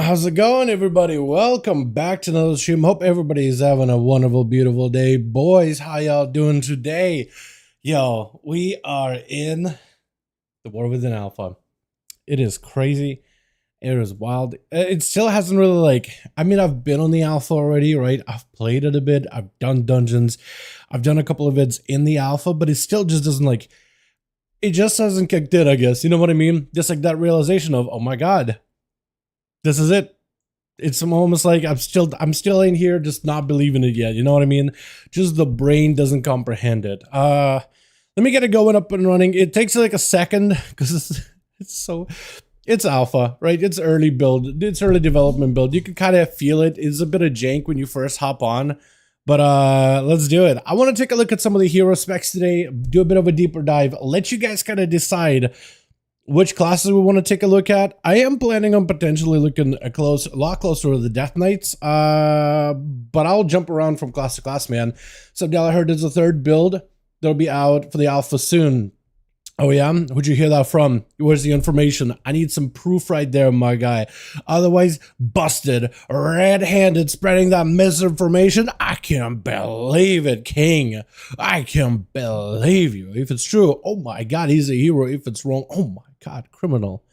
How's it going, everybody? Welcome back to another stream. Hope everybody's having a wonderful, beautiful day. Boys, how y'all doing today? Yo, we are in the War Within Alpha. It is crazy. It is wild. It still hasn't really I mean, I've been on the alpha already, right? I've played it a bit. I've done dungeons. I've done a couple of vids in the alpha, but it still just doesn't it just hasn't kicked in, I guess. You know what I mean? Just like that realization of, oh my God, this is it. It's almost like I'm still in here just not believing it yet. You know what I mean? Just the brain doesn't comprehend it. Let me get it going up and running. It takes like a second because it's alpha, right? It's early build. It's early development build. You can kind of feel it. It's a bit of jank when you first hop on. But let's do it. I want to take a look at some of the hero specs today, do a bit of a deeper dive, let you guys kind of decide which classes we want to take a look at. I am planning on potentially looking a lot closer to the Death Knights, but I'll jump around from class to class, man. So Dalaran, I heard there's a third build that'll be out for the alpha soon. Oh yeah? Who'd you hear that from? Where's the information? I need some proof right there, my guy. Otherwise, busted, red-handed, spreading that misinformation. I can't believe it, King. I can't believe you. If it's true, oh my God, he's a hero. If it's wrong, oh my God, criminal.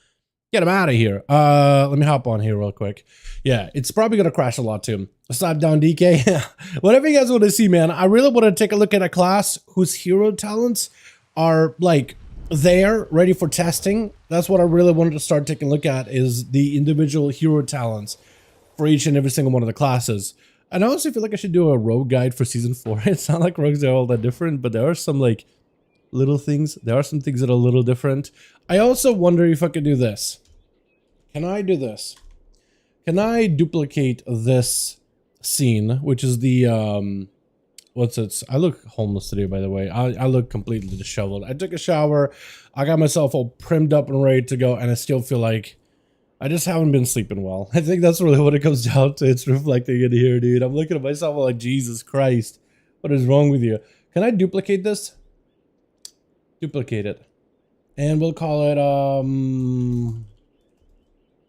Get him out of here. Let me hop on here real quick. Yeah, it's probably gonna crash a lot too. Slap down DK. Whatever you guys want to see, man. I really want to take a look at a class whose hero talents are there, ready for testing. That's what I really wanted to start taking a look at, is the individual hero talents for each and every single one of the classes. And I also feel like I should do a rogue guide for season 4. It's not like rogues are all that different, but there are some little things. There are some things that are a little different. I also wonder if I could do this. Can I do this? Can I duplicate this scene, which is the I look homeless today, by the way. I look completely disheveled. I took a shower. I got myself all primed up and ready to go, and I still feel like I just haven't been sleeping well. I think that's really what it comes down to. It's reflecting in here, dude. I'm looking at myself like, Jesus Christ, what is wrong with you? Can I duplicate this? Duplicate it. And we'll call it,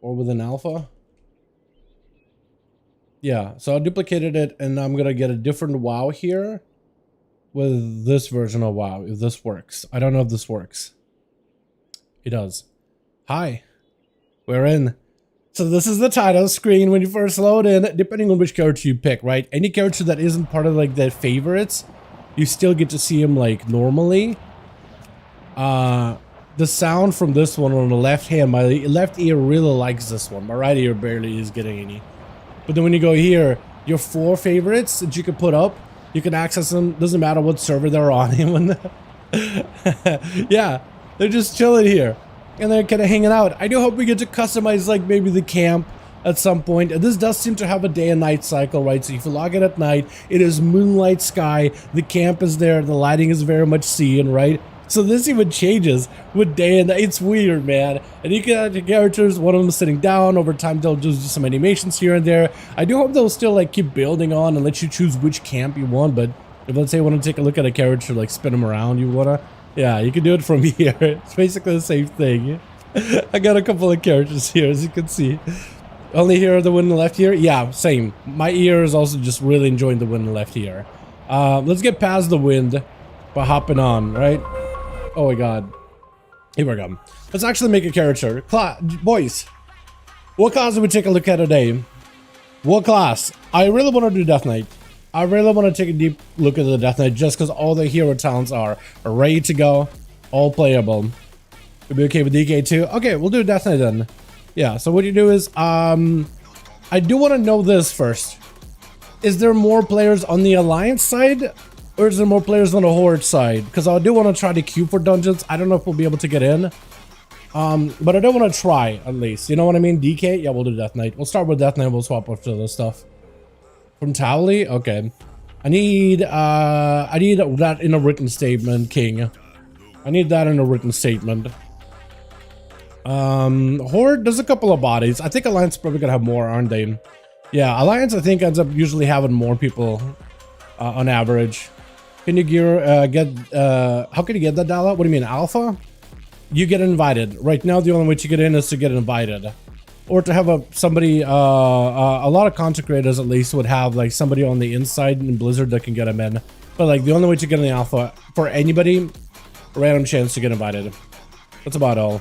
or within alpha. Yeah, so I duplicated it, and I'm gonna get a different WoW here with this version of WoW, if this works. I don't know if this works. It does. Hi, we're in. So this is the title screen when you first load in, depending on which character you pick, right? Any character that isn't part of the favorites, you still get to see him normally. The sound from this one on the left hand, my left ear really likes this one. My right ear barely is getting any. But then when you go here, your 4 favorites that you can put up, you can access them. Doesn't matter what server they're on. Yeah, they're just chilling here. And they're kind of hanging out. I do hope we get to customize like maybe the camp at some point. And this does seem to have a day and night cycle, right? So if you log in at night, it is moonlight sky. The camp is there. The lighting is very much seen, right? So this even changes with day and night. It's weird, man. And you can add the characters, one of them sitting down. Over time, they'll just do some animations here and there. I do hope they'll still like keep building on and let you choose which camp you want. But if let's say you want to take a look at a character, like spin them around, you wanna, yeah, you can do it from here. It's basically the same thing. I got a couple of characters here, as you can see. Only here the one in the left here. Yeah, same. My ear is also just really enjoying the wind in the left here. Let's get past the wind by hopping on, right? Oh my god. Here we go. Let's actually make a character. Boys, what class do we take a look at today? What class? I really want to do Death Knight. I really want to take a deep look at the Death Knight just because all the hero talents are ready to go. All playable. We'll be okay with DK too? Okay, we'll do Death Knight then. Yeah, so what you do is, I do want to know this first. Is there more players on the Alliance side? Or is there more players on the Horde side? Because I do want to try to queue for dungeons. I don't know if we'll be able to get in. But I do want to try, at least. You know what I mean? DK? Yeah, we'll do Death Knight. We'll start with Death Knight. We'll swap up to this stuff. From Towley? Okay. I need that in a written statement, King. I need that in a written statement. Horde, there's a couple of bodies. I think Alliance probably gonna have more, aren't they? Yeah, Alliance I think ends up usually having more people on average. Can you how can you get that, Dala? What do you mean, alpha? You get invited. Right now the only way to get in is to get invited. Or to have somebody, a lot of content creators at least would have like somebody on the inside in Blizzard that can get them in. But like the only way to get in the alpha for anybody, random chance to get invited. That's about all.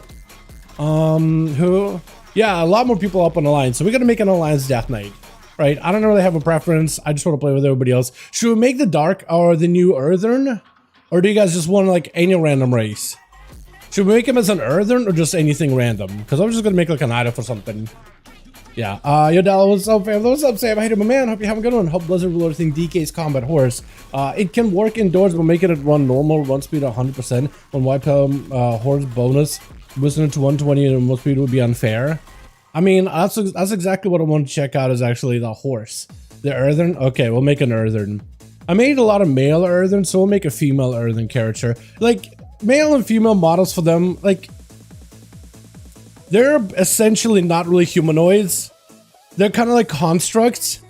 Yeah, a lot more people up on Alliance, so we're gonna make an Alliance Death Knight, right? I don't really have a preference. I just want to play with everybody else. Should we make the Dark or the new Earthern, or do you guys just want like any random race? Should we make him as an Earthern or just anything random? Because I'm just gonna make like an item or something. Yeah. Yo, Dalla, what's up, fam? What's up, Sam? How you doing, my man? Hope you have a good one. Hope Blizzard will everything DK's Combat Horse. It can work indoors, but make it run normal, run speed 100%. When wipe horse bonus. Listening to 120 and most speed would be unfair. I mean, that's exactly what I want to check out is actually the horse. The Earthern? Okay, we'll make an Earthern. I made a lot of male Earthern, so we'll make a female Earthern character. Like, male and female models for them, like, they're essentially not really humanoids. They're kind of like constructs.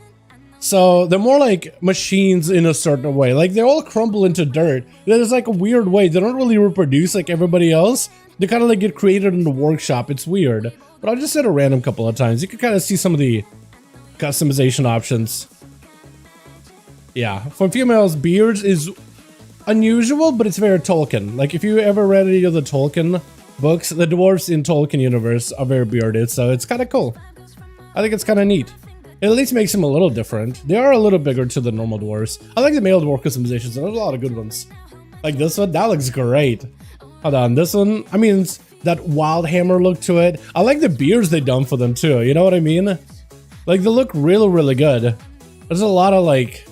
So they're more like machines in a certain way. Like, they all crumble into dirt. There's like a weird way. They don't really reproduce like everybody else. They kind of like get created in the workshop. It's weird. But I'll just set a random couple of times. You can kind of see some of the customization options. Yeah. For females, beards is unusual, but it's very Tolkien. Like, if you ever read any of the Tolkien books, the dwarves in Tolkien universe are very bearded. So it's kind of cool. I think it's kind of neat. It at least makes them a little different. They are a little bigger to the normal dwarves. I like the male dwarf customizations. There's a lot of good ones. Like this one, that looks great. Hold on, this one, I mean, it's that wild hammer look to it. I like the beards they done for them too, you know what I mean? Like, they look really, really good. There's a lot of like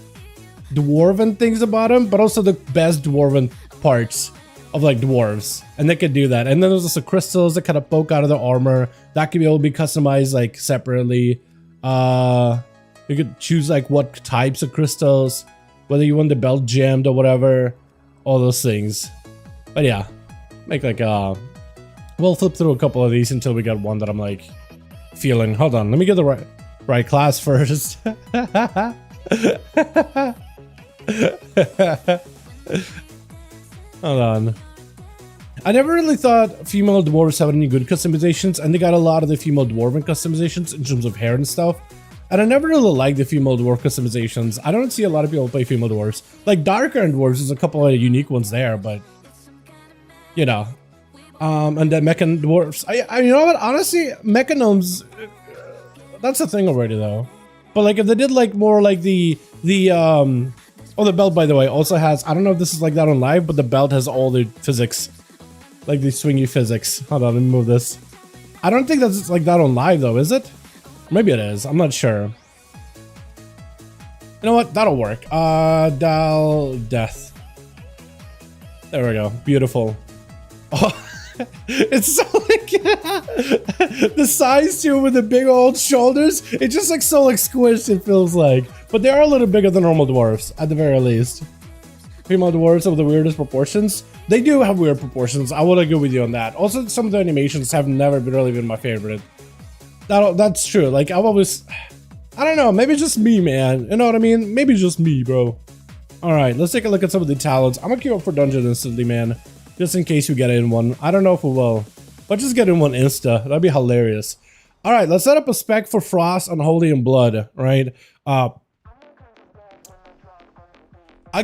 dwarven things about them, but also the best dwarven parts of like dwarves. And they could do that. And then there's also crystals that kind of poke out of their armor. That could be able to be customized like separately. You could choose like what types of crystals, whether you want the belt gemmed or whatever, all those things. But yeah, make like we'll flip through a couple of these until we get one that I'm like feeling. Hold on, let me get the right class first. Hold on. I never really thought female dwarves had any good customizations, and they got a lot of the female dwarven customizations in terms of hair and stuff. And I never really liked the female dwarf customizations. I don't see a lot of people play female dwarves. Like, darker and dwarves, there's a couple of unique ones there, but you know. And then mecha dwarves. You know what? Honestly, mecha gnomes, that's a thing already though. But like, if they did like more like the belt, by the way, also has, I don't know if this is like that on live, but the belt has all the physics Like the swingy physics. Hold on, let me move this. I don't think that's like that on live though, is it? Maybe it is. I'm not sure. You know what? That'll work. Death. There we go. Beautiful. Oh, it's so like the size too with the big old shoulders. It's just like so like squished. It feels like, but they are a little bigger than normal dwarves at the very least. Female dwarves have the weirdest proportions. They do have weird proportions. I would agree with you on that. Also, some of the animations have never really been my favorite. That's true. Like I've always, I don't know. Maybe just me, man. You know what I mean? Maybe just me, bro. All right, let's take a look at some of the talents. I'm gonna queue up for dungeon instantly, man. Just in case we get in one. I don't know if we will, but just get in one insta. That'd be hilarious. All right, let's set up a spec for Frost, Unholy, and Blood, right? I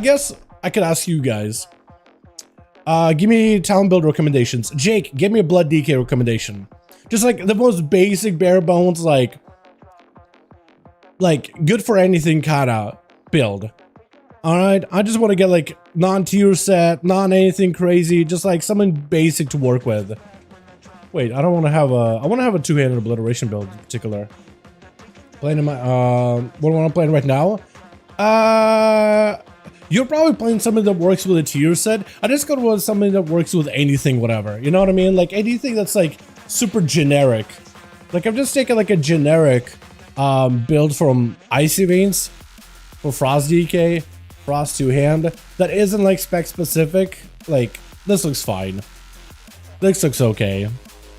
guess I could ask you guys. Give me talent build recommendations. Jake, give me a Blood DK recommendation. Just like the most basic bare bones, like good for anything kind of build. All right, I just want to get like non-tier set, non-anything crazy, just like something basic to work with. Wait, I don't want to have a. I want to have a two-handed obliteration build in particular. Playing in my what am I playing right now? You're probably playing something that works with a tier set. I just got with something that works with anything, whatever. You know what I mean? Like anything that's like super generic. Like I'm just taking like a generic build from Icy Veins for Frost DK. Frost two-hand that isn't like spec specific. Like this looks fine. This looks okay.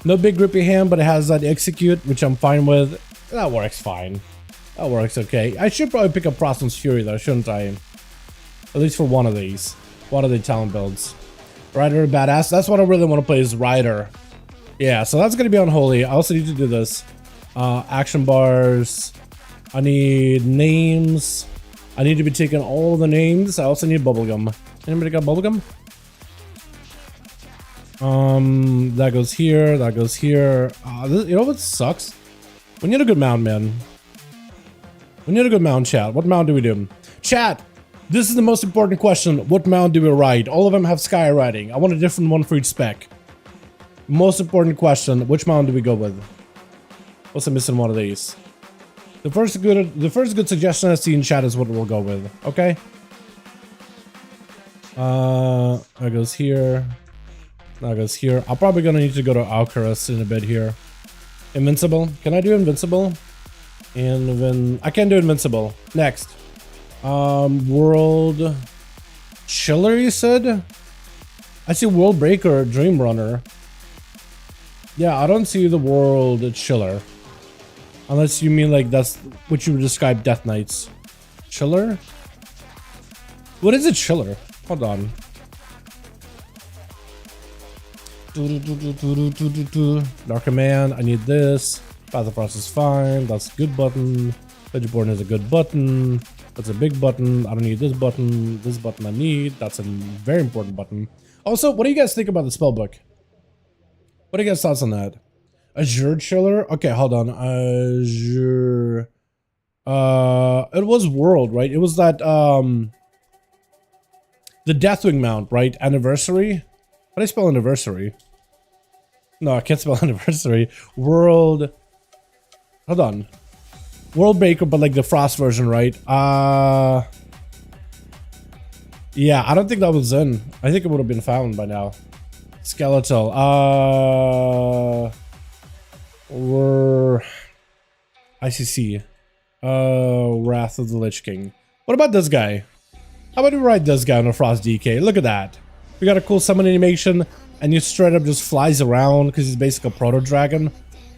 No big grippy hand, but it has that execute, which I'm fine with. That works fine. That works okay. I should probably pick up Frost's Fury though, shouldn't I? At least for one of these. One of the talent builds. Rider badass. That's what I really want to play is Rider. Yeah, so that's gonna be Unholy. I also need to do this. Action bars. I need names. I need to be taking all the names. I also need bubblegum. Anybody got bubblegum? That goes here. That goes here. You know what sucks? We need a good mount, man. We need a good mount, chat. What mount do we do? Chat, this is the most important question. What mount do we ride? All of them have sky riding. I want a different one for each spec. Most important question. Which mount do we go with? Also missing one of these. The first good suggestion I see in chat is what we'll go with. Okay. That goes here. That goes here. I'm probably gonna need to go to Alcaraz in a bit here. Invincible. Can I do Invincible? And I can do Invincible. Next. World Chiller, you said? I see World Breaker, Dream Runner. Yeah, I don't see the World Chiller. Unless you mean like that's what you would describe Death Knights. Chiller? What is a chiller? Hold on. Dark Command, I need this. Path of Frost is fine. That's a good button. Vegeborn is a good button. That's a big button. I don't need this button. This button I need. That's a very important button. Also, what do you guys think about the spellbook? What are you guys' thoughts on that? Azure Chiller? Okay, hold on. Azure. It was World, right? It was that, the Deathwing mount, right? Anniversary? How do I spell anniversary? No, I can't spell anniversary. World. Hold on. World Breaker, but like the Frost version, right? Yeah, I don't think that was in. I think it would have been found by now. Skeletal. ICC. Wrath of the Lich King. What about this guy? How about we ride this guy on a Frost DK? Look at that. We got a cool summon animation, and he straight up just flies around because he's basically a proto dragon.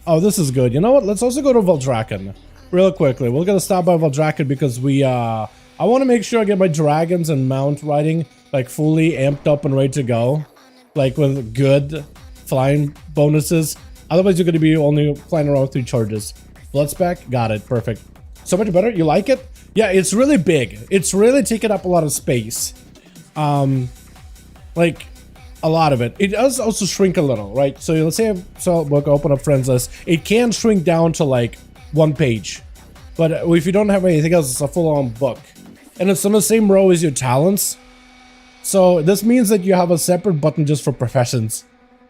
Oh, this is good. You know what? Let's also go to Valdraken real quickly. We're gonna stop by Valdraken because we I want to make sure I get my dragons and mount riding like fully amped up and ready to go, like with good flying bonuses. Otherwise, you're gonna be only flying around with 3 charges. Blood spec, got it, perfect. So much better. You like it? Yeah, it's really big. It's really taking up a lot of space. Like a lot of it. It does also shrink a little, right? So let's say we'll open up friends list. It can shrink down to like 1 page, but if you don't have anything else, it's a full-on book, and it's on the same row as your talents. So this means that you have a separate button just for professions.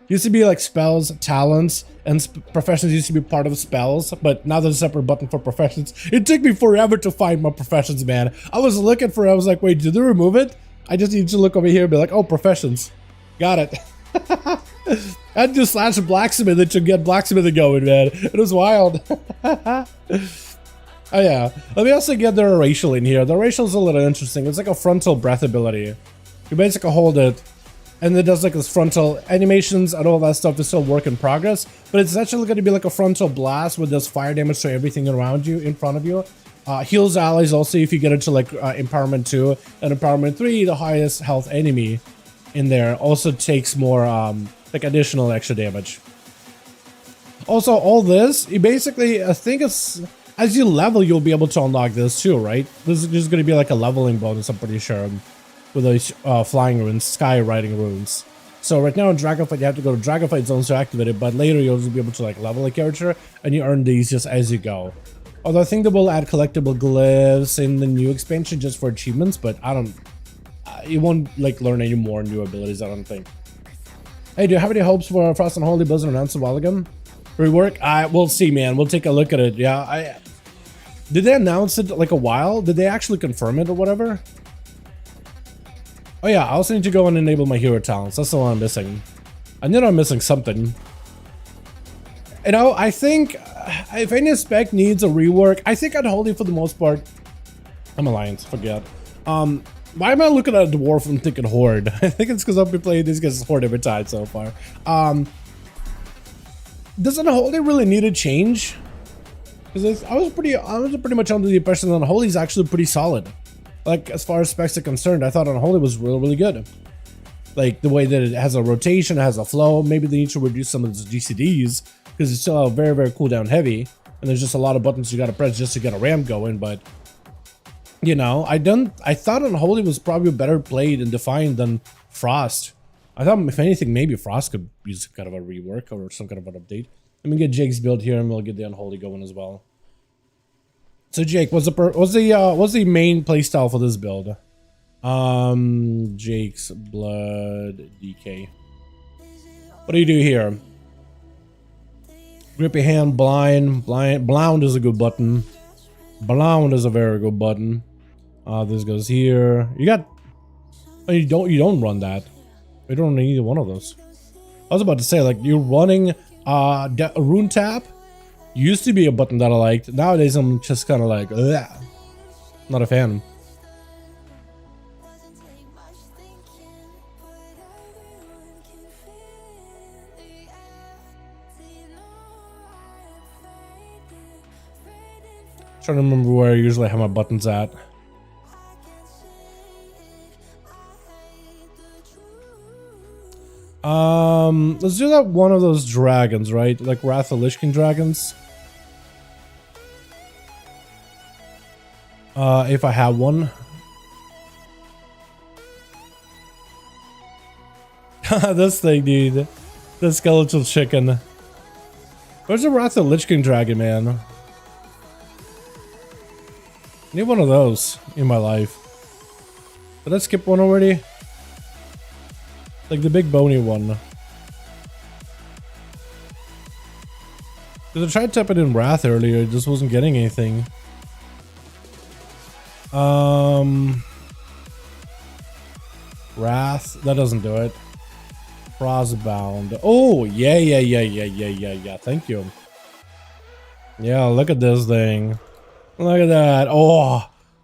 Used to be like spells, talents, and professions used to be part of spells, but now there's a separate button for professions. It took me forever to find my professions, man. I was looking for it, I was like, wait, did they remove it? I just need to look over here and be like, oh, professions. Got it. I just slash blacksmith to get blacksmithing going, man. It was wild. Oh yeah. Let me also get their racial in here. The racial is a little interesting. It's like a frontal breath ability. You basically hold it, and it does like this frontal animations and all that stuff is still work in progress, but it's actually going to be like a frontal blast with this fire damage to everything around you, in front of you. Heals allies also if you get into like Empowerment 2 and Empowerment 3, the highest health enemy in there also takes more like additional extra damage. Also, all this, you basically, I think it's, as you level, you'll be able to unlock this too, right? This is just going to be like a leveling bonus, I'm pretty sure. With those flying runes, sky riding runes. So right now in Dragonfight, you have to go to Dragonfight zones to activate it, but later you'll just be able to like level a character, and you earn these just as you go. Although I think they will add collectible glyphs in the new expansion just for achievements, but I don't, you won't like learn any more new abilities, I don't think. Hey, do you have any hopes for Frost and Holy Blizzard announced a while ago? Rework? We'll see, man. We'll take a look at it. Yeah, did they announce it like a while? Did they actually confirm it or whatever? Oh yeah, I also need to go and enable my hero talents. That's the one I'm missing. I know I'm missing something. You know, I think if any spec needs a rework, I think Unholy for the most part. I'm Alliance, forget. Why am I looking at a dwarf and thinking Horde? I think it's because I've been playing these guys Horde every time so far. Does Unholy really need a change? Because I was pretty much under the impression that Unholy is actually pretty solid. Like, as far as specs are concerned, I thought Unholy was really, really good. Like, the way that it has a rotation, it has a flow. Maybe they need to reduce some of the GCDs, because it's still very, very cooldown heavy. And there's just a lot of buttons you gotta press just to get a ramp going, but... You know, I thought Unholy was probably better played and defined than Frost. I thought, if anything, maybe Frost could use some kind of a rework or some kind of an update. Let me get Jake's build here, and we'll get the Unholy going as well. So Jake, what's the main playstyle for this build? Jake's blood DK. What do you do here? Grippy hand, blind is a good button. Blind is a very good button. This goes here. You got. Oh, you don't run that. We don't need either one of those. I was about to say, like, you're running rune tap. Used to be a button that I liked. Nowadays, I'm just kind of like, ugh. Not a fan. Trying to remember where I usually have my buttons at. Let's do that one of those dragons, right? Like Wrath of Lich King dragons. If I have one. This thing, dude. The skeletal chicken. Where's the Wrath of Lich King dragon, man? I need one of those in my life. Did I skip one already? Like the big bony one. Because I tried tapping in Wrath earlier, it just wasn't getting anything. Wrath, that doesn't do it. Frostbound. Oh, yeah. Thank you. Yeah, look at this thing. Look at that. Oh,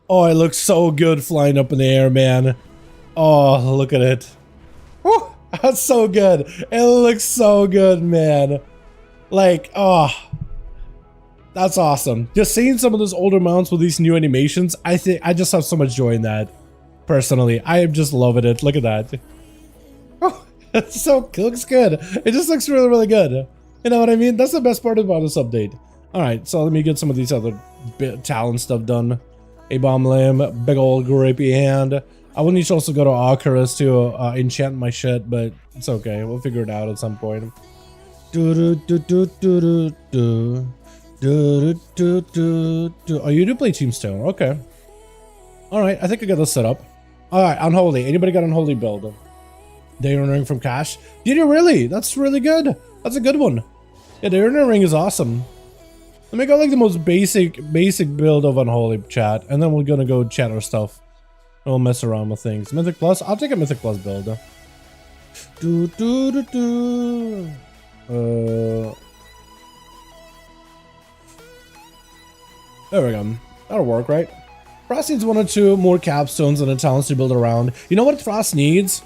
it looks so good flying up in the air, man. Oh, look at it. Woo, that's so good. It looks so good, man. Like, oh, that's awesome. Just seeing some of those older mounts with these new animations, I think I just have so much joy in that. Personally, I am just loving it. Look at that. Oh, it's so, it looks good. It just looks really, really good. You know what I mean? That's the best part about this update. All right, so let me get some of these other talent stuff done. A bomb limb, big old grippy hand. I will need to also go to Ocarus to enchant my shit, but it's okay. We'll figure it out at some point. Oh, you do play Tombstone. Okay. All right, I think I got this set up. All right, Unholy. Anybody got Unholy build? The Iron Ring from Cash. Did you really? That's really good. That's a good one. Yeah, the Iron Ring is awesome. Let me go like the most basic build of Unholy, chat, and then we're gonna go chat our stuff. And we'll mess around with things. Mythic Plus? I'll take a Mythic Plus build. There we go. That'll work, right? Frost needs 1 or 2 more capstones and the talents to build around. You know what Frost needs?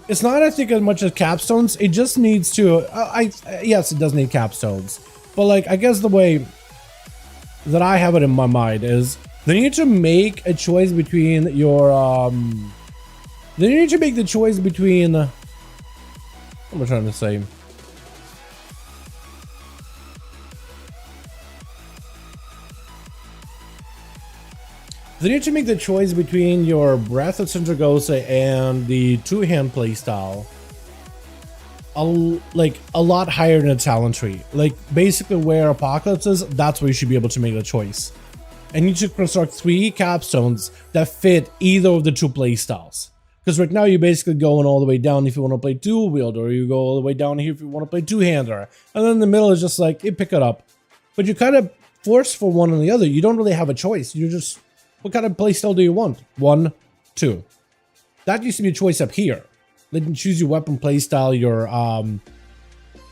It's not, I think, as much as capstones. It just needs to... yes, it does need capstones. But, like, I guess the way that I have it in my mind is they need to make a choice between your... They need to make the choice between... What am I trying to say? They need to make the choice between your Breath of Sindragosa and the two-hand playstyle. A lot higher than a talent tree. Like, basically where Apocalypse is, that's where you should be able to make the choice. And you should construct 3 capstones that fit either of the 2 playstyles. Because right now you're basically going all the way down if you want to play dual wield, or you go all the way down here if you want to play two-hander. And then in the middle is just like, you pick it up. But you kind of force for one or the other. You don't really have a choice. You're just... What kind of playstyle do you want? 1, 2. That used to be a choice up here. Then choose your weapon playstyle, your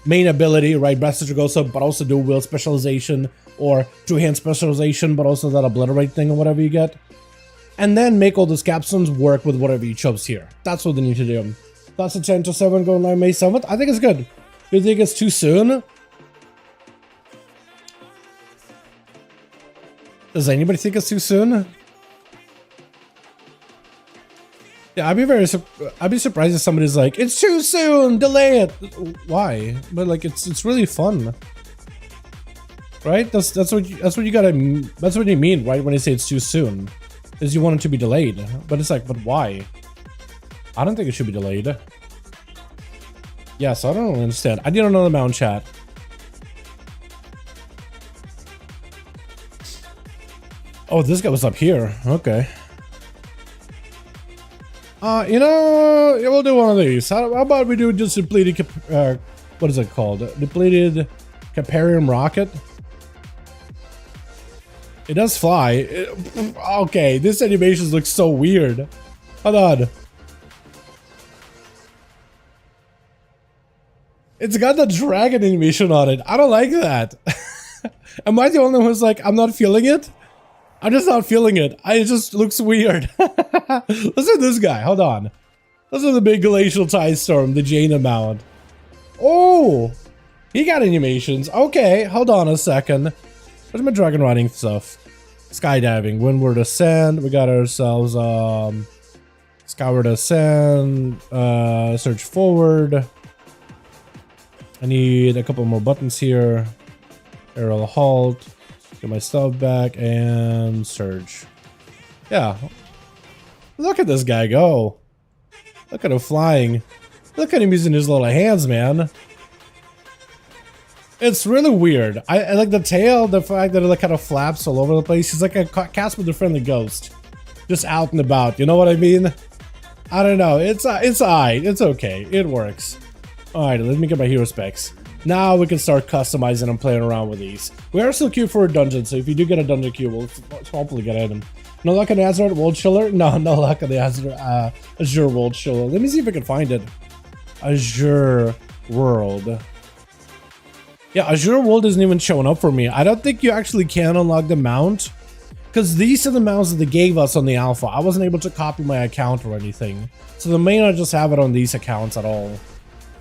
main ability, right? Breath of Sindragosa, but also do wield specialization, or two-hand specialization, but also that obliterate thing or whatever you get. And then make all those capstones work with whatever you chose here. That's what they need to do. That's a 10 to 7 going live May 7th. I think it's good. You think it's too soon? Does anybody think it's too soon? Yeah, I'd be surprised if somebody's like, it's too soon, delay it. Why? But like, it's really fun, right? That's what you gotta. That's what you mean, right? When you say it's too soon, is you want it to be delayed. But it's like, but why? I don't think it should be delayed. Yeah, so I don't really understand. I didn't know the mount chat. Oh, this guy was up here. Okay. You know, we'll do one of these. How about we do just depleted, what is it called? Depleted Caparium Rocket. It does fly. Okay, this animation looks so weird. Hold on. It's got the dragon animation on it. I don't like that. Am I the only one who's like, I'm not feeling it? I'm just not feeling it. It just looks weird. Listen to this guy. Hold on. Listen to the big glacial tide storm, the Jaina mount. Oh, he got animations. Okay, hold on a second. Where's my dragon riding stuff? Skydiving, windward ascent. We got ourselves skyward ascent. Search forward. I need a couple more buttons here. Aerial halt. Get my stuff back and surge. Yeah. Look at this guy go. Look at him flying. Look at him using his little hands, man. It's really weird. I like the tail, the fact that it like kind of flaps all over the place. He's like a Casper the Friendly Ghost. Just out and about, you know what I mean? I don't know. It's alright. It's okay. It works. Alright, let me get my hero specs. Now we can start customizing and playing around with these. We are still queued for a dungeon, so if you do get a dungeon queue, we'll hopefully get at them. No luck on the Azure World Chiller? No luck on the Azure World Chiller. Let me see if I can find it. Azure World. Yeah, Azure World isn't even showing up for me. I don't think you actually can unlock the mount, because these are the mounts that they gave us on the alpha. I wasn't able to copy my account or anything, so they may not just have it on these accounts at all.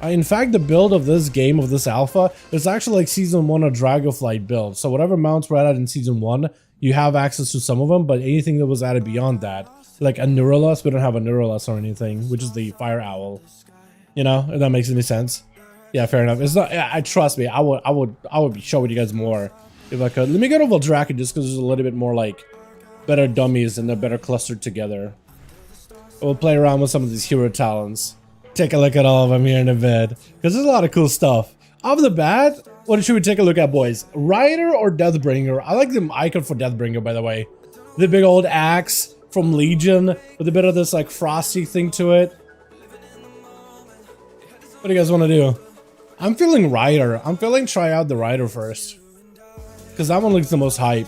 In fact, the build of this game, of this alpha, is actually like Season 1 of Dragoflight build. So whatever mounts were added in Season 1, you have access to some of them, but anything that was added beyond that, like a Neuralus, we don't have a Neuralus or anything, which is the Fire Owl. You know, if that makes any sense. Yeah, fair enough. It's not, I trust me, I would be showing you guys more if I could. Let me go to Voldraken just because there's a little bit more like better dummies and they're better clustered together. We'll play around with some of these hero talents. Take a look at all of them here in a bit, because there's a lot of cool stuff. Off the bat, what should we take a look at, boys? Rider or Deathbringer? I like the icon for Deathbringer, by the way. The big old axe from Legion with a bit of this like frosty thing to it. What do you guys want to do? I'm feeling Rider. I'm feeling try out the Rider first. Because that one looks the most hype.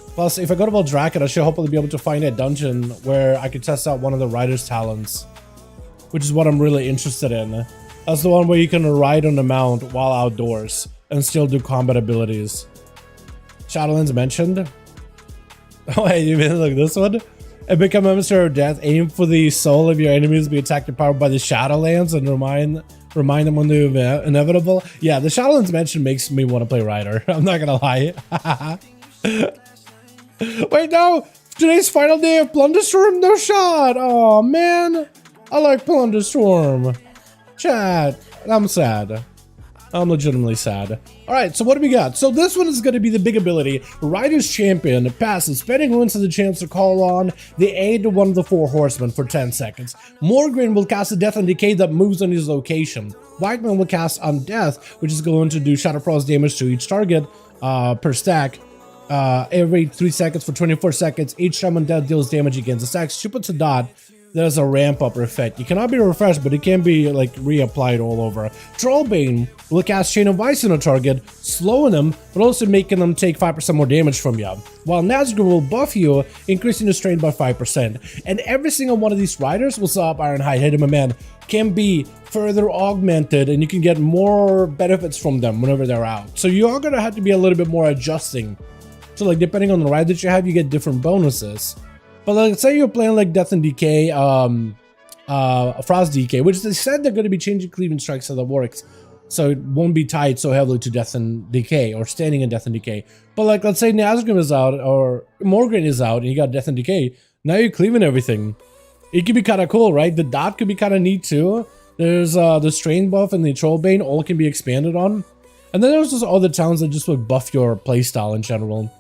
Plus, if I go to Valdraken, I should hopefully be able to find a dungeon where I could test out one of the Rider's talents. Which is what I'm really interested in. That's the one where you can ride on the mount while outdoors and still do combat abilities. Shadowlands mentioned. Oh, hey, you mean like this one? And become a Minister of Death. Aim for the soul of your enemies to be attacked and powered by the Shadowlands and remind them when they're inevitable. Yeah, the Shadowlands mention makes me want to play Rider. I'm not gonna lie. Wait, no! Today's final day of Plunderstorm? No shot! Oh man! I like Plunderstorm. Chat, I'm sad. I'm legitimately sad. Alright, so what do we got? So this one is going to be the big ability. Rider's Champion passes. Spending runes has a chance to call on the aid of one of the 4 horsemen for 10 seconds. Morgraine will cast a Death and Decay that moves on his location. Whiteman will cast Undeath, which is going to do Shatterfrost damage to each target per stack. Every 3 seconds for 24 seconds. Each time Undeath deals damage against the stack. She puts a dot. There's a ramp up effect. You cannot be refreshed, but it can be like reapplied all over. Trollbane will cast Chain of Ice on a target, slowing them, but also making them take 5% more damage from you. While Nazgûl will buff you, increasing the strain by 5%. And every single one of these riders will stop Ironhide, hit him a man, can be further augmented, and you can get more benefits from them whenever they're out. So you are going to have to be a little bit more adjusting. So like depending on the ride that you have, you get different bonuses. But like, say you're playing like Death and Decay, Frost Decay, which they said they're going to be changing Cleaving Strike so that works. So it won't be tied so heavily to Death and Decay or standing in Death and Decay. But like, let's say Nazgûl is out or Morgraine is out and you got Death and Decay. Now you're cleaving everything. It could be kind of cool, right? The dot could be kind of neat too. There's the Strain buff and the Trollbane, all can be expanded on. And then there's just other talents that just would buff your playstyle in general.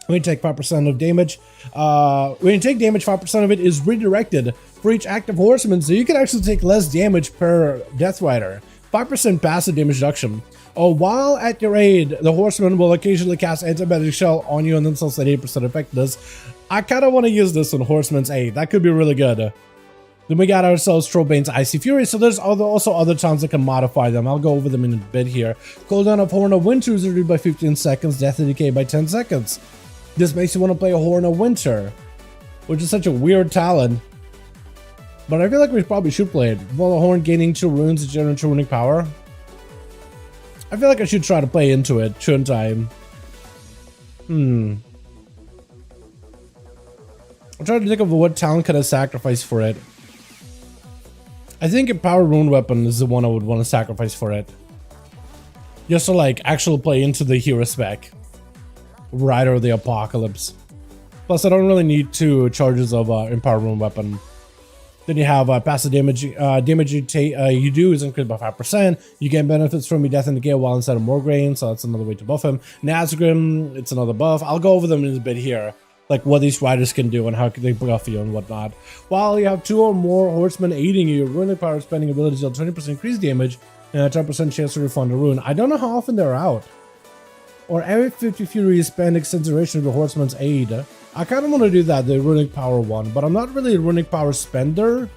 When you take 5% of damage, when you take damage, 5% of it is redirected for each active horseman, so you can actually take less damage per Death Rider. 5% passive damage reduction. While at your aid, the horseman will occasionally cast Anti-Magic Shell on you and then sells at 8% effectiveness. I kind of want to use this on Horseman's aid. That could be really good. Then we got ourselves Trollbane's Icy Fury, so there's also other talents that can modify them. I'll go over them in a bit here. Cooldown of Horn of Winter is reduced by 15 seconds, Death and Decay by 10 seconds. This makes you want to play a Horn of Winter, which is such a weird talent. But I feel like we probably should play it. Well, the Horn gaining 2 runes to generate runic power. I feel like I should try to play into it, shouldn't I? I'm trying to think of what talent could I sacrifice for it. I think a Power Rune Weapon is the one I would want to sacrifice for it. Just to like actually play into the hero spec. Rider of the Apocalypse. Plus, I don't really need 2 charges of Empower Rune Weapon. Then you have passive damage. Damage you do is increased by 5%. You get benefits from your Death and Decay while inside of Morgraine, so that's another way to buff him. Nazgûl, it's another buff. I'll go over them in a bit here, like what these riders can do and how they buff you and whatnot. While you have 2 or more horsemen aiding you, runic power spending abilities deal 20% increased damage and a 10% chance to refund a rune. I don't know how often they're out. Or every 50 Fury is spend extends duration of the horseman's aid. I kind of want to do that, the runic power one, but I'm not really a runic power spender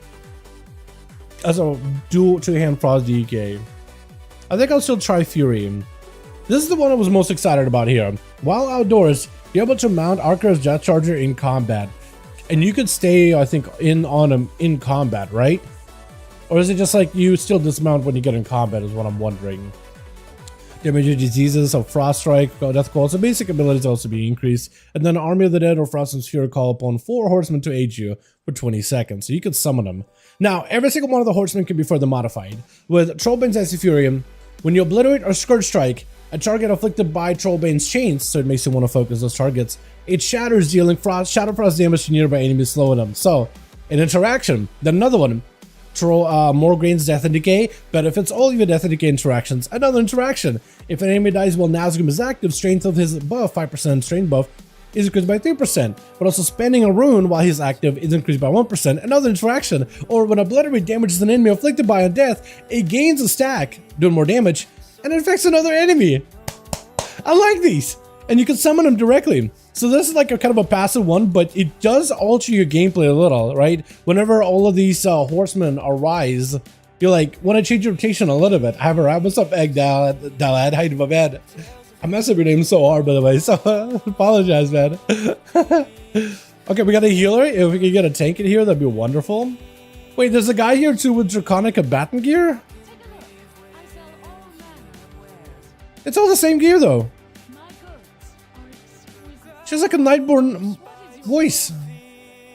as a dual 2-hand Frost DK. I think I'll still try Fury. This is the one I was most excited about here. While outdoors, you're able to mount Archer's Jet Charger in combat. And you could stay, I think, on him in combat, right? Or is it just like you still dismount when you get in combat is what I'm wondering. Damage of diseases of Frost Strike, Death Call, so basic abilities also be increased. And then Army of the Dead or Frost's Fury call upon 4 horsemen to aid you for 20 seconds, so you could summon them. Now, every single one of the horsemen can be further modified. With Trollbane's Icy Fury, when you obliterate or Scourge Strike a target afflicted by Trollbane's chains, so it makes you want to focus those targets, it shatters, dealing Shadow Frost damage to nearby enemies, slowing them. So, an interaction. Then another one. Morgraine's Death and Decay benefits all of your Death and Decay interactions. Another interaction. If an enemy dies while Nazgûl is active, strength of his buff, 5% strain buff, is increased by 3%. But also spending a rune while he's active is increased by 1%. Another interaction. Or when Obliterate damages an enemy afflicted by a death, it gains a stack, doing more damage, and infects another enemy. I like these. And you can summon them directly. So this is like a kind of a passive one, but it does alter your gameplay a little, right? Whenever all of these horsemen arise, You like want to change your rotation a little bit. I have a rat. What's up, Egg Dalad? How you doing, man? I messed up your name so hard, by the way. So apologize, man. Okay, we got a healer. If we can get a tank in here, that'd be wonderful. Wait, there's a guy here too with Draconic Baton gear. It's all the same gear though. She has like a Nightborn voice.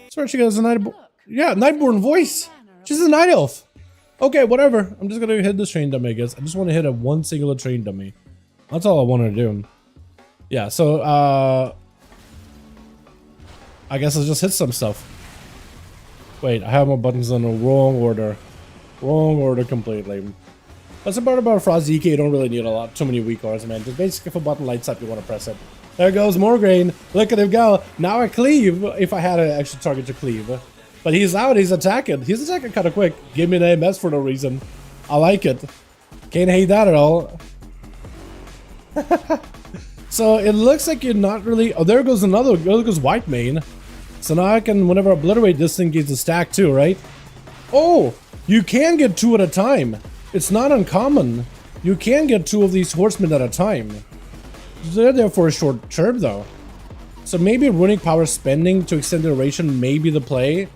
Sorry, she has a Nightborn voice. She's a night elf. Okay, whatever. I'm just gonna hit this train dummy, I guess. I just want to hit one singular train dummy. That's all I want to do. Yeah, so I guess I'll just hit some stuff. Wait, I have my buttons in the wrong order. Wrong order completely. That's the part about Frost EK, you don't really need too many weak cores, man. Just basically if a button lights up, you want to press it. There goes Morgraine. Look at him go. Now I cleave if I had an extra target to cleave. But he's out, he's attacking. He's attacking kind of quick. Give me an AMS for no reason. I like it. Can't hate that at all. So it looks like you're not really... Oh, there goes another. There goes White Mane. So now I can, whenever I obliterate this thing, gets a stack too, right? Oh, you can get 2 at a time. It's not uncommon. You can get 2 of these horsemen at a time. They're there for a short term though. So maybe runic power spending to extend the duration may be the play.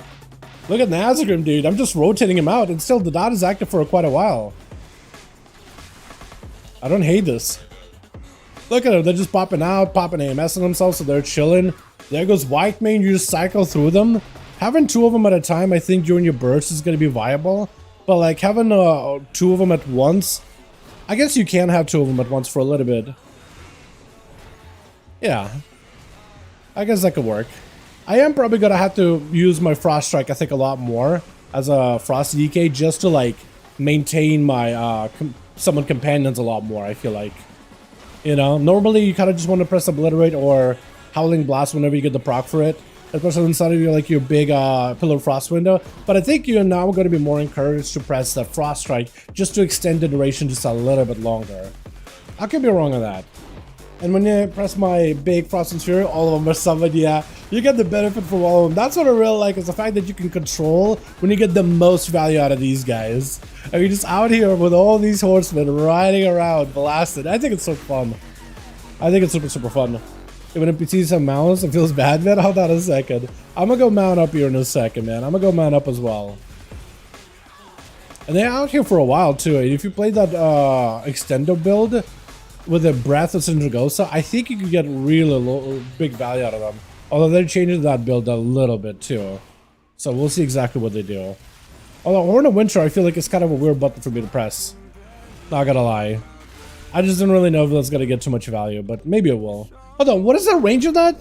Look at Nazgrim, dude. I'm just rotating him out and still the dot is active for quite a while. I don't hate this. Look at them. They're just popping out, popping AMS on themselves, so they're chilling. There goes White Mane. You just cycle through them. Having 2 of them at a time, I think during your burst is going to be viable. But like having 2 of them at once, I guess you can have 2 of them at once for a little bit. Yeah. I guess that could work. I am probably going to have to use my Frost Strike, I think, a lot more as a Frost DK just to like maintain my summon companions a lot more, I feel like. You know, normally you kind of just want to press Obliterate or Howling Blast whenever you get the proc for it. Especially inside of your, like, your big Pillar of Frost window. But I think you're now going to be more encouraged to press that Frost Strike just to extend the duration just a little bit longer. I could be wrong on that. And when you press my big Frost and Fury, all of them are summoned, yeah. You get the benefit from all of them. That's what I really like, is the fact that you can control when you get the most value out of these guys. And you're just out here with all these horsemen riding around, blasted. I think it's so fun. I think it's super, super fun. When NPCs have mounts, it feels bad, man. Hold on a second. I'm gonna go mount up here in a second, man. I'm gonna go mount up as well. And they're out here for a while, too. If you play that extendo build with the Breath of Syndragosa, I think you could get really big value out of them. Although they're changing that build a little bit too. So we'll see exactly what they do. Although Horn of Winter, I feel like it's kind of a weird button for me to press. Not gonna lie. I just didn't really know if that's gonna get too much value, but maybe it will. Hold on, what is the range of that?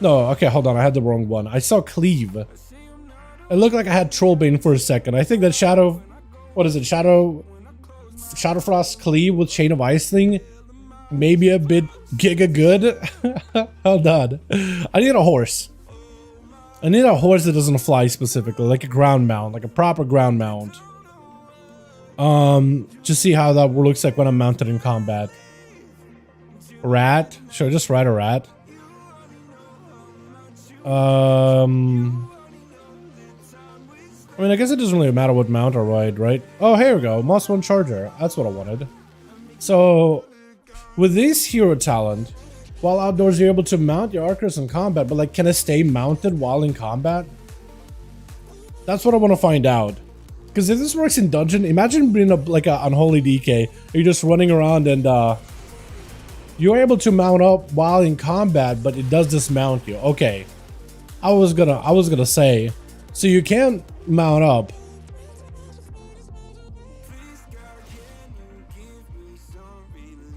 No, okay, hold on, I had the wrong one. I saw Cleave. It looked like I had Trollbane for a second. I think that Shadow... What is it? Shadowfrost Cleave with Chain of Ice thing, maybe a bit giga good. Hold on. I need a horse. I need a horse that doesn't fly specifically, like a ground mount, like a proper ground mount. To see how that looks like when I'm mounted in combat. Rat? Should I just ride a rat? I mean, I guess it doesn't really matter what mount I ride, right? Oh, here we go. Moss 1 Charger. That's what I wanted. So, with this hero talent, while outdoors you're able to mount your archers in combat, but like, can it stay mounted while in combat? That's what I want to find out. Because if this works in dungeon, imagine being like an unholy DK. You're just running around and you're able to mount up while in combat, but it does dismount you. Okay. I was gonna say, so you can mount up.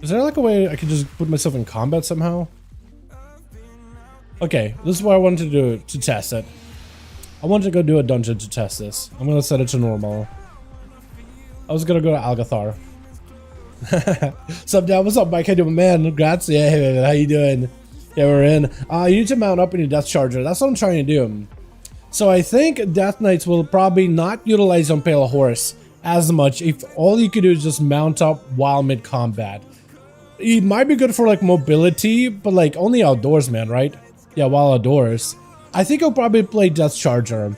Is there like a way I could just put myself in combat somehow? Okay, this is what I wanted to do to test it. I wanted to go do a dungeon to test this. I'm gonna set it to normal. I was gonna go to Algathar. Sup, what's up, Mike? How you doing, man? Congrats. Yeah, hey, man, how you doing? Yeah, we're in. You need to mount up in your Death Charger. That's what I'm trying to do. So I think Death Knights will probably not utilize Impale Horse as much if all you could do is just mount up while mid-combat. It might be good for like mobility, but like only outdoors, man, right? Yeah, while outdoors. I think I'll probably play Death Charger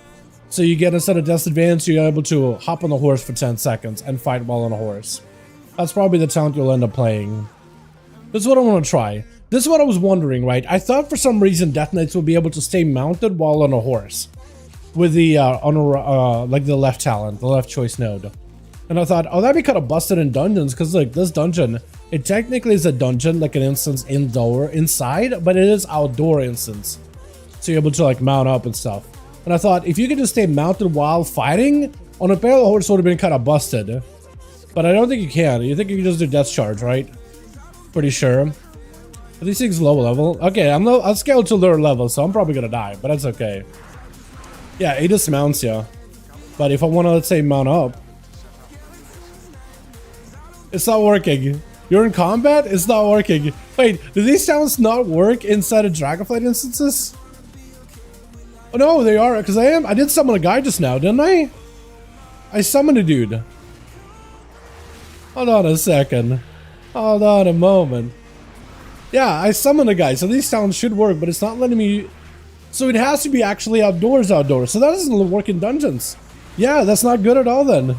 So you get, instead of Death's Advance, you're able to hop on the horse for 10 seconds and fight while on a horse. That's probably the talent you'll end up playing. This is what I want to try. This is what I was wondering, right? I thought for some reason Death Knights would be able to stay mounted while on a horse. With the, like the left talent, the left choice node. And I thought, oh, that'd be kind of busted in dungeons, because like this dungeon, it technically is a dungeon, like an instance inside, but it is outdoor instance. So you're able to like mount up and stuff. And I thought, if you could just stay mounted while fighting, on a pale horse would have been kind of busted. But I don't think you can. You think you can just do death charge, right? Pretty sure. Are these things low level? Okay, I'll scale to lower level, so I'm probably gonna die, but that's okay. Yeah, it just mounts you. But if I want to, let's say, mount up, it's not working. You're in combat? It's not working. Wait, do these sounds not work inside of Dragonflight instances? Oh no, they are, because I did summon a guy just now, didn't I? I summoned a dude. Hold on a second. Hold on a moment. Yeah, I summoned a guy, so these sounds should work, but it's not letting me... So it has to be actually outdoors. So that doesn't work in dungeons. Yeah, that's not good at all then.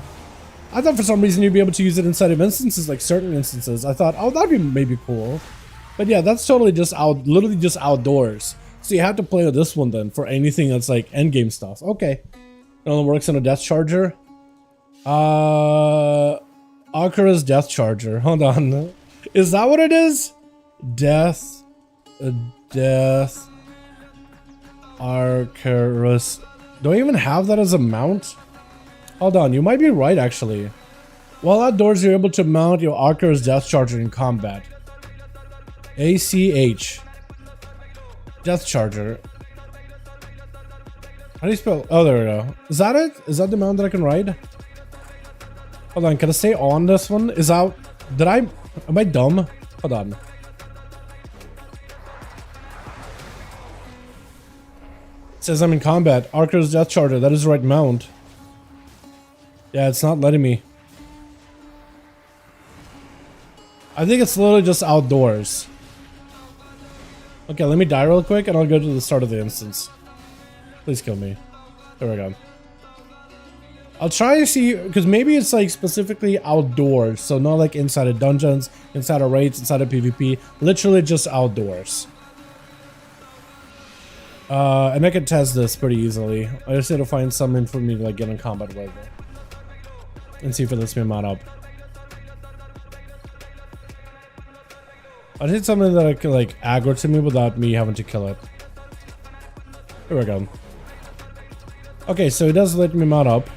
I thought for some reason you'd be able to use it inside of instances, like certain instances. I thought, oh, that'd be maybe cool. But yeah, that's totally just literally just outdoors. So you have to play with this one then for anything that's like endgame stuff. Okay. It only works on a death charger. Akira's death charger. Hold on. Is that what it is? Death. Arcurus. Do I even have that as a mount? Hold on, you might be right actually. While outdoors, you're able to mount your Arcurus Death Charger in combat. ACH. Death Charger. How do you spell? Oh, there we go. Is that it? Is that the mount that I can ride? Hold on, can I stay on this one? Is that... am I dumb? Hold on. It says I'm in combat. Arcurus Death Charger, that is the right mount. Yeah, it's not letting me. I think it's literally just outdoors. Okay, let me die real quick and I'll go to the start of the instance. Please kill me. There we go. I'll try to see, because maybe it's like specifically outdoors, so not like inside of dungeons, inside of raids, inside of PvP, literally just outdoors. And I can test this pretty easily. I just need to find something for me to like get in combat with. And see if it lets me mount up. I need something that I can like aggro to me without me having to kill it. Here we go. Okay, so it does let me mount up.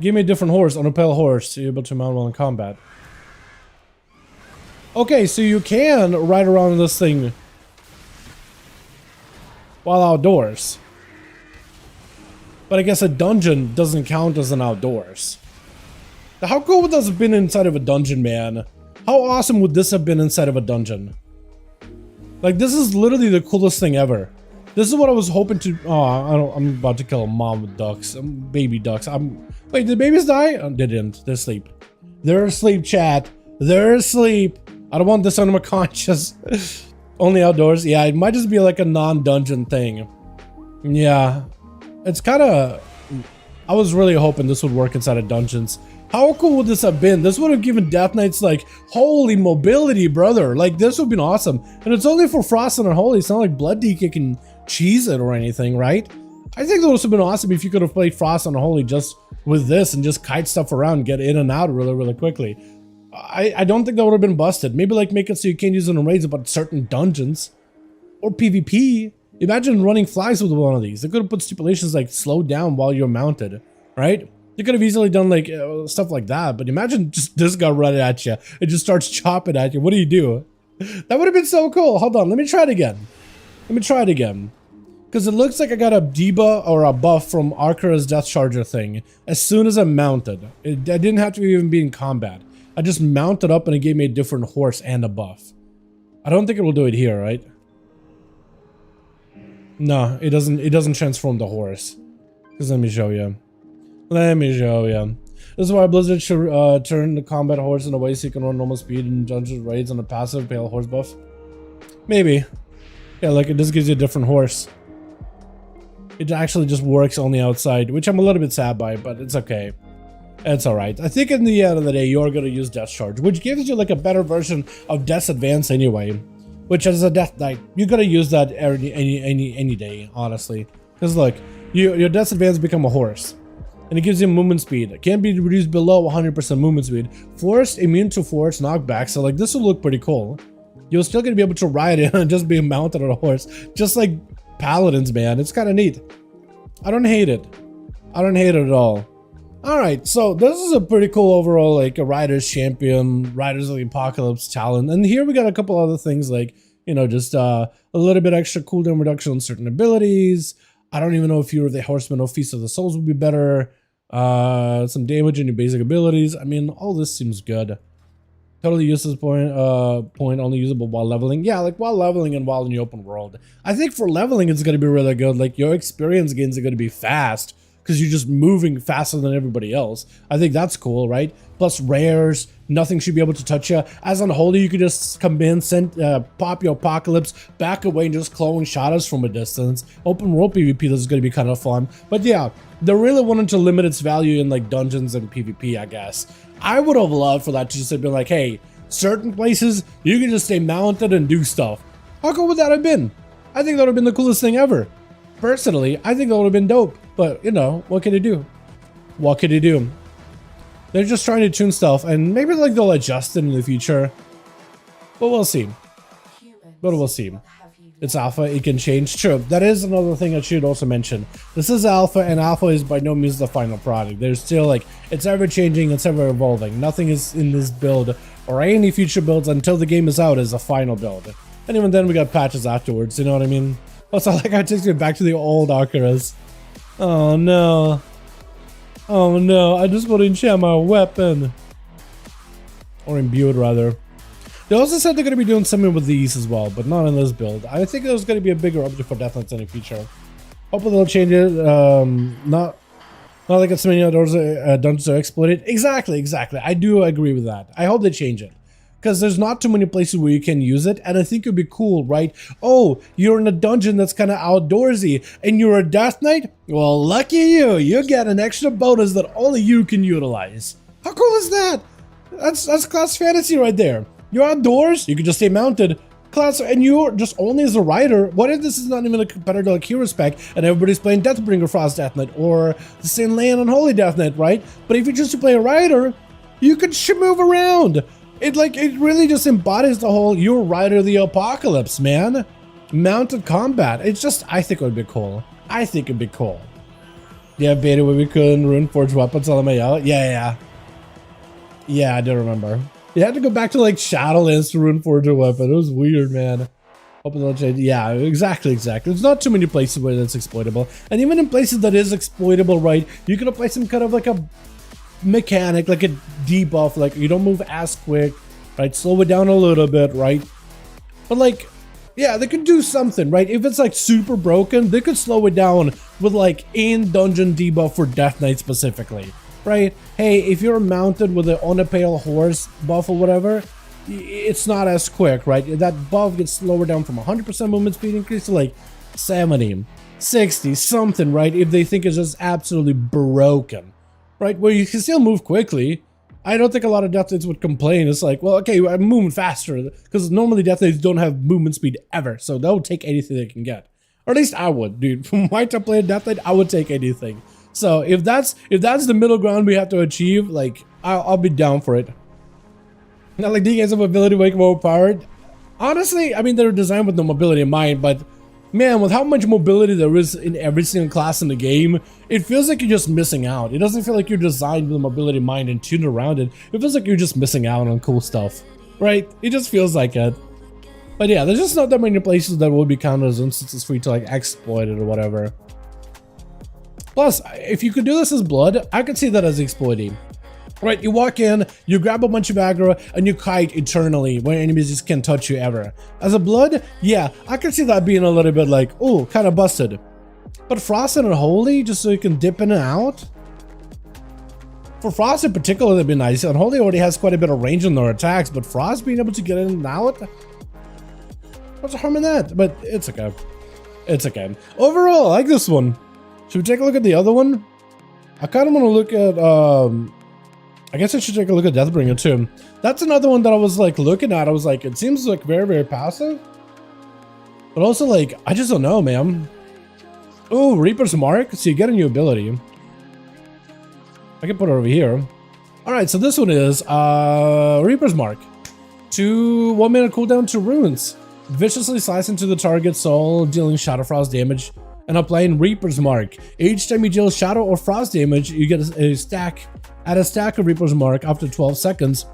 Give me a different horse, on a pale horse, so you're able to mount while in combat. Okay, so you can ride around this thing while outdoors. But I guess a dungeon doesn't count as an outdoors. How cool would this have been inside of a dungeon, man? How awesome would this have been inside of a dungeon? Like, this is literally the coolest thing ever. This is what I was hoping to... Oh, I'm about to kill a mom with ducks. Baby ducks. Wait, did babies die? Oh, they didn't. They're asleep. They're asleep, chat. They're asleep. I don't want this under my conscience. Only outdoors? Yeah, it might just be like a non-dungeon thing. Yeah. It's kind of... I was really hoping this would work inside of dungeons. How cool would this have been? This would have given Death Knights like holy mobility, brother. Like, this would have been awesome. And it's only for Frost and Unholy. It's not like Blood DK can cheese it or anything, right? I think that would have been awesome if you could have played Frost and Unholy just with this and just kite stuff around, get in and out really, really quickly. I don't think that would have been busted. Maybe like make it so you can't use it in raids about certain dungeons or PvP. Imagine running flies with one of these. They could have put stipulations like slow down while you're mounted, right? They could have easily done like stuff like that, but imagine just this guy running at you. It just starts chopping at you. What do? That would have been so cool. Hold on, let me try it again. Because it looks like I got a debuff or a buff from Arcura's Death Charger thing as soon as I'm mounted. I didn't have to even be in combat. I just mounted up and it gave me a different horse and a buff. I don't think it will do it here, right? No, it doesn't transform the horse. Because let me show you. This is why Blizzard should turn the combat horse in a way so you can run normal speed in dungeon raids on a passive pale horse buff. Maybe. Yeah, like it just gives you a different horse. It actually just works on the outside, which I'm a little bit sad by, but it's okay. It's alright. I think in the end of the day, you're going to use Death Charge, which gives you like a better version of Death's Advance anyway. Which as a Death Knight, you're going to use that any day, honestly. Because look, your Death's Advance become a horse. And it gives you movement speed. It can't be reduced below 100% movement speed. Forced, immune to force, knockback. So like this will look pretty cool. You're still going to be able to ride it and just be mounted on a horse. Just like Paladins, man. It's kind of neat. I don't hate it. I don't hate it at all. Alright, so this is a pretty cool overall, like a Riders Champion, Riders of the Apocalypse talent. And here we got a couple other things like, you know, just a little bit extra cooldown reduction on certain abilities. I don't even know if you're the Horseman or Feast of the Souls would be better. Some damage in your basic abilities. I mean, all this seems good. Totally useless point only usable while leveling. Yeah, like while leveling and while in the open world. I think for leveling it's going to be really good. Like your experience gains are going to be fast because you're just moving faster than everybody else. I think that's cool, right? Plus rares, nothing should be able to touch you. As Unholy, you could just come in, pop your Apocalypse, back away and just clone shadows from a distance. Open world PvP, this is going to be kind of fun. But yeah, they really wanted to limit its value in like dungeons and PvP, I guess. I would have loved for that to just have been like, hey, certain places, you can just stay mounted and do stuff. How cool would that have been? I think that would have been the coolest thing ever. Personally, I think that would have been dope. But, you know, what can you do? What can you do? They're just trying to tune stuff, and maybe like they'll adjust it in the future. But we'll see. But we'll see. It's alpha, it can change. True, that is another thing I should also mention. This is alpha, and alpha is by no means the final product. There's still like, it's ever changing, it's ever evolving. Nothing is in this build or any future builds until the game is out as a final build. And even then we got patches afterwards, you know what I mean? Also, like I takes me back to the old Oculus. Oh no. Oh no, I just want to enchant my weapon. Or imbue it rather. They also said they're going to be doing something with these as well, but not in this build. I think there's going to be a bigger update for Death Knights in the future. Hopefully they'll change it. Not like it's many others dungeons are exploited. Exactly. I do agree with that. I hope they change it. Because there's not too many places where you can use it, and I think it'd be cool, right? Oh, you're in a dungeon that's kind of outdoorsy, and you're a Death Knight? Well, lucky you. You get an extra bonus that only you can utilize. How cool is that? That's class fantasy right there. You're outdoors, you can just stay mounted. Class, and you're just only as a rider. What if this is not even a competitor like Hero Spec, and everybody's playing Deathbringer Frost Death Knight, or the St. Leon Unholy Death Knight, right? But if you choose to play a rider, you can move around. It really just embodies the whole you're rider of the apocalypse, man. Mounted combat. It's just, I think it would be cool. I think it'd be cool. Yeah, beta where we couldn't Runeforge weapons on the way out. Yeah, I do remember. You had to go back to like Shadowlands to Runeforge a weapon. It was weird, man. Hoping they'll change. Yeah, exactly. There's not too many places where that's exploitable. And even in places that is exploitable, right, you can apply some kind of like a mechanic, like a debuff, like you don't move as quick, right? Slow it down a little bit, right? But like, yeah, they could do something, right? If it's like super broken, they could slow it down with like in dungeon debuff for Death Knight specifically, right? Hey, if you're mounted with an on a pale horse buff or whatever, it's not as quick, right? That buff gets slower down from 100% movement speed increase to like 70, 60, something, right? If they think it's just absolutely broken. Right, where you can still move quickly. I don't think a lot of Death Knights would complain. It's like, well, okay, I'm moving faster. Because normally Death Knights don't have movement speed ever. So they'll take anything they can get. Or at least I would, dude. From my time playing Death Knight, I would take anything. So if that's the middle ground we have to achieve, like, I'll be down for it. Not like, do you guys have ability to make them overpowered? Honestly, I mean, they're designed with no mobility in mind, but man, with how much mobility there is in every single class in the game, it feels like you're just missing out. It doesn't feel like you're designed with mobility in mind and tuned around it. It feels like you're just missing out on cool stuff, right? It just feels like it. But yeah, there's just not that many places that would be counted as instances for you to like exploit it or whatever. Plus, if you could do this as Blood, I could see that as exploiting. Right, you walk in, you grab a bunch of aggro, and you kite eternally when enemies just can't touch you ever. As a Blood, yeah, I can see that being a little bit like, oh, kind of busted. But Frost and Unholy, just so you can dip in and out? For Frost in particular, that'd be nice. Unholy already has quite a bit of range in their attacks, but Frost being able to get in and out? What's the harm in that? But it's okay. It's okay. Overall, I like this one. Should we take a look at the other one? I kind of want to look at, I guess I should take a look at Deathbringer too. That's another one that I was like looking at. I was like, it seems like very, very passive. But also like, I just don't know, man. Oh, Reaper's Mark. So you get a new ability. I can put it over here. All right, so this one is Reaper's Mark. 1 minute cooldown to runes. Viciously slice into the target's soul, dealing Shadow Frost damage, and applying Reaper's Mark. Each time you deal Shadow or Frost damage, you get a stack. Add a stack of Reaper's Mark after 12 seconds.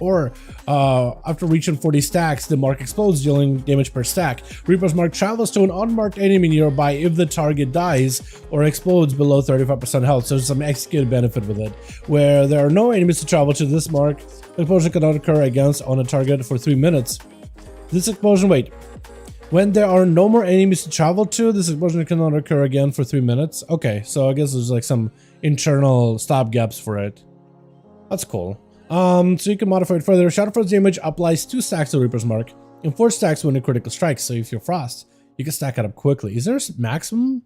Or after reaching 40 stacks, the mark explodes, dealing damage per stack. Reaper's Mark travels to an unmarked enemy nearby if the target dies or explodes below 35% health. So there's some executed benefit with it. Where there are no enemies to travel to this mark, the explosion cannot occur against on a target for 3 minutes. This explosion, wait. When there are no more enemies to travel to, this explosion cannot occur again for 3 minutes. Okay, so I guess there's like some internal stop gaps for it. That's cool. So you can modify it further. Shadow Frost damage applies 2 stacks of Reaper's Mark and 4 stacks when a critical strikes. So if you're Frost, you can stack it up quickly. Is there a maximum?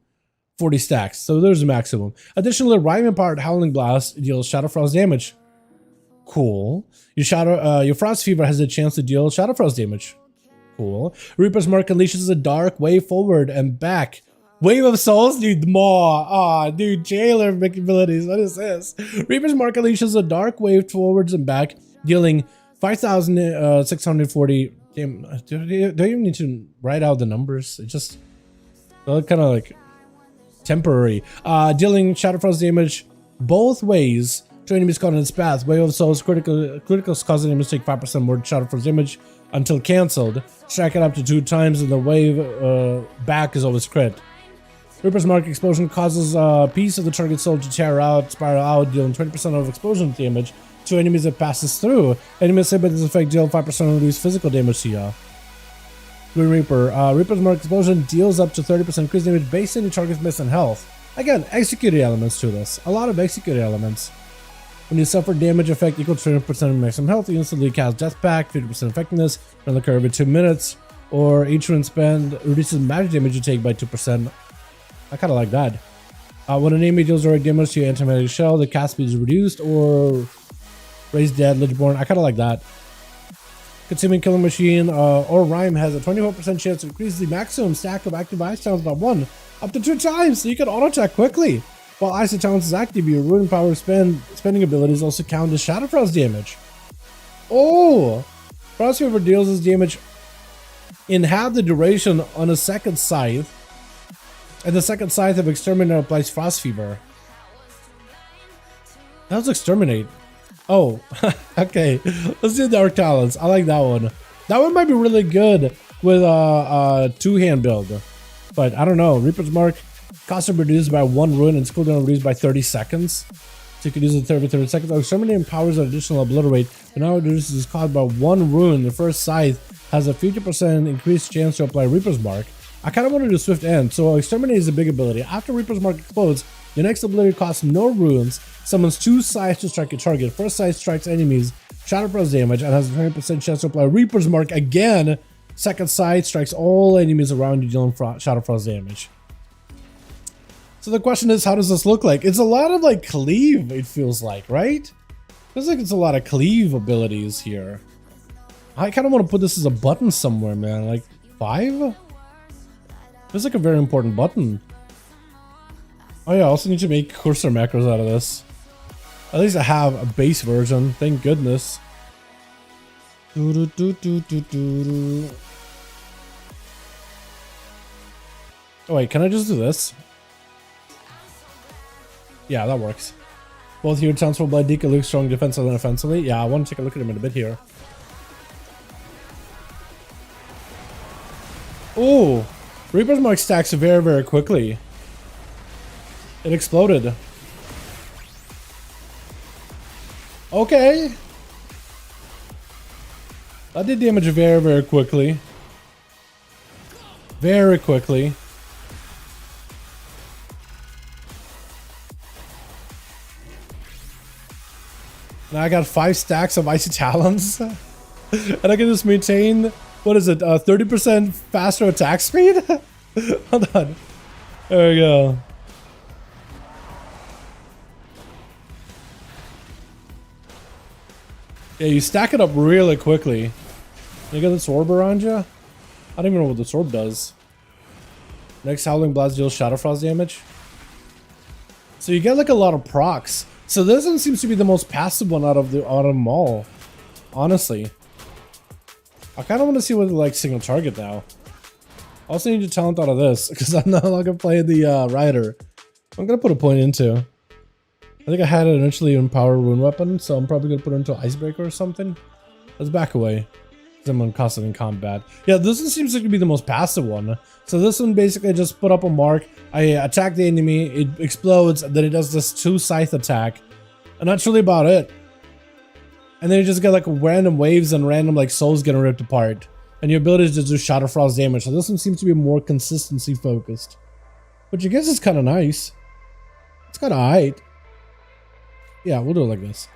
40 stacks. So there's a maximum. Additionally, Rhyme Empowered Howling Blast deals Shadow Frost damage. Cool. Your Frost Fever has a chance to deal Shadow Frost damage. Cool. Reaper's Mark unleashes a dark wave forward and back. Wave of Souls, dude, dude, jailer abilities. What is this? Reaper's Mark unleashes a dark wave forwards and back, dealing 5,640. Damn, do you even need to write out the numbers? It just kind of like temporary. Dealing Shadow Frost damage both ways to enemies caught in its path. Wave of Souls criticals cause enemies to take 5% more Shadow Frost damage until cancelled. Strike it up to 2 times, and the wave back is always crit. Reaper's Mark explosion causes a piece of the target soul to tear out, spiral out, dealing 20% of explosion damage to enemies it passes through. Enemies hit by this effect deal 5% reduced physical damage to you. Green Reaper. Reaper's Mark explosion deals up to 30% increased damage based on your target's miss and health. Again, executed elements to this. A lot of executed elements. When you suffer damage effect equal to 20% of maximum health, you instantly cast Death Pact, 50% effectiveness, run the curve every 2 minutes, or each rune spend reduces magic damage you take by 2%. I kind of like that. When an enemy deals direct damage to your anti-magic shell, the cast speed is reduced, or raised dead, Lichborn. I kind of like that. Consuming Killing Machine or Rhyme has a 24% chance to increase the maximum stack of active ice talents by 1 up to 2 times, so you can auto attack quickly. While ice talents is active, your rune power spending abilities also count as Shadow Frost damage. Oh, Frost Fever deals this damage in half the duration on a second scythe. And the second scythe of Exterminator applies Frost Fever. That was Exterminate. Oh, okay. Let's do Dark Talents. I like that one. That one might be really good with a 2-hand build. But I don't know. Reaper's Mark cost reduced by 1 rune and cooldown reduced by 30 seconds. So you can use it every 30 seconds. Exterminate empowers an additional Obliterate, but now it reduces cost by 1 rune. The first scythe has a 50% increased chance to apply Reaper's Mark. I kind of want to do Swift End, so Exterminate is a big ability. After Reaper's Mark explodes, the next ability costs no runes, summons 2 scythes to strike your target. First scythe strikes enemies, Shadow Frost damage, and has a 20% chance to apply Reaper's Mark again. Second scythe strikes all enemies around you, dealing Shadow Frost damage. So the question is, how does this look like? It's a lot of like cleave, it feels like, right? Feels like it's a lot of cleave abilities here. I kind of want to put this as a button somewhere, man. Like 5? Feels like a very important button. Oh yeah, I also need to make cursor macros out of this. At least I have a base version, thank goodness. Oh wait, can I just do this? Yeah, that works. Both here sounds for Blood Deacon look strong defensively and offensively. Yeah, I want to take a look at him in a bit here. Oh, Reaper's Mark stacks very, very quickly. It exploded. Okay. That did damage very, very quickly. Very quickly. Now I got 5 stacks of Icy Talons. And I can just maintain, what is it, 30% faster attack speed? Hold on. There we go. Yeah, you stack it up really quickly. You got this orb around you? I don't even know what this orb does. Next Howling Blast deals Shadow Frost damage. So you get like a lot of procs. So this one seems to be the most passive one out of them all. Honestly. I kind of want to see what like single target now. I also need to talent out of this because I'm not gonna play the Rider. I'm gonna put a point into. I think I had it initially in Power Rune Weapon, so I'm probably gonna put it into Icebreaker or something. Let's back away. Because I'm constantly in combat. Yeah, this one seems like to be the most passive one. So this one basically just put up a mark. I attack the enemy, it explodes, and then it does this 2 scythe attack. And that's really about it. And then you just get like random waves and random like souls getting ripped apart. And your ability is to do Shadow Frost damage. So this one seems to be more consistency focused. Which I guess is kind of nice. It's kind of aight. Yeah, we'll do it like this.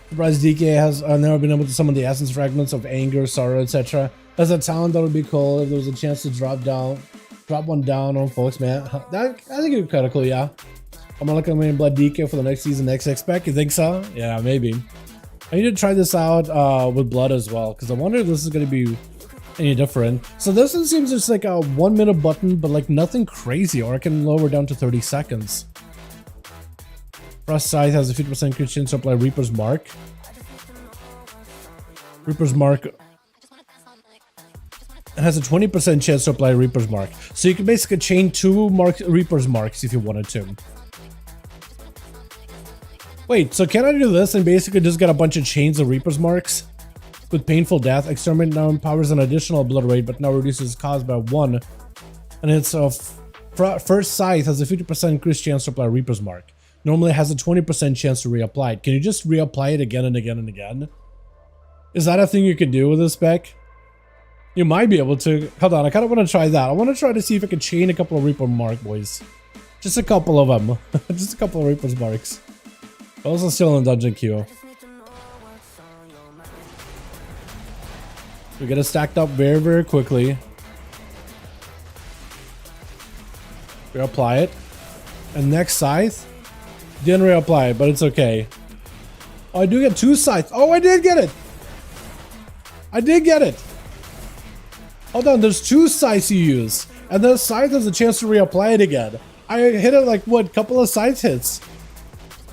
Surprise DK has never been able to summon the essence fragments of anger, sorrow, etc. As a talent, that would be cool if there was a chance to drop one down on folks, man. I think it'd be kind of cool, yeah. I'm gonna look at my blood DK for the next season, next spec. You think so? Yeah, maybe. I need to try this out with blood as well, because I wonder if this is gonna be any different. So this one seems just like a 1 minute button, but like nothing crazy, or I can lower down to 30 seconds. Frost Scythe has a 50% crit chance to apply Reaper's Mark. Reaper's Mark has a 20% chance to apply Reaper's Mark. So you can basically chain 2 Reaper's Marks if you wanted to. Wait, so can I do this and basically just get a bunch of chains of Reaper's Marks? With Painful Death, Exterminate now empowers an additional Obliterate, but now reduces cost by 1. And it's first Scythe has a 50% increased chance to apply Reaper's Mark. Normally has a 20% chance to reapply it. Can you just reapply it again and again and again? Is that a thing you could do with this spec? You might be able to. Hold on, I kind of want to try that. I want to try to see if I can chain a couple of Reaper Mark boys. Just a couple of them. Just a couple of Reaper's Marks. Also still in dungeon queue. We get it stacked up very, very quickly. We apply it. And next Scythe. Didn't reapply it, but it's okay. Oh, I do get 2 Scythes. Oh, I did get it. I did get it. Hold on, there's 2 Scythes you use. And then Scythe has a chance to reapply it again. I hit it like, what, couple of Scythe hits?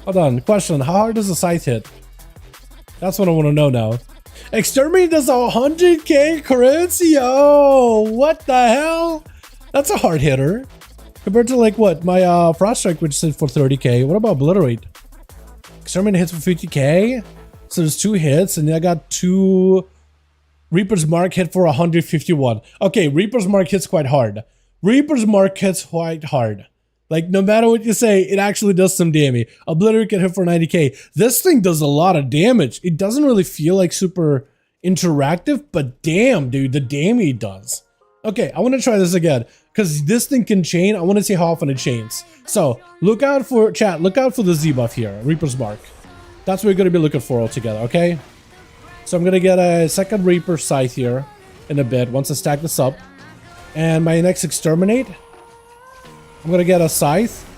Hold on, question, how hard does a Scythe hit? That's what I want to know now. Exterminate does 100k crits? Yo, what the hell? That's a hard hitter. Compared to like what, my Frost Strike, which is for 30k. What about Obliterate? Exterminate hits for 50k? So there's 2 hits, and I got 2 Reaper's Mark hit for 151. Okay, Reaper's Mark hits quite hard. Reaper's Mark hits quite hard. Like, no matter what you say, it actually does some damage. Obliterate can hit for 90k. This thing does a lot of damage. It doesn't really feel like super interactive, but damn, dude, the damage it does. Okay, I want to try this again, because this thing can chain. I want to see how often it chains. So, look out for, chat, look out for the Z buff here, Reaper's Mark. That's what we're going to be looking for altogether, okay? So I'm going to get a second Reaper Scythe here in a bit, once I stack this up. And my next Exterminate, I'm going to get a Scythe.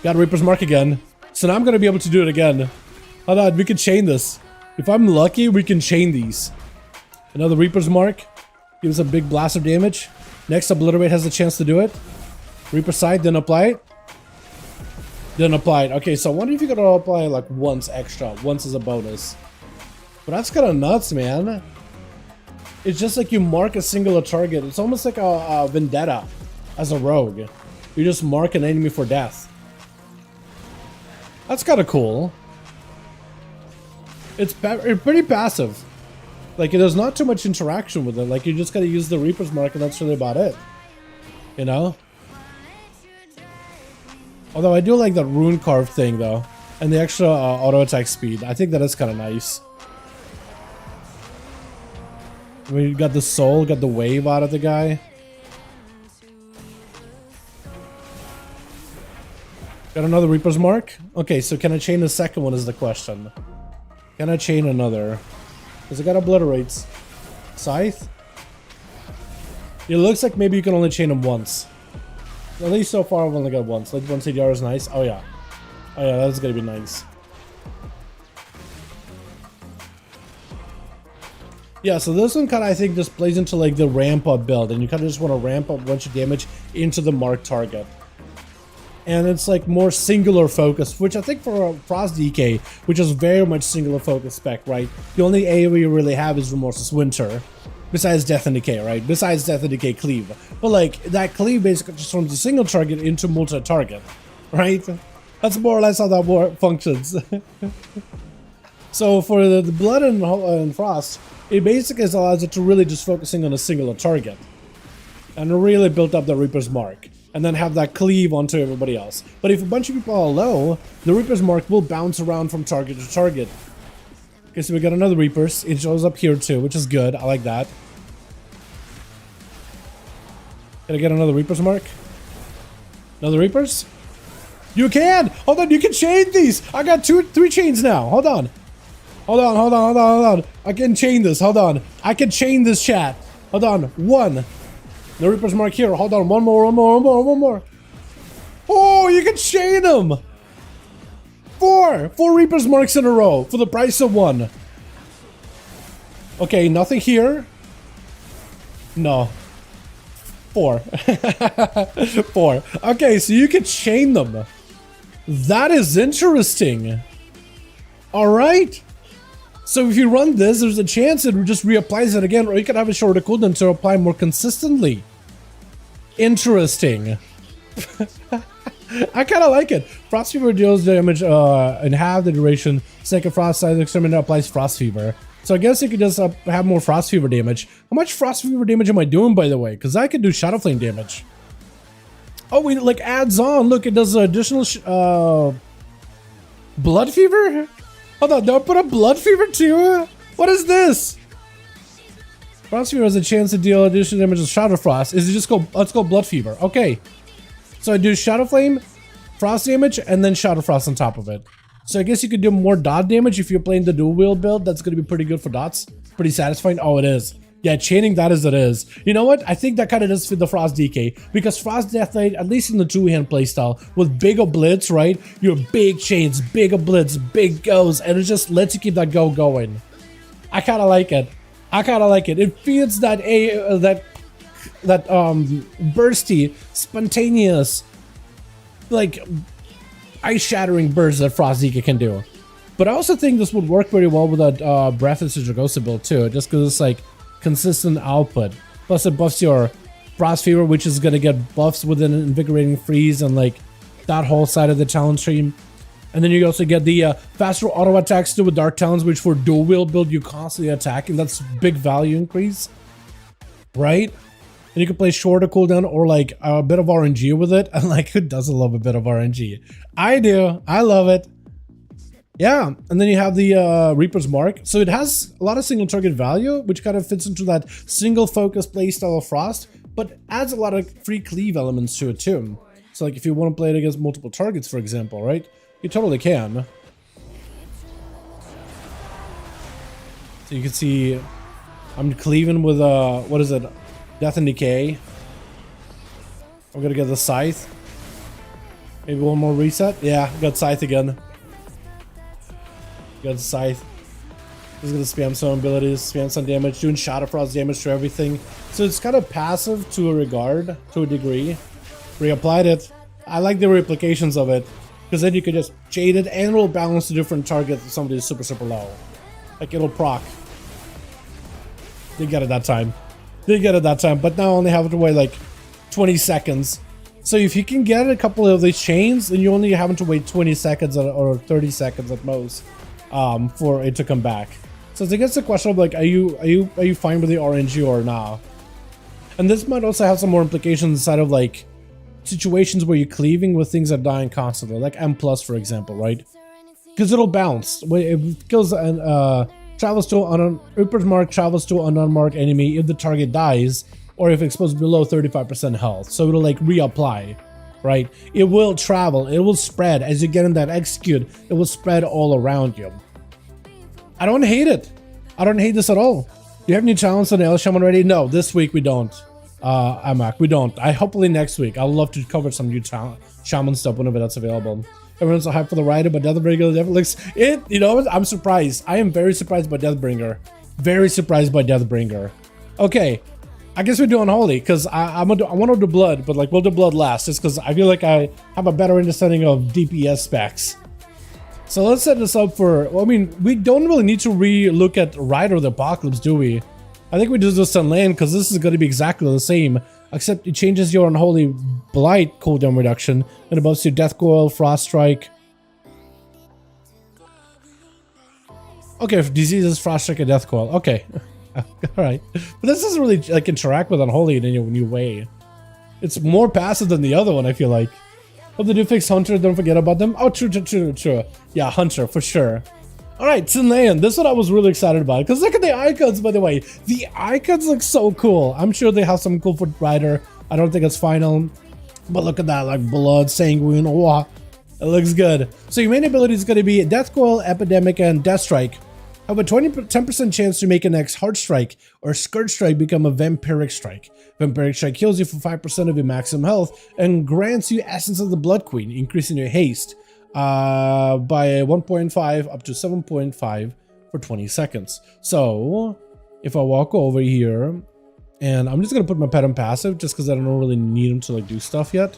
Got a Reaper's Mark again. So now I'm going to be able to do it again. Hold on, we can chain this. If I'm lucky, we can chain these. Another Reaper's Mark. Gives a big blast of damage. Next, Obliterate has a chance to do it. Reaper Scythe, didn't apply it. Didn't apply it. Okay, so I wonder if you could apply it like once extra. Once as a bonus. But that's kind of nuts, man. It's just like you mark a singular target. It's almost like a vendetta as a rogue. You just mark an enemy for death. That's kind of cool. It's pretty passive. Like, there's not too much interaction with it. Like, you just gotta use the Reaper's Mark, and that's really about it. You know? Although I do like that rune carve thing, though. And the extra auto attack speed. I think that is kind of nice. We got the soul, got the wave out of the guy. Got another Reaper's Mark? Okay, so can I chain the second one is the question. Can I chain another? Because I got Obliterates. Scythe? It looks like maybe you can only chain them once. At least so far I've only got once. Like, one CDR is nice. Oh yeah. Oh yeah, that's gonna be nice. Yeah, so this one kind of, I think, just plays into like the ramp up build, and you kind of just want to ramp up a bunch of damage into the marked target. And it's like more singular focus, which I think for Frost DK, which is very much singular focus spec, right? The only area you really have is Remorseless Winter, besides Death and Decay, right? Besides Death and Decay Cleave. But like, that Cleave basically just turns a single target into multi-target, right? That's more or less how that functions. So for the Blood and Frost, it basically allows it to really just focusing on a singular target. And really built up the Reaper's Mark. And then have that cleave onto everybody else. But if a bunch of people are low, the Reaper's Mark will bounce around from target to target. Okay, so we got another Reaper's. It shows up here too, which is good. I like that. Can I get another Reaper's Mark? Another Reaper's? You can! Hold on, you can chain these! I got 3 chains now. Hold on. Hold on. I can chain this. Hold on. I can chain this, chat. Hold on. 1. The Reaper's Mark here. Hold on. One more. Oh, you can chain them. 4 Reaper's Marks in a row for the price of 1. Okay, nothing here. No. 4. 4. Okay, so you can chain them. That is interesting. All right. So if you run this, there's a chance it just reapplies it again, or you could have a shorter cooldown to apply more consistently. Interesting. I kind of like it. Frost Fever deals damage in half the duration. Second Frost side exterminator applies Frost Fever. So I guess you could just have more Frost Fever damage. How much Frost Fever damage am I doing, by the way? Because I could do Shadow Flame damage. Oh, wait, like adds on. Look, it does additional Blood Fever? Hold on, do I put a Blood Fever too? What is this? Frost Fever has a chance to deal additional damage with Shadow Frost. Is it just go? Let's go Blood Fever. Okay. So I do Shadow Flame, Frost damage, and then Shadow Frost on top of it. So I guess you could do more dot damage if you're playing the dual wield build. That's going to be pretty good for dots. Pretty satisfying. Oh, it is. Yeah, chaining that as it is. You know what? I think that kind of does fit the Frost DK. Because Frost Death Knight, at least in the two-hand playstyle, with big oblits, right? Your big chains, big oblits, big goes, and it just lets you keep that go going. I kind of like it. It feels that bursty, spontaneous, like ice-shattering bursts that Frost DK can do. But I also think this would work very well with that Breath of Sidragosa build too, just because it's like consistent output. Plus it buffs your Frost Fever, which is gonna get buffs with an Invigorating Freeze and like that whole side of the talent stream. And then you also get the faster auto attacks too with Dark Talons, which for dual wield build you constantly attack, and that's big value increase, right? And you can play shorter cooldown or like a bit of RNG with it. And like, who doesn't love a bit of RNG? I do. I love it. Yeah, and then you have the Reaper's Mark. So it has a lot of single target value, which kind of fits into that single focus playstyle of Frost, but adds a lot of free cleave elements to it too. So like if you want to play it against multiple targets, for example, right? You totally can. So you can see I'm cleaving with, what is it? Death and Decay. I'm gonna get the Scythe. Maybe one more reset. Yeah, got Scythe again. Got Scythe. Just gonna spam some abilities, spam some damage, doing Shadow Frost damage to everything. So it's kind of passive to a regard, to a degree. Reapplied it. I like the replications of it, because then you can just shade it and it'll balance the different targets if somebody's super, super low. Like it'll proc. Didn't get it that time. But now I only have to wait like 20 seconds. So if you can get a couple of these chains, then you only having to wait 20 seconds or 30 seconds at most. For it to come back. So I guess the question of like, are you fine with the RNG or not? And this might also have some more implications inside of like situations where you're cleaving with things that are dying constantly, like M+, for example, right? Because it'll bounce. It kills and travels to an Reaper's Mark travels to an unmarked enemy if the target dies or if exposed below 35% health. So it'll like reapply. Right? It will travel, it will spread. As you get in that execute, it will spread all around you. I don't hate it. I don't hate this at all. Do you have any challenges on the L Shaman already? No, this week we don't. Amak, we don't. Hopefully next week. I'd love to cover some new Shaman stuff whenever that's available. Everyone's so hyped for the rider, but Deathbringer never looks it. You know, I'm surprised. I am very surprised by Deathbringer. Very surprised by Deathbringer. Okay, I guess we're doing Holy, because I want to do Blood, but like we'll do Blood last, just because I feel like I have a better understanding of DPS specs. So let's set this up for, well, I mean, we don't really need to re-look at Rider of the Apocalypse, do we? I think we do this on land, because this is going to be exactly the same, except it changes your Unholy Blight cooldown reduction, and it buffs your Death Coil, Frost Strike. Okay, if diseases, Frost Strike, and Death Coil. Okay. Alright. But this doesn't really like interact with Unholy in any new way. It's more passive than the other one, I feel like. Oh, they do fix Hunter, don't forget about them. Oh, true. Yeah, Hunter, for sure. Alright, Tinlayan, this one I was really excited about. Because look at the icons, by the way. The icons look so cool. I'm sure they have some cool for Rider. I don't think it's final. But look at that, like blood, sanguine, oh, it looks good. So your main ability is going to be Death Coil, Epidemic, and Death Strike. Have a 10% chance to make an next Heart Strike or Scourge Strike become a Vampiric Strike. Vampiric Strike heals you for 5% of your maximum health and grants you Essence of the Blood Queen, increasing your haste by 1.5 up to 7.5 for 20 seconds. So if I walk over here, and I'm just going to put my pet on passive just because I don't really need him to like do stuff yet.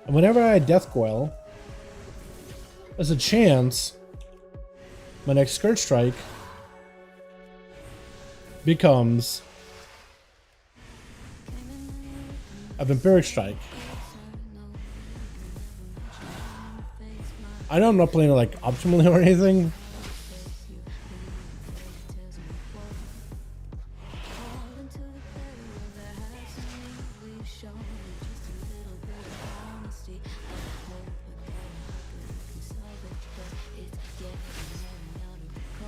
And whenever I Death Coil, there's a chance my next Scourge Strike becomes a Vampiric Strike. I know I'm not playing it like optimally or anything.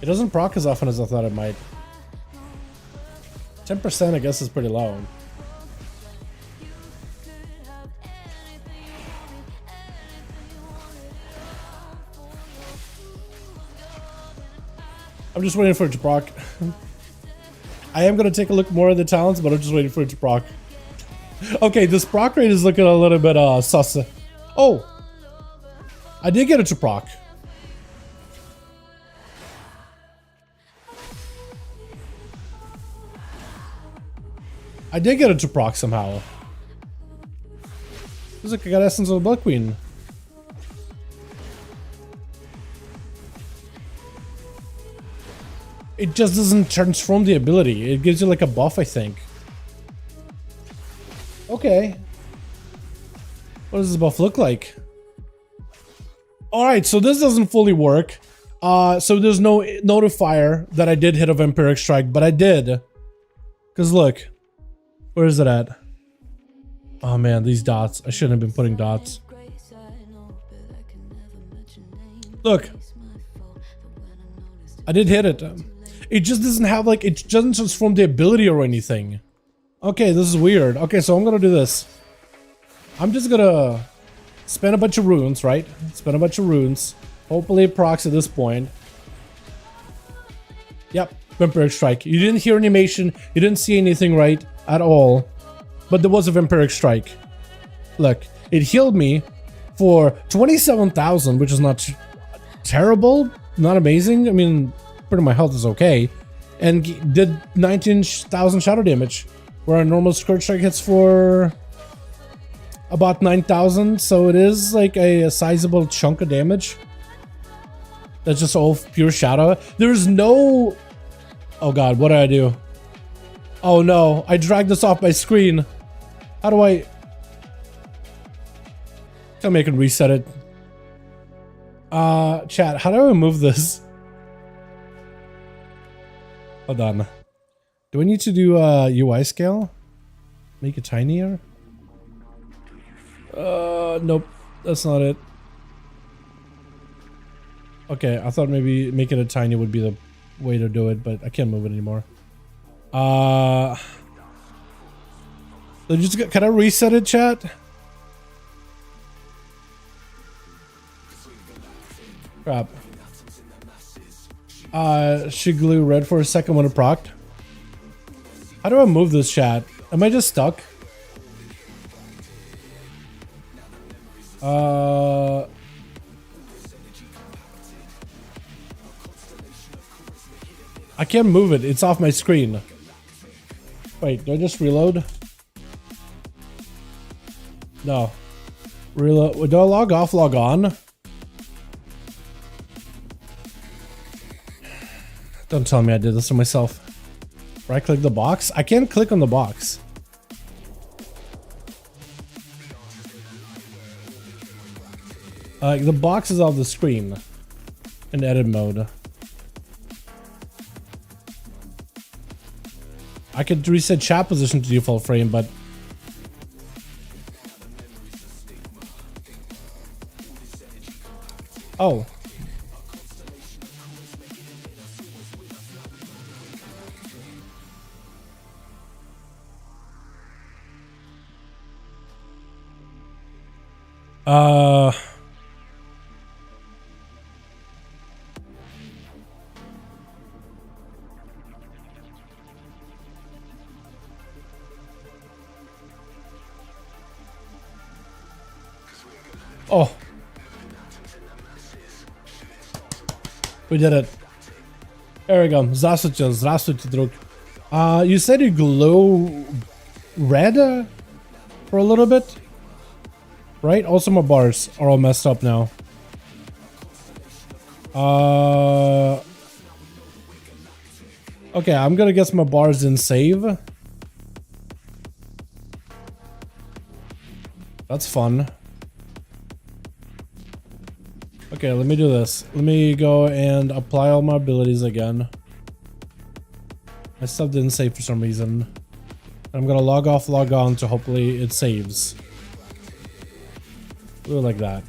It doesn't proc as often as I thought it might. 10% I guess is pretty low. I'm just waiting for it to proc. I am going to take a look more at the talents, but I'm just waiting for it to proc. Okay, this proc rate is looking a little bit sus. Oh! I did get it to proc. I did get it to proc somehow. Looks like I got Essence of the Blood Queen. It just doesn't transform the ability. It gives you like a buff, I think. Okay. What does this buff look like? Alright, so this doesn't fully work. So there's no notifier that I did hit a Vampiric Strike, but I did. Because look. Where is it at? Oh man, these dots. I shouldn't have been putting dots. Look. I did hit it. It just doesn't have like, it doesn't transform the ability or anything. Okay, this is weird. Okay, so I'm gonna do this. I'm just gonna spend a bunch of runes, right? Spend a bunch of runes. Hopefully it procs at this point. Yep, Vampiric Strike. You didn't hear animation. You didn't see anything, right? At all, but there was a Vampiric Strike. Look, it healed me for 27,000, which is not terrible, not amazing. I mean, pretty my health is okay, and did 19,000 shadow damage, where a normal Scourge Strike hits for about 9,000. So it is like a sizable chunk of damage. That's just all pure shadow. There's no. Oh god, what did I do? Oh no, I dragged this off my screen. How do I... Tell me I can reset it. Chat, how do I remove this? Hold on. Do I need to do UI scale? Make it tinier? Nope, that's not it. Okay, I thought maybe making it tiny would be the way to do it, but I can't move it anymore. Can I reset it, chat? Crap. She glue red for a second when it procced. How do I move this, chat? Am I just stuck? I can't move it. It's off my screen. Wait, do I just reload? No. Reload. Do I log off, log on? Don't tell me I did this to myself. Right click the box? I can't click on the box. The box is off the screen in edit mode. I could reset chat position to default frame, but oh. Oh. We did it. There we go. Здравствуйте, друг. You said you glow red for a little bit? Right? Also my bars are all messed up now. Okay, I'm gonna guess my bars didn't save. That's fun. Okay, let me do this. Let me go and apply all my abilities again. My stuff didn't save for some reason. I'm gonna log off, log on to hopefully it saves. Do it like that.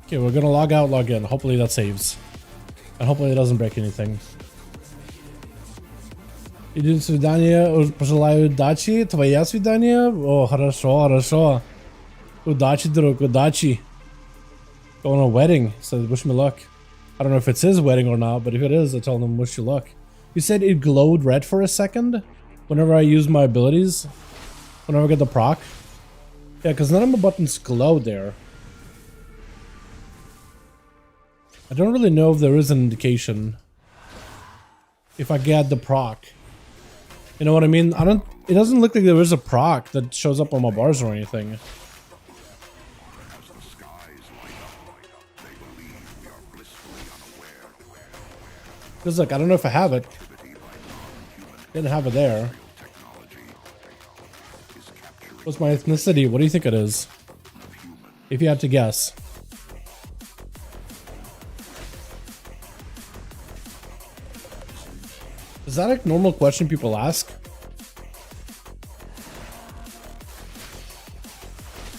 Okay, we're gonna log out, log in. Hopefully that saves. And hopefully it doesn't break anything. Иди свидание, пожелаю удачи. Твоя свидание? О, хорошо, хорошо. Удачи, друг, удачи. Going on a wedding, so wish me luck. I don't know if it's his wedding or not, but if it is, I told him wish you luck. You said it glowed red for a second whenever I use my abilities? Whenever I get the proc? Yeah, because none of my buttons glow there. I don't really know if there is an indication if I get the proc. You know what I mean? It doesn't look like there is a proc that shows up on my bars or anything. Because look, I don't know if I have it. Didn't have it there. What's my ethnicity? What do you think it is? If you had to guess. Is that a normal question people ask?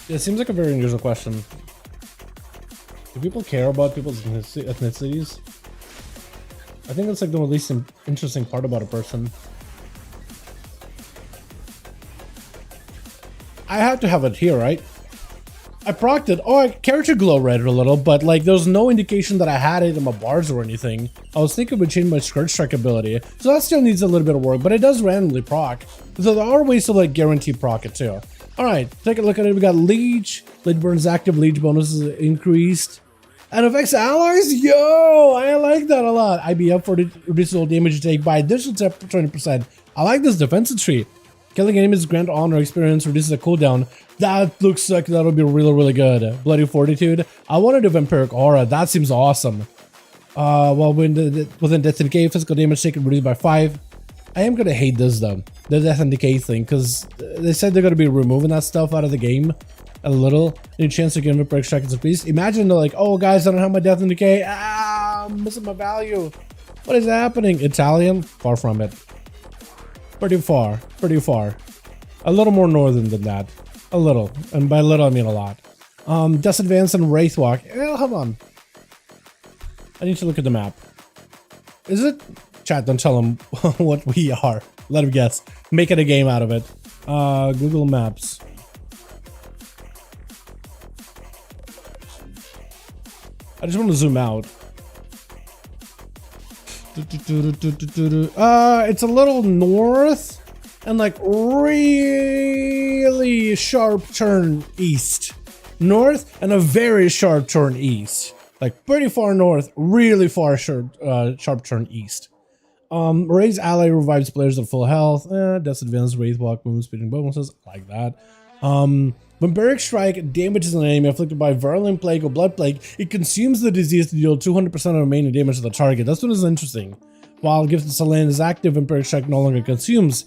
Yeah, it seems like a very unusual question. Do people care about people's ethnicities? I think that's like the least interesting part about a person. I have to have it here, right? I procced it. Oh, I character glow red a little, but like there's no indication that I had it in my bars or anything. I was thinking we change my skirt strike ability, so that still needs a little bit of work, but it does randomly proc. So there are ways to like guarantee proc it too. All right, take a look at it. We got Leech. Lead burns active. Leech bonuses increased. And affects allies? Yo, I like that a lot. IBF for the reduces all damage you take by additional 20%. I like this defensive tree. Killing enemies grant honor experience reduces a cooldown. That looks like that'll be really, really good. Bloody Fortitude. I wanted a Vampiric Aura. That seems awesome. Well, within Death and Decay, physical damage taken reduced by 5. I am gonna hate this though, the Death and Decay thing, because they said they're gonna be removing that stuff out of the game a little. Any chance to get Vampiric Strike as a beast? Imagine they're like, oh guys, I don't have my Death and Decay. Ah, I'm missing my value. What is happening? Italian? Far from it. Pretty far. Pretty far. A little more northern than that. A little. And by little, I mean a lot. Dust Advance and Wraithwalk. Hold on. I need to look at the map. Is it? Chat, don't tell them what we are. Let them guess. Make it a game out of it. Google Maps. I just want to zoom out. It's a little north. and like really sharp turn east. North and a very sharp turn east. Like pretty far north, really far sharp turn east. Raise ally revives players at full health. Death advance, wraith walk, movement speed, bonuses. I like that. Vampiric Strike damages an enemy afflicted by virulent plague or blood plague. It consumes the disease to deal 200% of remaining damage to the target. That's what is interesting. While Gifted Selene is active, Vampiric Strike no longer consumes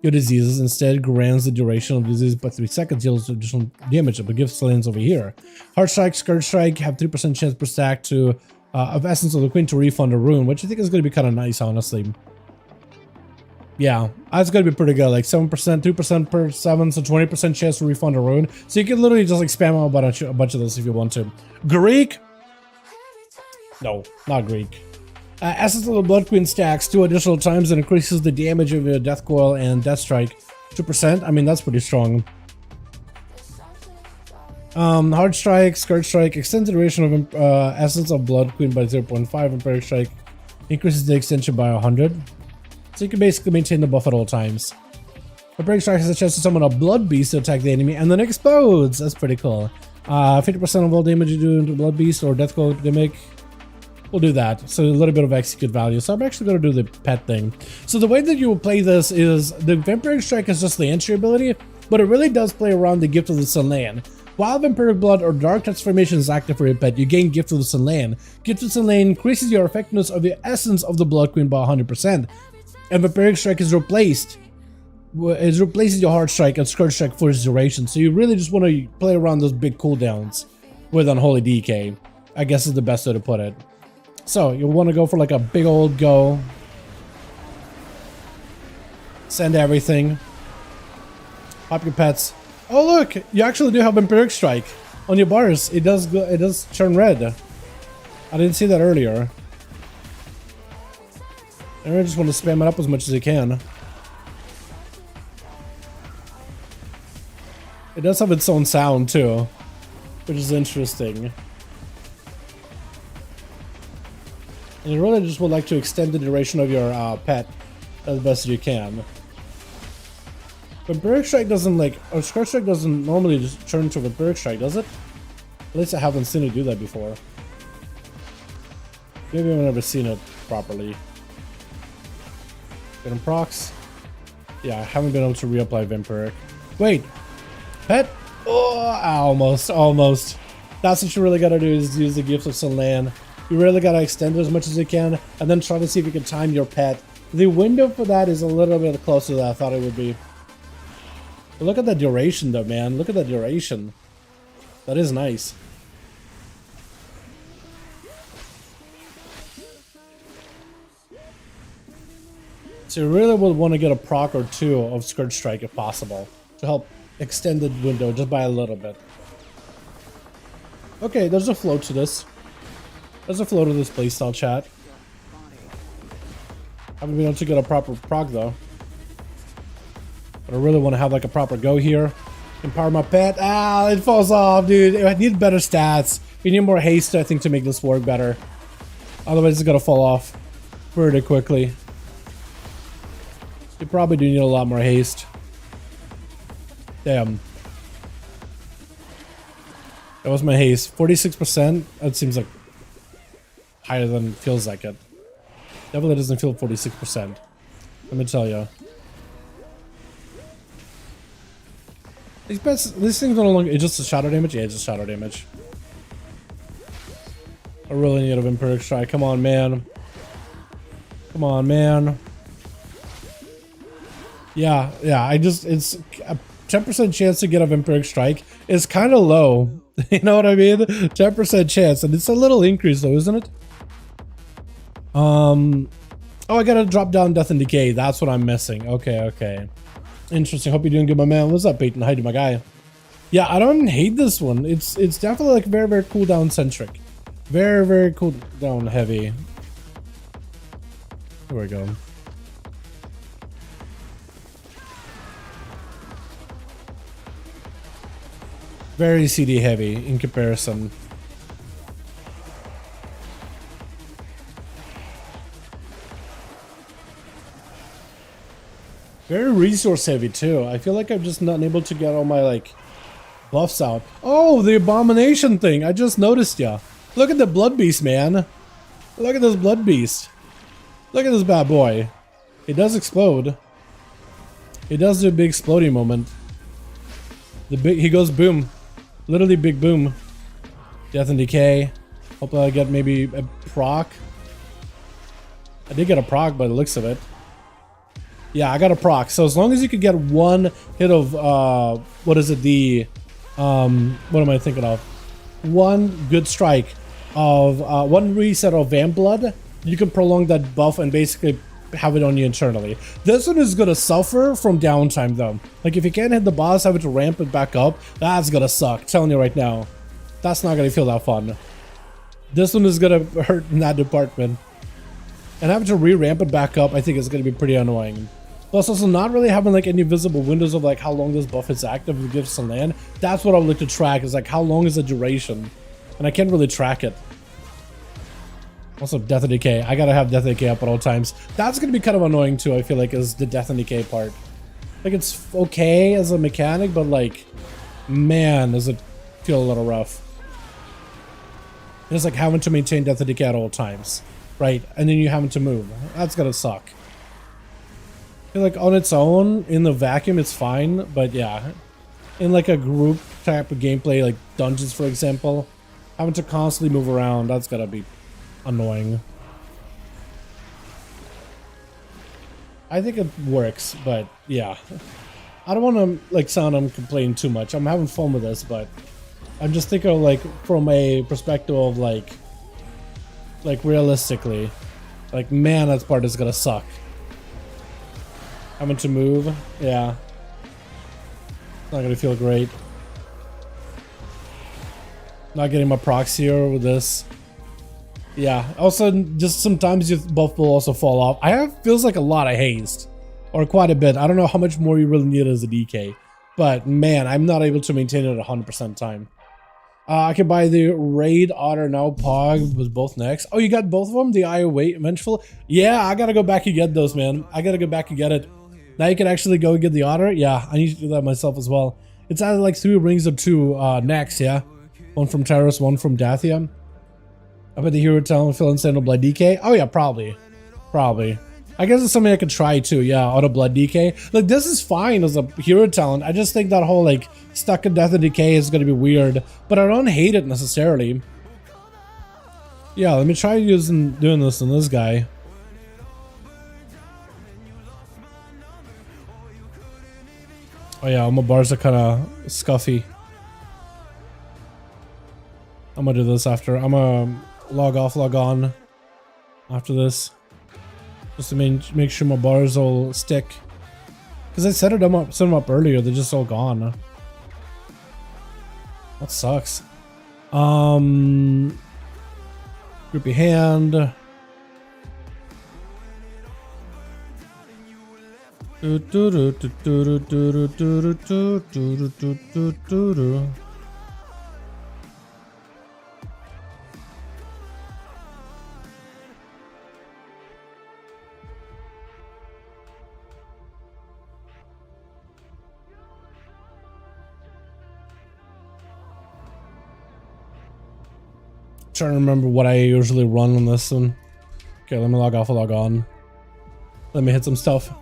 your diseases, instead grants the duration of the disease by 3 seconds, deals additional damage. But Gifted Selene's over here. Heart Strike, Scourge Strike have 3% chance per stack to of Essence of the Queen to refund a rune, which I think is going to be kind of nice, honestly. Yeah, that's going to be pretty good. Like 7%, 2% per 7, so 20% chance to refund a rune. So you can literally just like spam out a bunch of this if you want to. Greek? No, not Greek. Essence of the Blood Queen stacks 2 additional times and increases the damage of your Death Coil and Death Strike 2%. I mean, that's pretty strong. Hard Strike, Scourge Strike, extends the duration of Essence of Blood Queen by 0.5. Vampiric Strike increases the extension by 100. So you can basically maintain the buff at all times. Vampiric Strike has a chance to summon a Blood Beast to attack the enemy and then explodes. That's pretty cool. 50% of all damage you do into Blood Beast or Death Coil Gimmick. We'll do that. So a little bit of execute value. So I'm actually going to do the pet thing. So the way that you will play this is the Vampiric Strike is just the entry ability, but it really does play around the Gift of the Selene. While Vampiric Blood or Dark Transformation is active for your pet, you gain Gift of the Selene. Gift of the Selene increases your effectiveness of the essence of the Blood Queen by 100%. And Vampiric Strike is replaced. It replaces your Hard Strike and Scourge Strike for its duration. So you really just want to play around those big cooldowns with Unholy DK. I guess is the best way to put it. So you'll want to go for like a big old go. Send everything. Pop your pets. Oh look, you actually do have Vampiric Strike on your bars. It does turn red. I didn't see that earlier. I just want to spam it up as much as you can. It does have its own sound too, which is interesting. And you really just would like to extend the duration of your pet as best as you can. Vampiric Strike doesn't like, or Scourge Strike doesn't normally just turn to Vampiric Strike, does it? At least I haven't seen it do that before. Maybe I've never seen it properly. Get him procs. Yeah, I haven't been able to reapply Vampiric. Wait, pet? Oh, almost. That's what you really gotta do is use the Gift of Selene. You really gotta extend it as much as you can, and then try to see if you can time your pet. The window for that is a little bit closer than I thought it would be. But look at the duration though, man. Look at the duration. That is nice. So you really would want to get a proc or 2 of Scourge Strike if possible, to help extend the window just by a little bit. Okay, there's a flow to this. There's a flow to this playstyle, chat. Haven't been able to get a proper proc though. But I really want to have like a proper go here. Empower my pet. Ah, it falls off, dude. I need better stats. You need more haste, I think, to make this work better. Otherwise, it's gonna fall off pretty quickly. You probably do need a lot more haste. Damn. That was my haste. 46%? That seems like higher than it feels like it. Definitely doesn't feel 46%. Let me tell you. These things don't look. It's just a shadow damage? Yeah, it's just shadow damage. I really need a Vampiric Strike. Come on, man. Come on, man. Yeah, it's a 10% chance to get a Vampiric Strike is kind of low. You know what I mean? 10% chance, and it's a little increase though, isn't it? Oh, I gotta drop down Death and Decay. That's what I'm missing. Okay. Interesting. Hope you're doing good, my man. What's up, Peyton? How you doing, my guy? Yeah, I don't hate this one. It's definitely like very cooldown centric. Very cooldown heavy. Here we go. Very CD heavy in comparison. Very resource heavy too. I feel like I'm just not able to get all my like buffs out. Oh, the abomination thing. I just noticed ya. Look at the blood beast, man. Look at this blood beast. Look at this bad boy. It does explode. It does do a big exploding moment. He goes boom. Literally big boom. Death and decay. Hopefully I get maybe a proc. I did get a proc by the looks of it. Yeah, I got a proc. So as long as you could get one hit of what is it? The what am I thinking of? One good strike of one reset of Vamp Blood, you can prolong that buff and basically have it on you internally. This one is gonna suffer from downtime though. Like if you can't hit the boss, have it to ramp it back up, that's gonna suck. Telling you right now. That's not gonna feel that fun. This one is gonna hurt in that department. And having to re-ramp it back up, I think is gonna be pretty annoying. Plus also not really having like any visible windows of like how long this buff is active if it gives some land. That's what I would like to track, is like how long is the duration. And I can't really track it. Also Death and Decay. I gotta have Death and Decay up at all times. That's gonna be kind of annoying too, I feel like, is the Death and Decay part. Like it's okay as a mechanic, but like, man, does it feel a little rough. It's like having to maintain Death and Decay at all times. Right? And then you having to move. That's gonna suck. I feel like on its own, in the vacuum, it's fine, but yeah. In like a group type of gameplay, like dungeons for example, having to constantly move around, that's gotta be annoying. I think it works, but yeah. I don't want to like sound I'm complaining too much. I'm having fun with this, but I'm just thinking of, like from a perspective of like realistically, like man, that part is gonna suck. Having to move, yeah. It's not gonna feel great. Not getting my procs here with this. Yeah, also just sometimes your buff will also fall off. I have, feels like a lot of haste, or quite a bit. I don't know how much more you really need as a DK, but man, I'm not able to maintain it 100% time. I can buy the Raid Otter now Pog with both necks. Oh, you got both of them? The Io Wait Vengeful? Yeah, I gotta go back and get those, man. I gotta go back and get it. Now you can actually go and get the Otter? Yeah, I need to do that myself as well. It's either like 3 rings or 2 necks, yeah? One from Terrace, one from Dathia. I bet the hero talent fill insane on blood DK. Oh yeah, probably. Probably. I guess it's something I could try too, yeah, auto blood DK. Like this is fine as a hero talent. I just think that whole like stuck in death and decay is gonna be weird. But I don't hate it necessarily. Yeah, let me try doing this on this guy. Oh yeah, all my bars are kinda scuffy. I'm gonna do this after. I'm gonna log off, log on after this, just to make sure my bars all stick. Because I set them up earlier, they're just all gone. That sucks. Grippy hand. Trying to remember what I usually run on this one. Okay, let me log off and log on. Let me hit some stuff.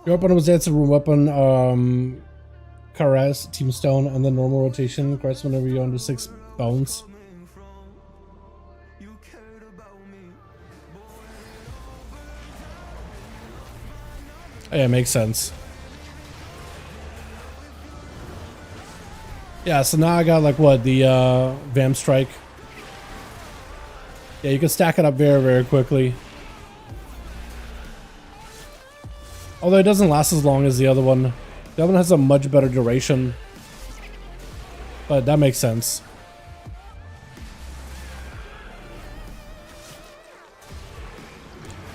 Your weapon was dancing room weapon, caress, team stone, and then normal rotation. Caress whenever you're under 6 bones. Oh, yeah, makes sense. Yeah, so now I got like what, the Vamp Strike. Yeah, you can stack it up very, very quickly. Although it doesn't last as long as the other one. The other one has a much better duration. But that makes sense.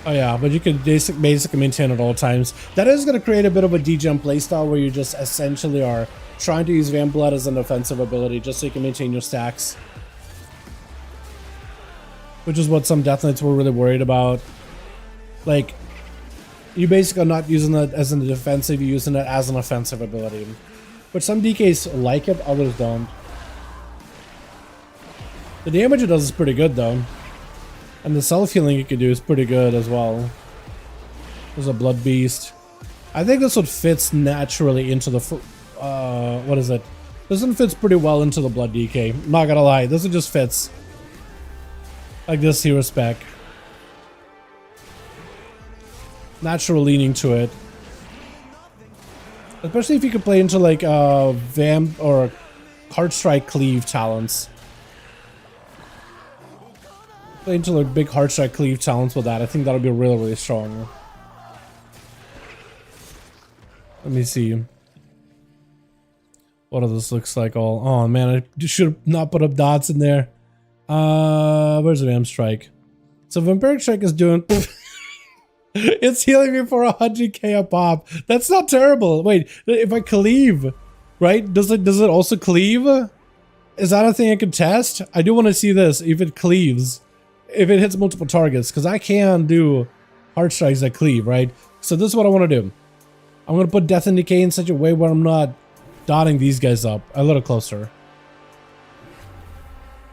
Oh yeah, but you can basically maintain at all times. That is going to create a bit of a degen playstyle where you just essentially are trying to use Vamp Blood as an offensive ability just so you can maintain your stacks. Which is what some Death Knights were really worried about. Like, You basically are not using it as a defensive, you're using it as an offensive ability. But some DKs like it, others don't. The damage it does is pretty good though. And the self-healing you can do is pretty good as well. There's a Blood Beast. I think this one fits naturally into the... what is it? This one fits pretty well into the Blood DK. I'm not gonna lie, this one just fits. Like this hero spec. Natural leaning to it. Especially if you could play into like Vamp or Card Strike Cleave talents. Play into like big Hard Strike Cleave talents with that. I think that'll be really, really strong. Let me see. What this looks like all. Oh man, I should have not put up dots in there. Where's the Vamp Strike? So Vampiric Strike is doing... It's healing me for 100k a pop. That's not terrible. Wait, if I cleave, right? Does it also cleave? Is that a thing I can test? I do want to see this. If it cleaves, if it hits multiple targets, because I can do hard strikes that cleave, right? So this is what I want to do. I'm going to put Death and Decay in such a way where I'm not dotting these guys up a little closer.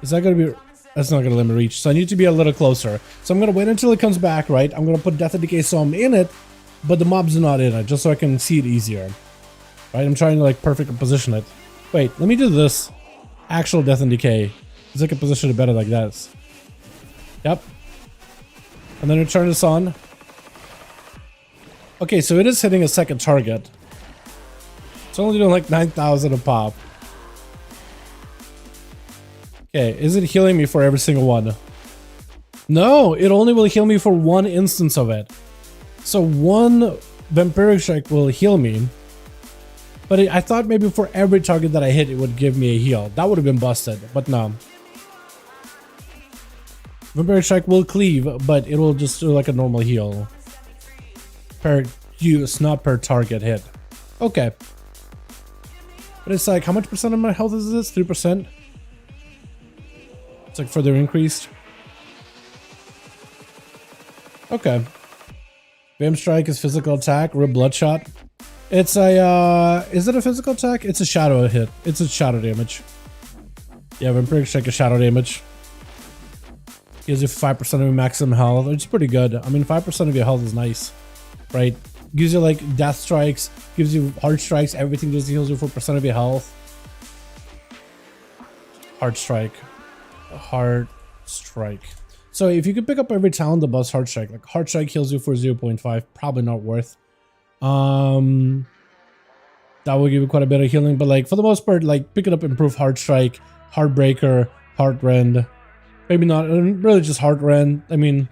Is that going to be... That's not going to let me reach, so I need to be a little closer. So I'm going to wait until it comes back, right? I'm going to put Death and Decay so I'm in it, but the mobs are not in it, just so I can see it easier. Right? I'm trying to like perfectly position it. Wait, let me do this. Actual Death and Decay. Because I can position it better like that. Yep. And then we turn this on. Okay, so it is hitting a second target. It's only doing like 9,000 a pop. Okay, is it healing me for every single one? No, it only will heal me for one instance of it. So one Vampiric Strike will heal me. But I thought maybe for every target that I hit, it would give me a heal. That would have been busted, but no. Vampiric Strike will cleave, but it will just do like a normal heal. Per use, not per target hit. Okay. But it's like, how much percent of my health is this? 3%? It's like further increased. Okay. Vamp Strike is physical attack, Rib Bloodshot. It's a, is it a physical attack? It's a shadow hit. It's a shadow damage. Yeah, Vampiric Strike is shadow damage. Gives you 5% of your maximum health, which is pretty good. I mean, 5% of your health is nice, right? Gives you like death strikes, gives you hard strikes, everything just heals you 4% of your health. Hard strike. Hard strike. So if you could pick up every talent that buffs hard strike, like hard strike heals you for 0.5, probably not worth. That will give you quite a bit of healing, but like for the most part, like pick it up, improve hard strike, heartbreaker, heart rend. Maybe not, really just heart rend. I mean,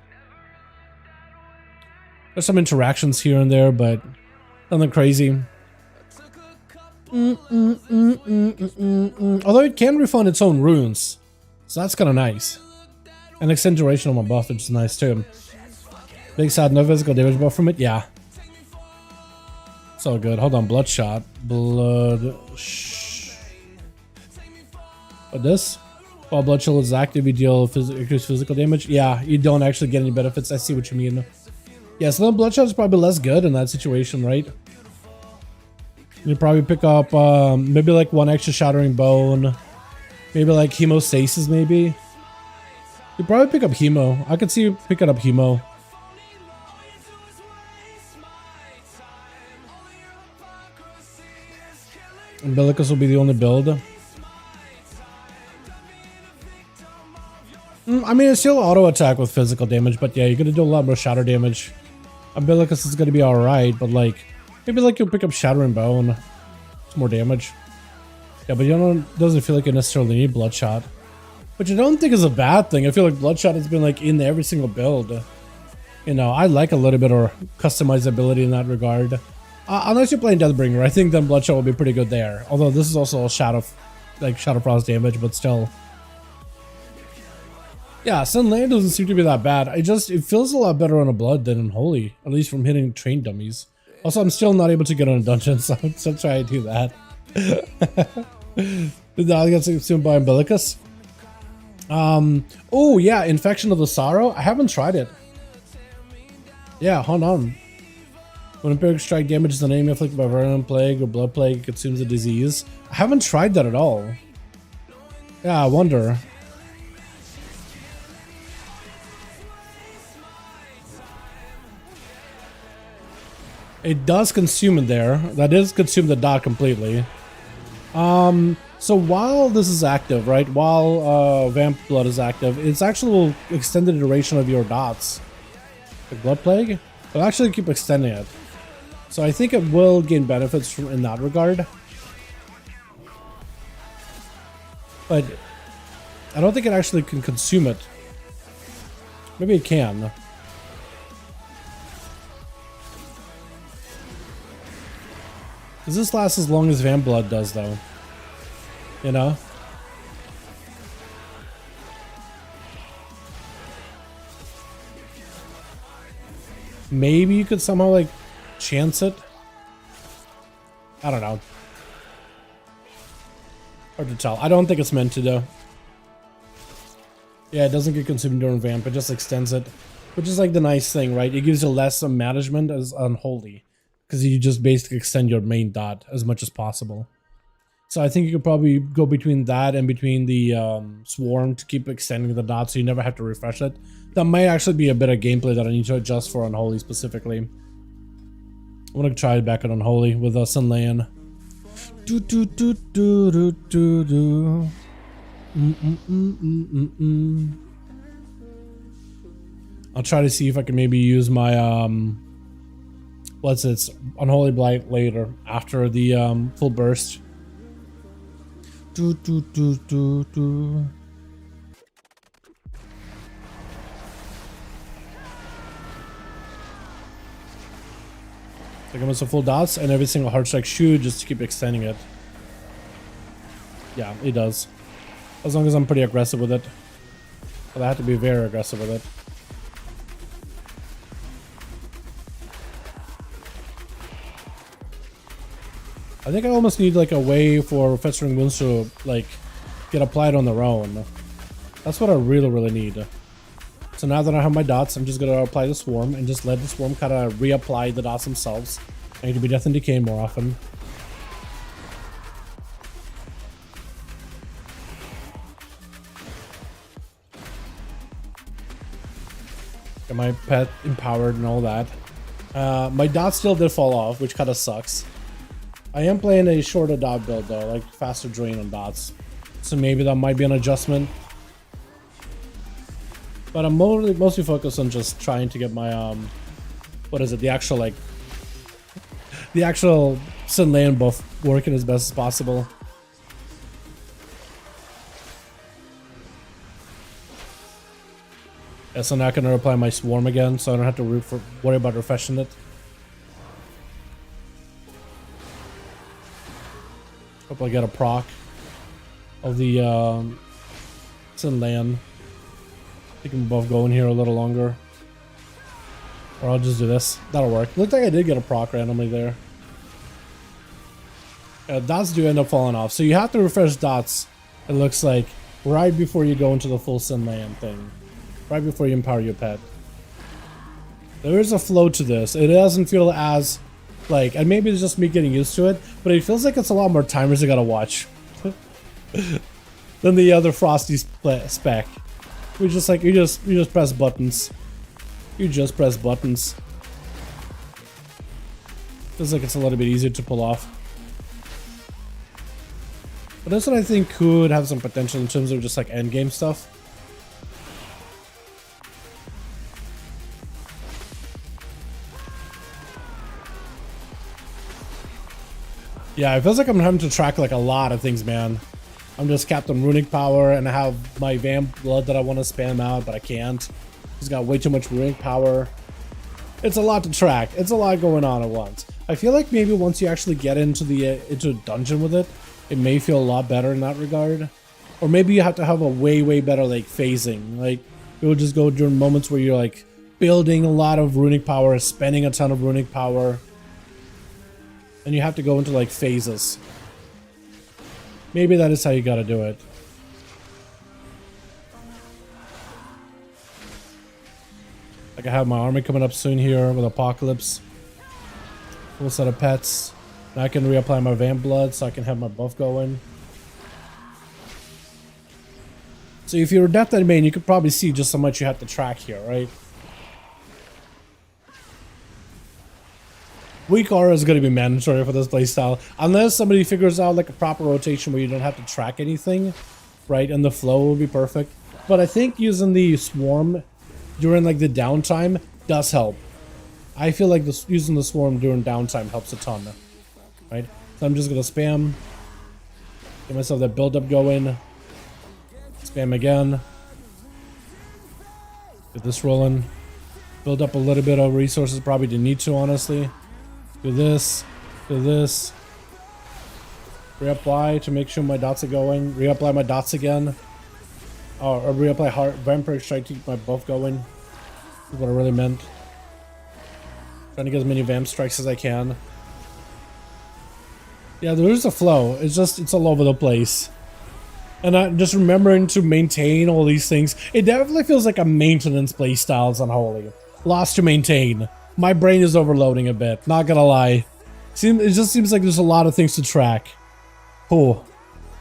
there's some interactions here and there, but nothing crazy. Although it can refund its own runes. So that's kind of nice. And extend duration on my buff, which is nice too. Big sad, no physical damage buff from it? Yeah. It's all good. Hold on, Bloodshot. What this? While Blood Chill is active, you deal increased physical damage. Yeah, you don't actually get any benefits. I see what you mean. Yeah, so then Bloodshot is probably less good in that situation, right? You probably pick up maybe like one extra Shattering Bone. Maybe like Hemostasis, maybe. You probably pick up Hemo. I could see you picking up Hemo. Umbilicus will be the only build. I mean, it's still auto attack with physical damage, but yeah, you're gonna do a lot more shatter damage. Umbilicus is gonna be alright, but like, maybe like you'll pick up Shattering Bone. It's more damage. Yeah, but you don't, doesn't feel like you necessarily need Bloodshot. Which I don't think is a bad thing. I feel like Bloodshot has been like in every single build. You know, I like a little bit of customizability in that regard. Unless you're playing Deathbringer, I think then Bloodshot will be pretty good there. Although this is also a Shadow Frost damage, but still. Yeah, Sun Land doesn't seem to be that bad. It feels a lot better on a Blood than in Holy. At least from hitting train dummies. Also, I'm still not able to get on a dungeon, so I'm still trying to do that. Did I get consumed by Umbilicus? Oh yeah, Infection of the Sorrow. I haven't tried it. Yeah, hold on. When Empiric Strike damages an enemy afflicted by Venom Plague or Blood Plague, it consumes the disease. I haven't tried that at all. Yeah, I wonder. It does consume it there. That is consume the dot completely. So while this is active, right? While Vamp Blood is active, it's actually will extend the duration of your dots. The Blood Plague will actually keep extending it. So I think it will gain benefits from in that regard. But I don't think it actually can consume it. Maybe it can. Does this last as long as Vamp Blood does, though? You know? Maybe you could somehow, like, chance it? I don't know. Hard to tell. I don't think it's meant to, though. Yeah, it doesn't get consumed during Vamp. It just extends it. Which is, like, the nice thing, right? It gives you less management as Unholy. Because you just basically extend your main dot as much as possible. So I think you could probably go between that and between the Swarm to keep extending the dot so you never have to refresh it. That might actually be a bit of gameplay that I need to adjust for Unholy specifically. I'm gonna try it back at Unholy with Sunlayan. Do do do do do do do. I'll try to see if I can maybe use my what's it? Unholy Blight later after the full burst. Do do do do do. Take almost a full dots and every single hard strike shoot just to keep extending it. Yeah, it does. As long as I'm pretty aggressive with it. But I have to be very aggressive with it. I think I almost need like a way for Festering Wounds to like get applied on their own. That's what I really need. So now that I have my dots, I'm just gonna apply the Swarm and just let the Swarm kind of reapply the dots themselves. I need to be Death and Decay more often. Got my pet empowered and all that. My dots still did fall off, which kind of sucks. I am playing a shorter dot build though, like faster drain on dots. So maybe that might be an adjustment. But I'm mostly focused on just trying to get my what is it, the actual like the actual Sunlayan buff working as best as possible. Yeah, so now I can apply my Swarm again, so I don't have to worry about refreshing it. Hope I get a proc of the Sunlayan. I can both go in here a little longer. Or I'll just do this. That'll work. Looks like I did get a proc randomly there. Dots do end up falling off. So you have to refresh dots, it looks like, right before you go into the full Sunlayan thing. Right before you empower your pet. There is a flow to this. It doesn't feel as, like, and maybe it's just me getting used to it, but it feels like it's a lot more timers I gotta watch. Than the other Frosty spec. We just like, you just press buttons. You just press buttons. Feels like it's a little bit easier to pull off. But that's what I think could have some potential in terms of just like endgame stuff. Yeah, it feels like I'm having to track like a lot of things, man. I'm just capped on Runic Power and I have my Vamp Blood that I want to spam out, but I can't. He's got way too much Runic Power. It's a lot to track. It's a lot going on at once. I feel like maybe once you actually get into the into a dungeon with it, it may feel a lot better in that regard. Or maybe you have to have a way better like phasing. Like it will just go during moments where you're like building a lot of Runic Power, spending a ton of Runic Power. And you have to go into like phases. Maybe that is how you gotta do it. Like I have my army coming up soon here with Apocalypse. Full set of pets. Now I can reapply my Vamp Blood so I can have my buff going. So if you're a Death Knight main, you could probably see just how much you have to track here, right? Weak aura is going to be mandatory for this playstyle. Unless somebody figures out like a proper rotation where you don't have to track anything, right? And the flow will be perfect. But I think using the Swarm during like the downtime does help. I feel like using the Swarm during downtime helps a ton, right? So I'm just going to spam. Get myself that build up going. Spam again. Get this rolling. Build up a little bit of resources. Probably didn't need to, honestly. Do this. Do this. Reapply to make sure my dots are going. Reapply my dots again. Oh, or reapply heart. Vampire Strike to keep my buff going. That's what I really meant. Trying to get as many vamp strikes as I can. Yeah, there's a flow. It's all over the place. And I'm just remembering to maintain all these things. It definitely feels like a maintenance playstyle. It's Unholy. Lost to maintain. My brain is overloading a bit. Not gonna lie. It just seems like there's a lot of things to track. Oh.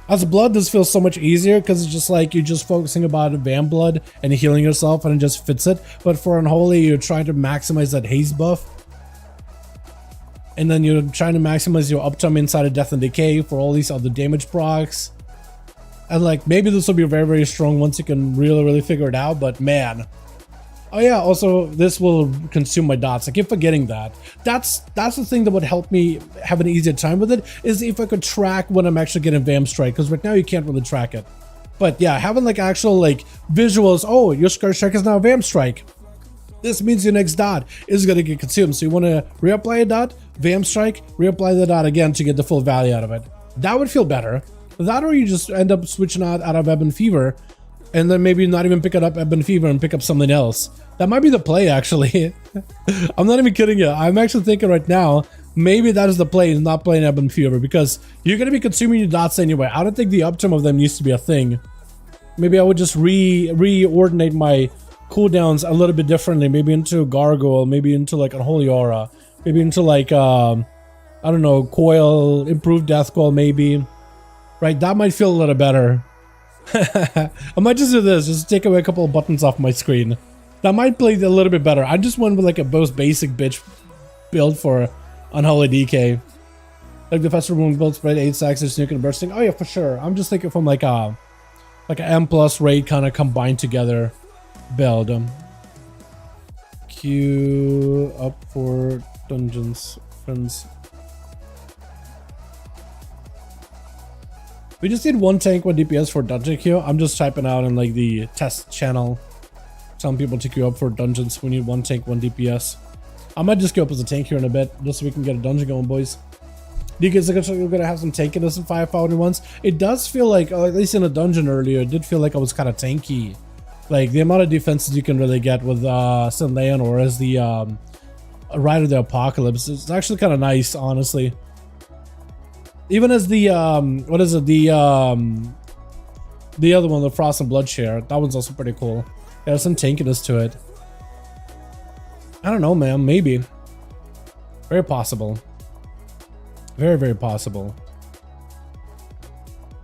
As blood, this feels so much easier because it's just like you're just focusing about Vamp Blood and healing yourself and it just fits it. But for Unholy, you're trying to maximize that haste buff. And then you're trying to maximize your uptime inside of Death and Decay for all these other damage procs. And like, maybe this will be very, very strong once you can really, really figure it out, but man. Oh yeah, also, this will consume my dots. I keep forgetting that. That's the thing that would help me have an easier time with it, is if I could track when I'm actually getting Vamp Strike, because right now you can't really track it. But yeah, having like actual like visuals, oh, your Scar Strike is now Vamp Strike. This means your next dot is going to get consumed. So you want to reapply a dot, Vamp Strike, reapply the dot again to get the full value out of it. That would feel better. That, or you just end up switching out of Ebon Fever, and then maybe not even pick it up Ebon Fever and pick up something else. That might be the play, actually. I'm not even kidding you. I'm actually thinking right now, maybe that is the play, is not playing Ebon Fever, because you're going to be consuming your dots anyway. I don't think the uptime of them used to be a thing. Maybe I would just reordinate my cooldowns a little bit differently. Maybe into Gargoyle, maybe into like Unholy Aura, maybe into like, I don't know, Coil, Improved Death Coil, maybe. Right, that might feel a little better. I might just do this, just take away a couple of buttons off my screen. That might play a little bit better. I just went with like a most basic bitch build for Unholy DK. Like the Festival Moon build spread 8 stacks of sneaking and bursting. Oh yeah, for sure. I'm just thinking from like a M plus raid kind of combined together build. Queue up for dungeons, friends. We just need 1 tank, 1 DPS for dungeon queue. I'm just typing out in like the test channel, telling people to queue up for dungeons. We need 1 tank, 1 DPS. I might just queue up as a tank here in a bit, just so we can get a dungeon going, boys. Do you guys think we're gonna have some tankiness in 5,001s? It does feel like, at least in a dungeon earlier, it did feel like I was kind of tanky. Like the amount of defenses you can really get with St. Leon or as the Rider of the Apocalypse, it's actually kind of nice, honestly. Even as the what is it, the other one, the Frost and Blood Share, that one's also pretty cool. Yeah, there's some tankiness to it. I don't know, man, maybe. Very possible. Very, very possible.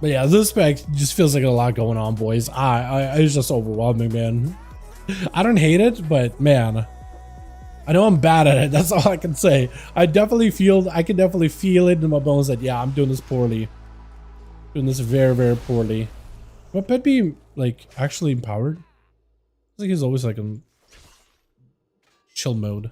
But yeah, this spec just feels like a lot going on, boys. It's just overwhelming, man. I don't hate it, but man, I know I'm bad at it. That's all I can say. I can definitely feel it in my bones that, yeah, I'm doing this poorly. Doing this very, very poorly. Would Pet be, like, actually empowered? I think he's always, like, in chill mode.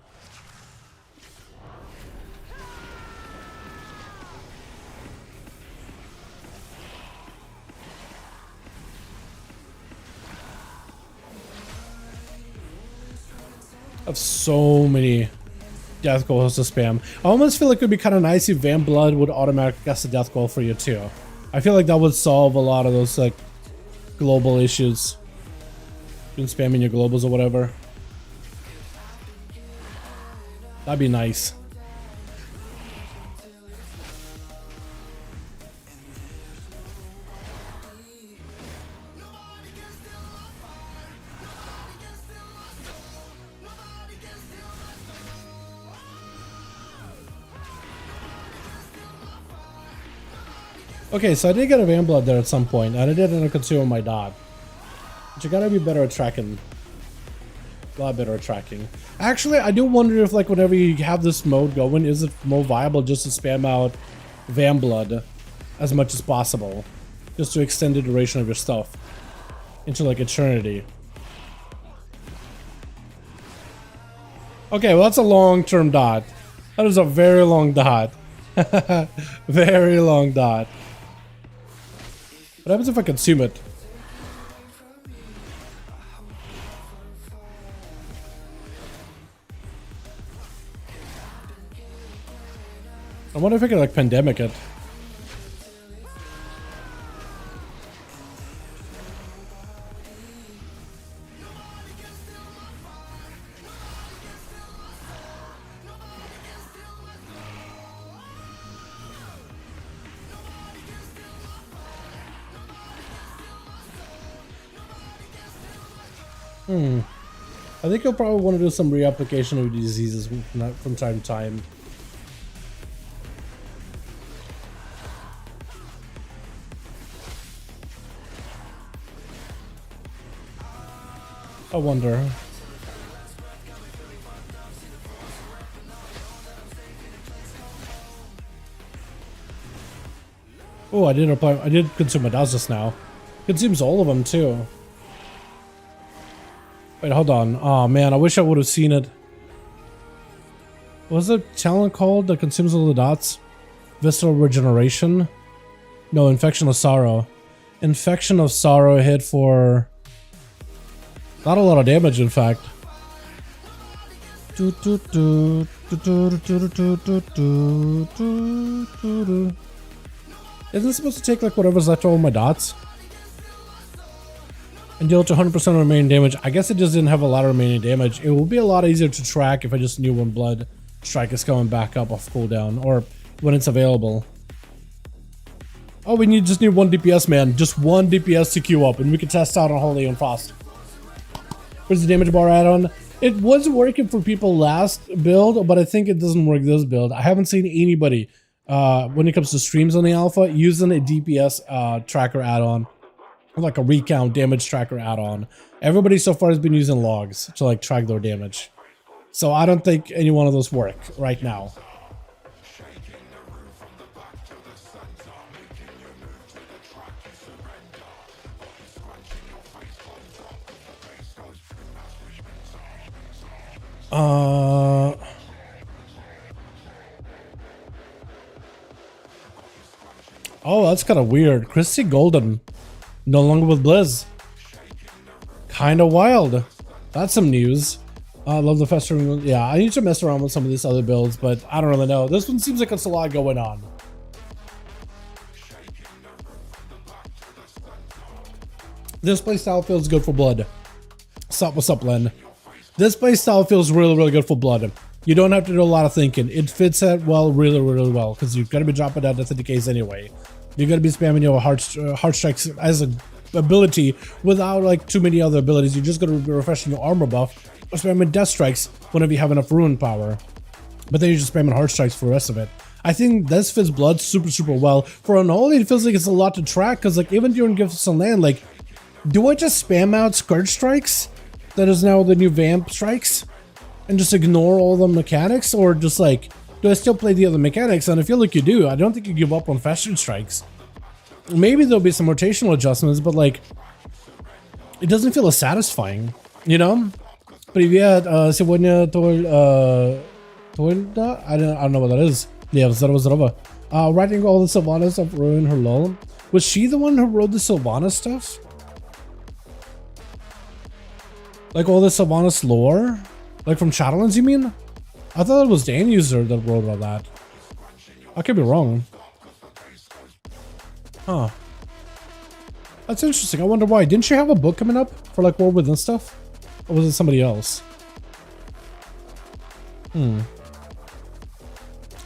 I have so many death goals to spam. I almost feel like it would be kind of nice if Vamp Blood would automatically guess a death goal for you too. I feel like that would solve a lot of those like global issues. Been spamming your globals or whatever. That'd be nice. Okay, so I did get a Van Blood there at some point, and I did end up consuming my dot. But you gotta be better at tracking. A lot better at tracking. Actually, I do wonder if, like, whenever you have this mode going, is it more viable just to spam out Van Blood as much as possible? Just to extend the duration of your stuff into, like, eternity. Okay, well, that's a long-term dot. That is a very long dot. Very long dot. What happens if I consume it? I wonder if I can, like, pandemic it. I think you'll probably want to do some reapplication of diseases from time to time. I wonder. Oh, I did consume addons just now. Consumes all of them too. Wait, hold on. Oh man, I wish I would have seen it. What was the talent called that consumes all the dots? Visceral Regeneration? No, Infection of Sorrow. Infection of Sorrow hit for not a lot of damage, in fact. Isn't it supposed to take like whatever's left over my dots? And deal to 100% of remaining damage. I guess it just didn't have a lot of remaining damage. It will be a lot easier to track if I just knew when Blood Strike is coming back up off cooldown, or when it's available. Oh, we just need 1 DPS, man. Just 1 DPS to queue up, and we can test out on Holy and Frost. Where's the damage bar add-on? It was working for people last build, but I think it doesn't work this build. I haven't seen anybody, when it comes to streams on the alpha, using a DPS tracker add-on. Like a recount damage tracker add-on. Everybody so far has been using logs to like track their damage. So I don't think any one of those work right now. Oh, that's kind of weird. Christy Golden. No longer with Blizz. Kinda wild. That's some news. I love the festering. Yeah, I need to mess around with some of these other builds, but I don't really know. This one seems like it's a lot going on. This playstyle feels good for Blood. What's up, Len? This playstyle feels really, really good for Blood. You don't have to do a lot of thinking. It fits that well, really, really well, because you've got to be dropping down to 50Ks anyway. You're going to be spamming your heart strikes as an ability without like too many other abilities. You're just going to be refreshing your armor buff or spamming death strikes whenever you have enough rune power. But then you're just spamming heart strikes for the rest of it. I think this fits Blood super, super well. For Unholy, it feels like it's a lot to track because like even during Gifts on Land, like, do I just spam out Scourge Strikes? That is now the new Vamp Strikes? And just ignore all the mechanics? Or just like, do I still play the other mechanics? And I feel like you do. I don't think you give up on Festering Strikes. Maybe there'll be some rotational adjustments, but like, it doesn't feel as satisfying, you know? Привет, сегодня Тольда? I don't know what that is. Yeah, здорово. Writing all the Sylvanas stuff, ruin her lol. Was she the one who wrote the Sylvanas stuff? Like all the Sylvanas lore? Like from Shadowlands, you mean? I thought it was Dan User that wrote all that. I could be wrong. Huh. That's interesting. I wonder why. Didn't she have a book coming up for like War Within stuff? Or was it somebody else? I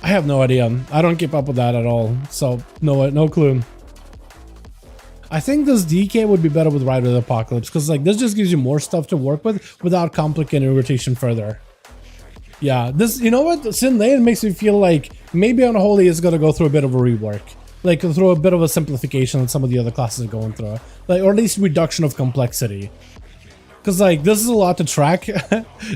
have no idea. I don't keep up with that at all. So no clue. I think this DK would be better with Rider of the Apocalypse because like this just gives you more stuff to work with without complicating rotation further. Yeah, this, you know what? Sin Lane makes me feel like maybe Unholy is gonna go through a bit of a rework. like through a bit of a simplification on some of the other classes are going through, like, or at least reduction of complexity. Because, like, this is a lot to track.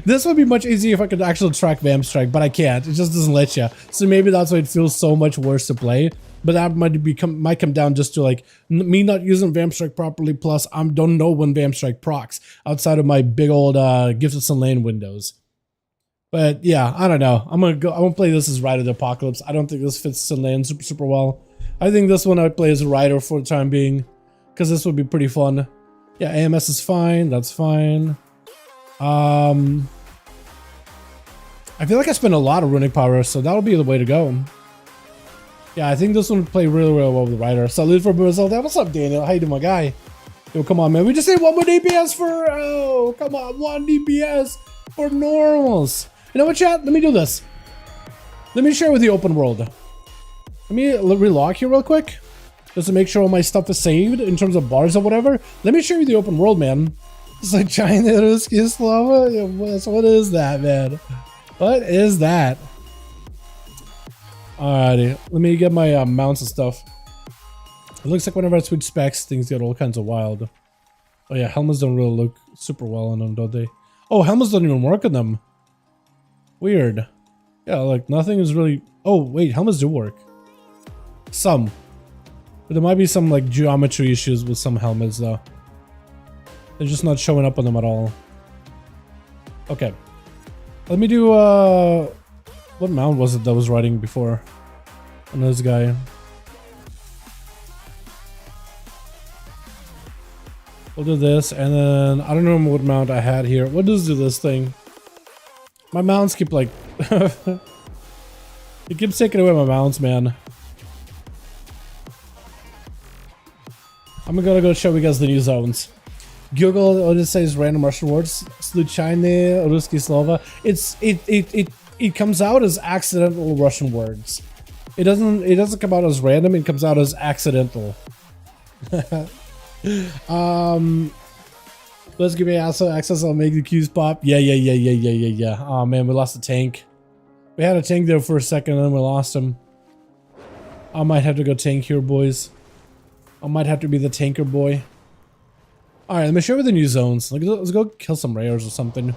This would be much easier if I could actually track Vamp Strike, but I can't. It just doesn't let you. So maybe that's why it feels so much worse to play. But that might come down just to, like, me not using Vamp Strike properly, plus I don't know when Vamp Strike procs outside of my big old Gifted Sun Lane windows. But yeah, I don't know. I'm gonna play this as Rider the Apocalypse. I don't think this fits Sun Lane super well. I think this one I would play as a Rider for the time being, because this would be pretty fun. Yeah, AMS is fine. That's fine. I feel like I spent a lot of runic power, so that'll be the way to go. Yeah, I think this one would play really well with the Rider. Salute for Brazil. What's up, Daniel? How you doing, my guy? Yo, come on, man. We just need 1 more DPS for... Oh, come on. 1 DPS for normals. You know what, chat? Let me do this. Let me share with the open world. Let me relog here real quick, just to make sure all my stuff is saved in terms of bars or whatever. Let me show you the open world, man. It's like China Ruski Slava. What is that, man? What is that? Alrighty, let me get my mounts and stuff. It looks like whenever I switch specs, things get all kinds of wild. Oh yeah, helmets don't really look super well on them, don't they? Oh, helmets don't even work on them. Weird. Yeah, like nothing is really... Oh, wait, helmets do work. Some. But there might be some like geometry issues with some helmets though. They're just not showing up on them at all. Okay. Let me do what mount was it that was riding before? On this guy. We'll do this, and then I don't remember what mount I had here. What does do this thing? My mounts keep like it keeps taking away my mounts, man. I'm gonna go show you guys the new zones. Google Odyssey's random Russian words. Sluchayne, Ruski Slova. It comes out as accidental Russian words. It doesn't come out as random, it comes out as accidental. Let's give me access, I'll make the queues pop. Yeah. Oh man, we lost the tank. We had a tank there for a second and then we lost him. I might have to go tank here, boys. I might have to be the tanker boy. Alright, let me show you the new zones. Let's go kill some rares or something.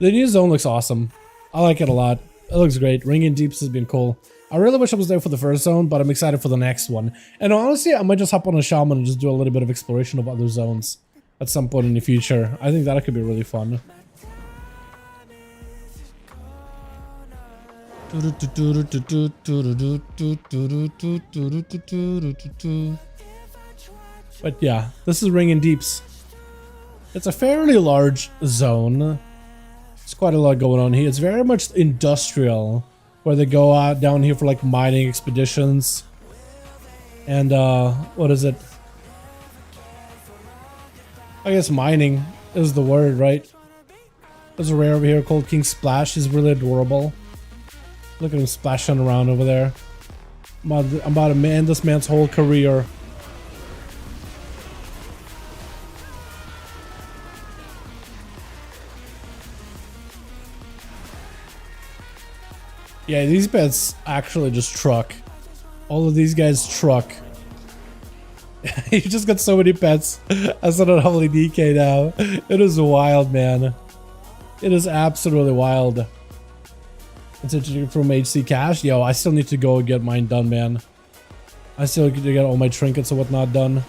The new zone looks awesome. I like it a lot. It looks great. Ringing Deeps has been cool. I really wish I was there for the first zone, but I'm excited for the next one. And honestly, I might just hop on a shaman and just do a little bit of exploration of other zones at some point in the future. I think that could be really fun. But yeah, this is Ringing Deeps. It's a fairly large zone. It's quite a lot going on here. It's very much industrial, where they go out down here for like mining expeditions. And what is it? I guess mining is the word, right? There's a rare over here called King Splash. He's really adorable. Look at him splashing around over there. I'm about to end this man's whole career. Yeah, these pets actually just truck. All of these guys truck. You just got so many pets. That's not unholy DK now. It is wild, man. It is absolutely wild. It's interesting from HC Cash. Yo, I still need to go get mine done, man. I still need to get all my trinkets and whatnot done.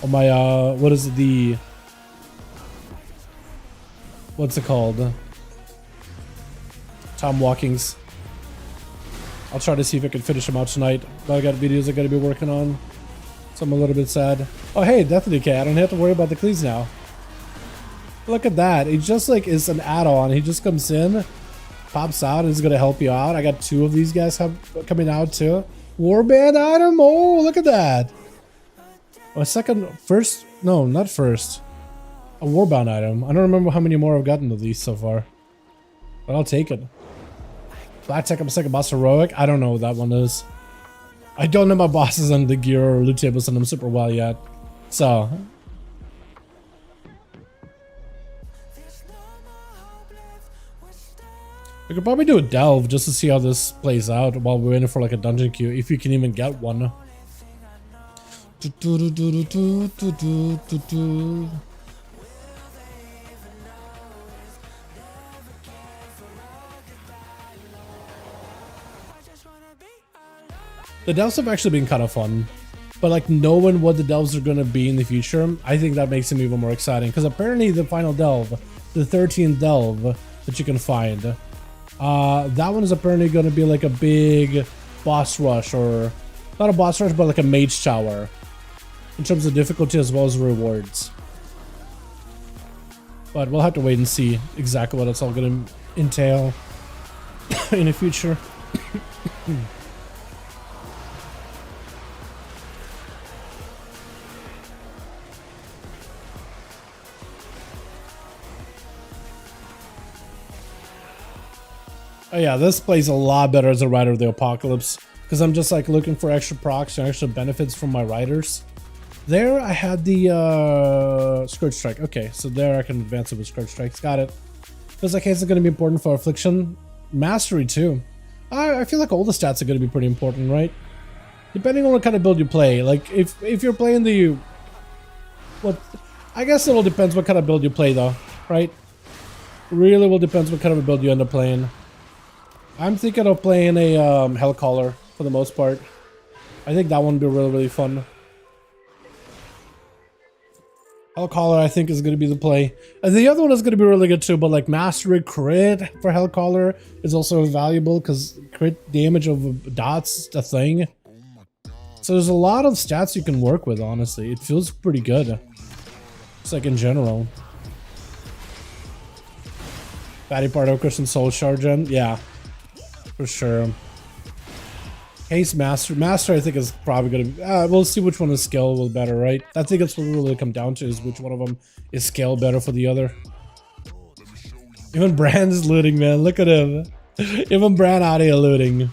All my, what is it, what's it called? Tom Walkings. I'll try to see if I can finish them out tonight. But I got videos I gotta be working on. So I'm a little bit sad. Oh hey, Death Decay, I don't have to worry about the cleats now. Look at that. It just like is an add-on. He just comes in, pops out, and is gonna help you out. I got 2 of these guys coming out too. Warband item? Oh, look at that. Oh, first? No, not first. A Warbound item. I don't remember how many more I've gotten of these so far. But I'll take it. Black Tech, I'm second boss heroic. I don't know what that one is. I don't know my bosses on the gear or loot tables on them super well yet. So. We could probably do a delve just to see how this plays out while we're waiting for like a dungeon queue, if you can even get one. The delves have actually been kind of fun, but like knowing what the delves are going to be in the future, I think that makes them even more exciting, because apparently the final delve, the 13th delve that you can find, that one is apparently going to be like a big boss rush, or not a boss rush, but like a mage tower in terms of difficulty as well as rewards. But we'll have to wait and see exactly what it's all going to entail in the future. Oh yeah, this plays a lot better as a Rider of the Apocalypse, because I'm just like looking for extra procs and extra benefits from my riders. There I had the Scourge Strike. Okay, so there I can advance it with Scourge Strikes. Got it. Feels like it's going to be important for Affliction. Mastery too. I feel like all the stats are going to be pretty important, right? Depending on what kind of build you play. Like if you're playing the... Well, I guess it all depends what kind of build you play though, right? Really will depends what kind of a build you end up playing. I'm thinking of playing a Hellcaller for the most part. I think that one would be really, really fun. Hellcaller, I think, is going to be the play. And the other one is going to be really good too, but like Mastery Crit for Hellcaller is also valuable because crit damage of dots is a thing. So there's a lot of stats you can work with, honestly. It feels pretty good. It's like in general. Fatty part of Christian Soul Shard Gen? Yeah. For sure. Haste Master. Master, I think, is probably going to... we'll see which one is scalable better, right? I think that's what it really come down to, is which one of them is scaled better for the other. Even Brand is looting, man. Look at him. Even Brand out here looting.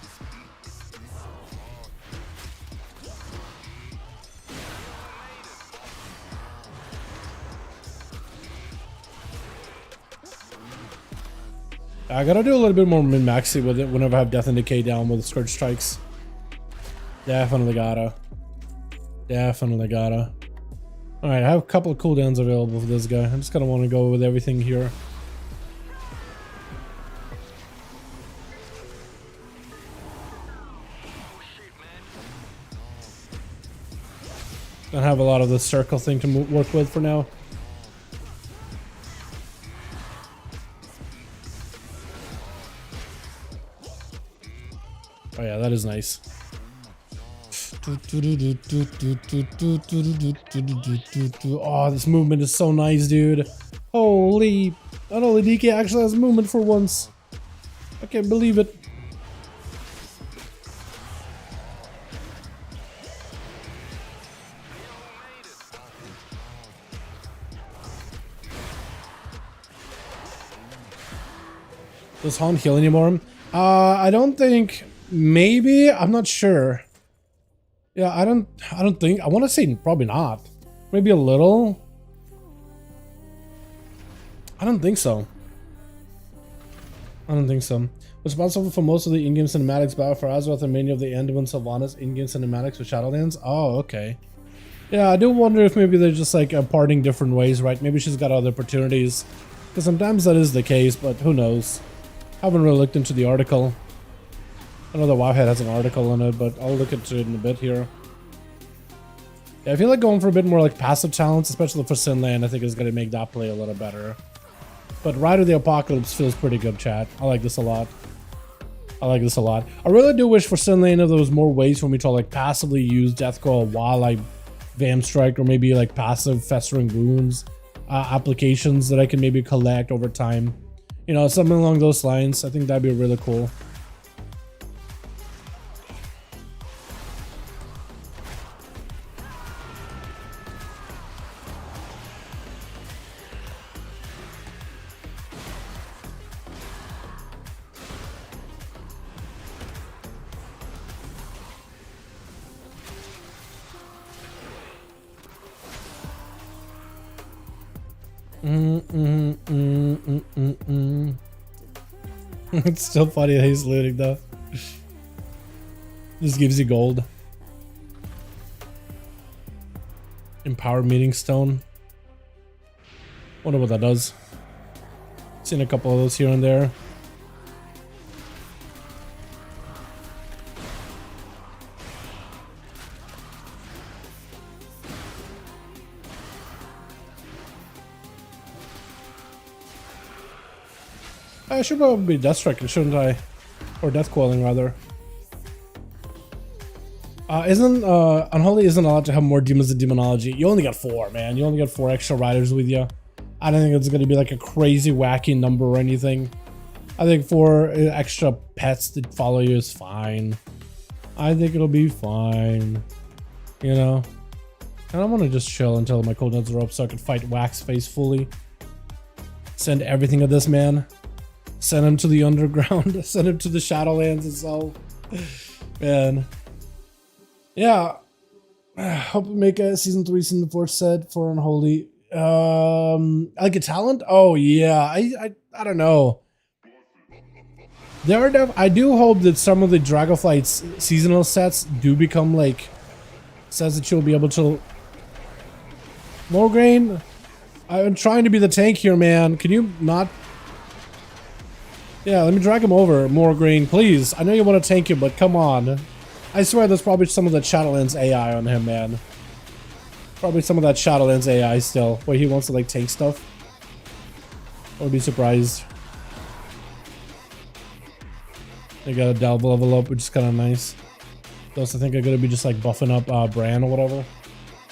I gotta do a little bit more min-maxy with it whenever I have Death and Decay down with Scourge Strikes. Definitely gotta. Definitely gotta. Alright, I have a couple of cooldowns available for this guy. I'm just gonna want to go with everything here. Don't have a lot of the circle thing to work with for now. Oh yeah, that is nice. Oh, this movement is so nice, dude. Holy... Not only DK actually has movement for once. I can't believe it. Does Han heal anymore? I don't think... Maybe? I'm not sure. Yeah, I don't think... I want to say probably not. Maybe a little? I don't think so. I don't think so. Responsible for most of the in-game cinematics, Battle for Azeroth, and many of the End of Sylvanas in-game cinematics for Shadowlands. Oh, okay. Yeah, I do wonder if maybe they're just like parting different ways, right? Maybe she's got other opportunities. Because sometimes that is the case, but who knows? Haven't really looked into the article. I know the WoW Head has an article on it, but I'll look into it in a bit here. Yeah, I feel like going for a bit more like passive talents, especially for Sinland, I think is going to make that play a little better. But Rider of the Apocalypse feels pretty good, chat. I like this a lot. I like this a lot. I really do wish for Sinland there was more ways for me to like passively use Death Coil while I Vam Strike, or maybe like passive Festering Wounds applications that I can maybe collect over time. You know, something along those lines. I think that'd be really cool. It's still funny that he's looting though. This gives you gold. Empower meeting stone. Wonder what that does. Seen a couple of those here and there. I should probably be Death Striking, shouldn't I? Or Death Coiling, rather. Unholy isn't allowed to have more demons than demonology. You only got 4, man. You only got 4 extra riders with you. I don't think it's going to be like a crazy wacky number or anything. I think 4 extra pets that follow you is fine. I think it'll be fine. You know? And I'm going to just chill until my cooldowns are up so I can fight Waxface fully. Send everything at this man. Send him to the underground. Send him to the Shadowlands itself. Man. Yeah. Hope we make a season 3, season 4 set for Unholy. Like a talent? Oh yeah. I don't know. I do hope that some of the Dragonflight's seasonal sets do become like sets that you'll be able to. Mograine? I'm trying to be the tank here, man. Can you not? Yeah, let me drag him over, Mograine, please. I know you want to tank him, but come on. I swear there's probably some of the Shadowlands AI on him, man. Probably some of that Shadowlands AI still, where he wants to like tank stuff. I would be surprised. They got a delve level up, which is kind of nice. Those I think are gonna be just like buffing up Bran or whatever.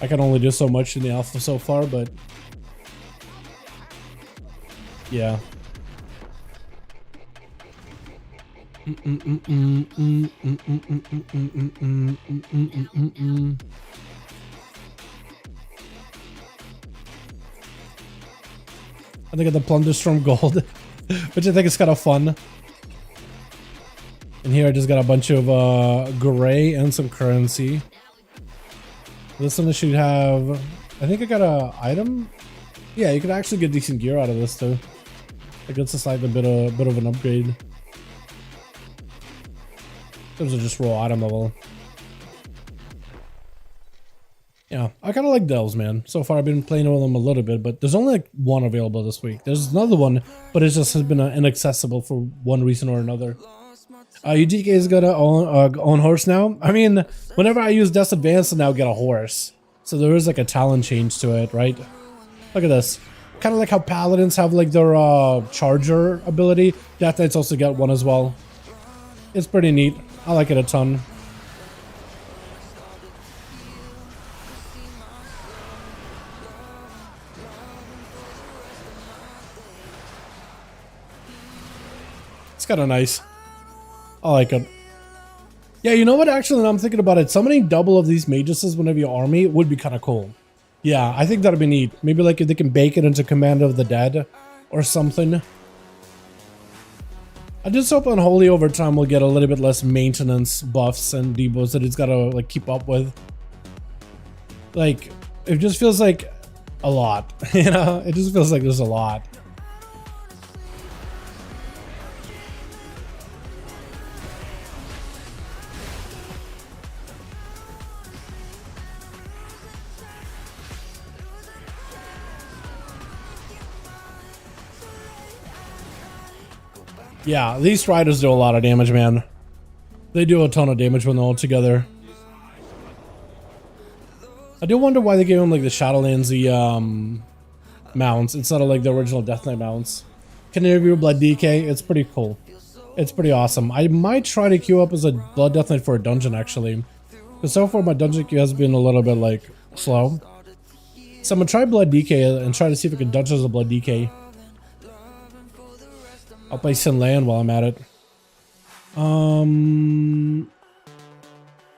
I can only do so much in the alpha so far, but yeah. I think of the Plunderstorm Gold, which I think is kind of fun. And here I just got a bunch of gray and some currency. This one should have, I think I got a item. Yeah, you could actually get decent gear out of this too. Like it's just like a bit of an upgrade. Those are just raw item level. Yeah, I kind of like Delves, man. So far I've been playing with them a little bit, but there's only like 1 available this week. There's another one, but it just has been inaccessible for one reason or another. UDK is gonna own horse now. I mean, whenever I use Death Advance, I now get a horse. So there is like a talent change to it, right? Look at this. Kind of like how Paladins have like their charger ability. Death Knights also get one as well. It's pretty neat. I like it a ton. It's kind of nice. I like it. Yeah, you know what? Actually, now I'm thinking about it. Summoning double of these maguses whenever you army would be kind of cool. Yeah, I think that'd be neat. Maybe like if they can bake it into Command of the Dead or something. I just hope Unholy over time will get a little bit less maintenance buffs and debuffs that it's gotta like keep up with. Like, it just feels like a lot, you know? It just feels like there's a lot. Yeah, these riders do a lot of damage, man. They do a ton of damage when they're all together. I do wonder why they gave him like the Shadowlands mounts instead of like the original Death Knight mounts. Canary Blood DK, it's pretty cool. It's pretty awesome. I might try to queue up as a Blood Death Knight for a dungeon actually. Because so far my dungeon queue has been a little bit like slow. So I'm gonna try Blood DK and try to see if I can dungeon as a Blood DK. I'll play Sin Land while I'm at it.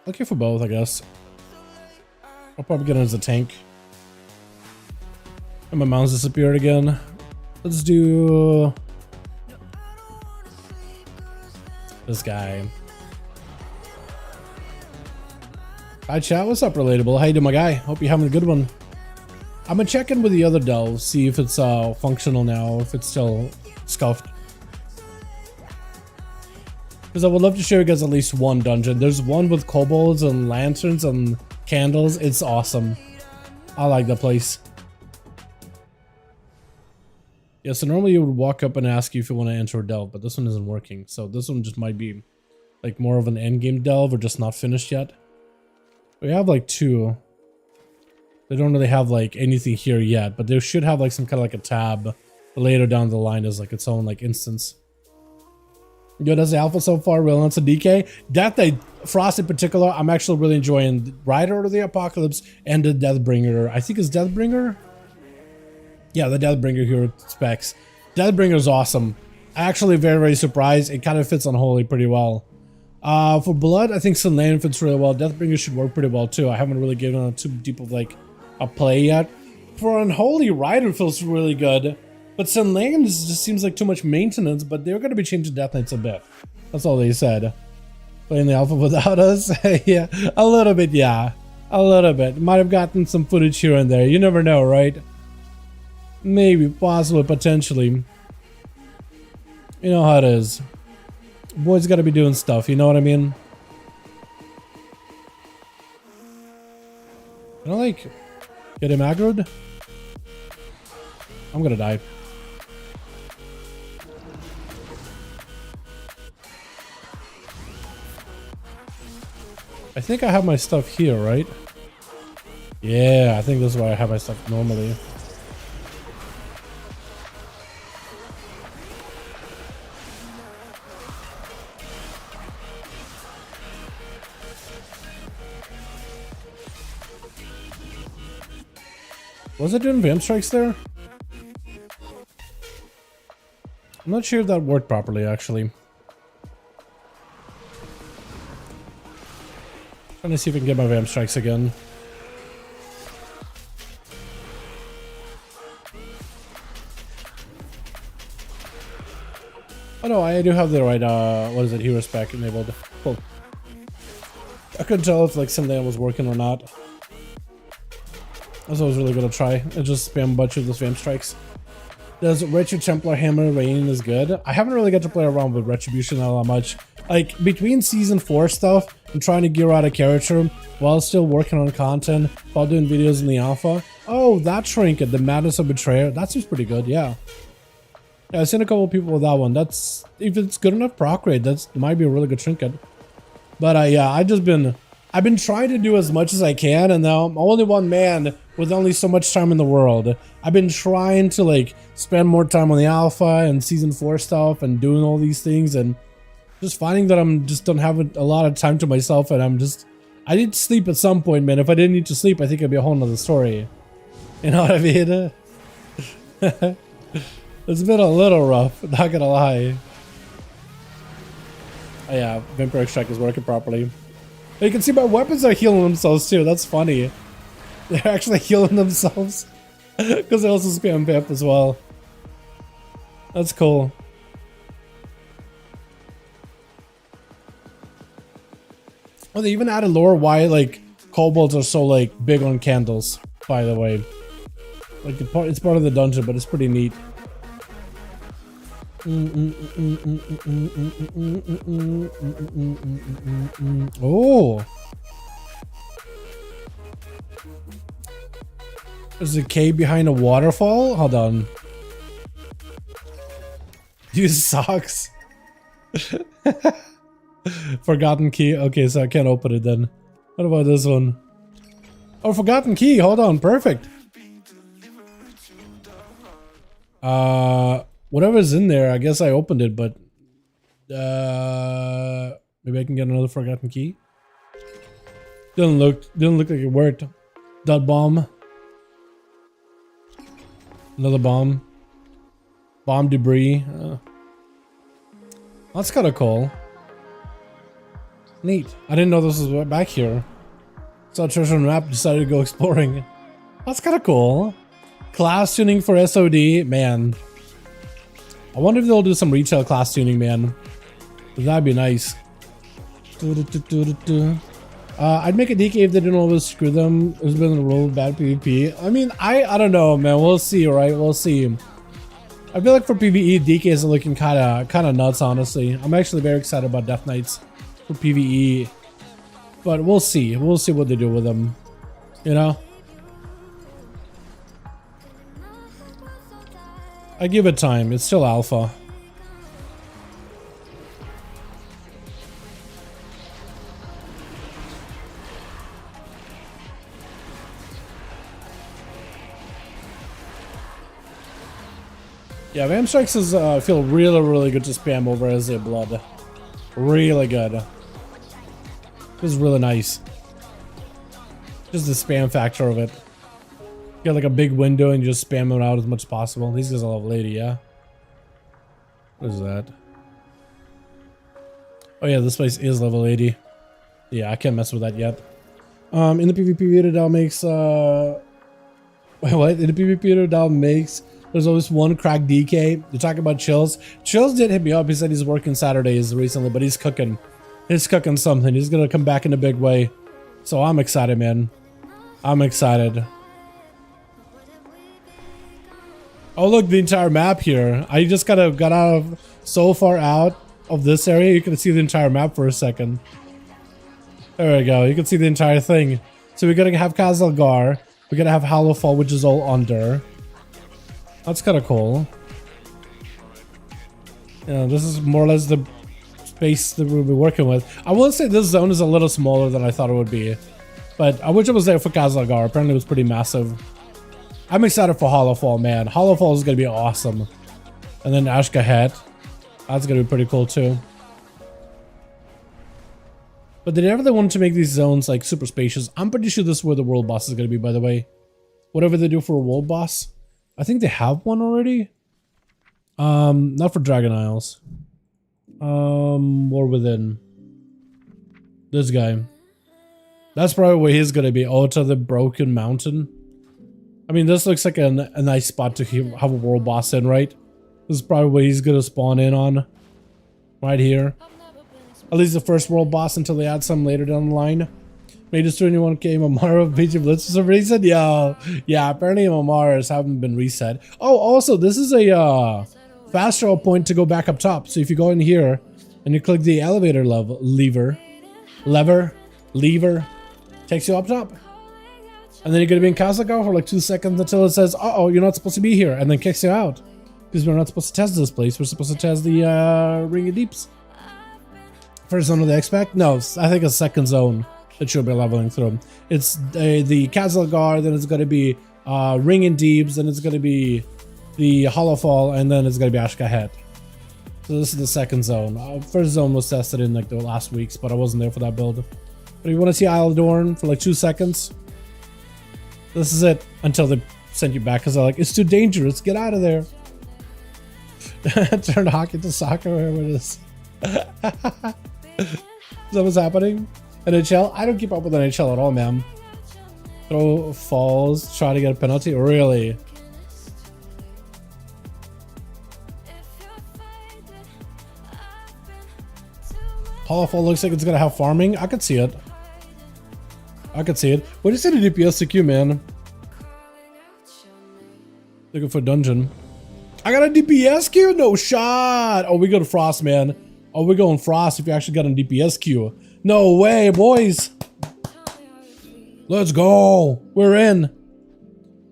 Looking for both, I guess. I'll probably get in as a tank. And my mounts disappeared again. Let's do this guy. Hi chat, what's up, Relatable? How you doing, my guy? Hope you're having a good one. I'm gonna check in with the other delves, see if it's functional now, if it's still scuffed. Because I would love to show you guys at least one dungeon. There's one with kobolds and lanterns and candles. It's awesome. I like that place. Yeah, so normally you would walk up and ask you if you want to enter a delve, but this one isn't working. So this one just might be like more of an endgame delve or just not finished yet. We have like 2. They don't really have like anything here yet, but they should have like some kind of like a tab later down the line as like its own like instance. Yo, that's the alpha so far. Real on to DK. Death Knight Frost in particular, I'm actually really enjoying Rider of the Apocalypse and the Deathbringer. I think it's Deathbringer. Yeah, the Deathbringer here specs. Deathbringer is awesome. Actually, very, very surprised. It kind of fits Unholy pretty well. For Blood, I think Sunland fits really well. Deathbringer should work pretty well too. I haven't really given it too deep of like a play yet. For Unholy, Rider feels really good. But Sunland just seems like too much maintenance, but they're going to be changing Death Knights a bit. That's all they said. Playing the alpha without us? Yeah, a little bit, yeah. A little bit. Might have gotten some footage here and there. You never know, right? Maybe, possibly, potentially. You know how it is. Boys got to be doing stuff, you know what I mean? Can I, like, get him aggroed? I'm gonna die. I think I have my stuff here, right? Yeah, I think this is where I have my stuff normally. Was it doing vamp strikes there? I'm not sure if that worked properly, actually. Trying to see if I can get my vamp strikes again. Oh no, I do have the right, what is it, hero spec enabled. Cool. I couldn't tell if like something was working or not. That's what I was really gonna try. I just spam a bunch of those vamp strikes. Does Retro Templar Hammer Rain is good? I haven't really got to play around with Retribution all that much. Like, between Season 4 stuff and trying to gear out a character while still working on content, while doing videos in the alpha. Oh, that trinket, the Madness of Betrayer, that seems pretty good, yeah. Yeah, I've seen a couple of people with that one. That's, if it's good enough proc rate, that might be a really good trinket. But yeah, I've been trying to do as much as I can, and now I'm only one man with only so much time in the world. I've been trying to like spend more time on the alpha and Season 4 stuff and doing all these things, and just finding that I'm just don't have a lot of time to myself, and I need to sleep at some point, man. If I didn't need to sleep, I think it'd be a whole nother story. You know what I mean? It's been a little rough, not gonna lie. Oh, yeah, Vampire Extract is working properly. You can see my weapons are healing themselves too. That's funny. They're actually healing themselves because they also spam vamp as well. That's cool. Oh, they even added lore why like kobolds are so like big on candles. By the way, like it's part of the dungeon, but it's pretty neat. Oh, there's a cave behind a waterfall. Hold on. Use socks. Forgotten key. Okay, so I can't open it then. What about this one? Oh, forgotten key. Hold on. Perfect. Whatever's in there, I guess I opened it, but maybe I can get another forgotten key. Didn't look like it worked. Dot bomb. Another bomb. Bomb debris. That's kind of cool. Neat. I didn't know this was back here. Saw a treasure on the map, decided to go exploring. That's kind of cool. Class tuning for SOD, man. I wonder if they'll do some retail class tuning, man. That'd be nice. I'd make a DK if they didn't always screw them. It's been a rule of bad PvP. I mean, I don't know, man. We'll see, right? We'll see. I feel like for PvE, DKs are looking kind of nuts, honestly. I'm actually very excited about Death Knights for PvE. But we'll see. We'll see what they do with them. You know? I give it time. It's still alpha. Yeah, Vam Strikes is, feel really good to spam over as a blood. Really good. This is really nice. Just the spam factor of it. You got like a big window and you just spam it out as much as possible. These guys are level 80, yeah? What is that? Oh yeah, this place is level 80. Yeah, I can't mess with that yet. In the PvP video, Dal makes, what? In the PvP video, Dal makes... There's always one cracked DK. You're talking about Chills. Chills did hit me up. He said he's working Saturdays recently, but he's cooking. He's cooking something. He's gonna come back in a big way. So I'm excited, man. I'm excited. Oh, look, the entire map here. I just got out of so far out of this area. You can see the entire map for a second. There we go. You can see the entire thing. So we're gonna have Khazalgar. We're gonna have Hollowfall, which is all under. That's kind of cool. Yeah, this is more or less the space that we'll be working with. I will say this zone is a little smaller than I thought it would be. But I wish it was there for Khazalgar. Apparently it was pretty massive. I'm excited for Hollowfall, man. Hollowfall is going to be awesome. And then Ashkahet. That's going to be pretty cool too. But did ever they want to make these zones like super spacious? I'm pretty sure this is where the world boss is going to be, by the way. Whatever they do for a world boss. I think they have one already. Not for Dragon Isles. War Within. This guy. That's probably where he's gonna be. Oh, to the Broken Mountain. I mean, this looks like a nice spot to have a world boss in, right? This is probably where he's gonna spawn in on. Right here. At least the first world boss until they add some later down the line. Made this 21k Mamara PG Blitz for some reason? Yo, yeah, apparently Mamaras haven't been reset. Oh, also, this is a fast travel point to go back up top. So if you go in here and you click the elevator lever, takes you up top. And then you're going to be in Khazalgar for like 2 seconds until it says, uh-oh, you're not supposed to be here, and then kicks you out. Because we're not supposed to test this place. We're supposed to test the Ring of Deeps. First zone of the X-Pack? No, I think a second zone. That should be leveling through. It's the Khazalgar, then it's going to be Ring and Deeps, then it's going to be the Hollowfall, and then it's going to be Ashkahet. So this is the second zone. First zone was tested in like the last weeks, but I wasn't there for that build. But if you want to see Isle of Dorn for like 2 seconds, this is it until they send you back because they're like, it's too dangerous, get out of there. Turn hockey to soccer, whatever it is. Is that what's happening? NHL? I don't keep up with NHL at all, man. Throw falls, try to get a penalty? Really? Hollowfall looks like it's gonna have farming. I could see it. I could see it. What is it in DPS CQ, man? Looking for dungeon. I got a DPS queue? No shot! Oh, we go to Frost, man. Oh, we're going Frost if you actually got a DPS queue. No way, boys. Let's go. We're in.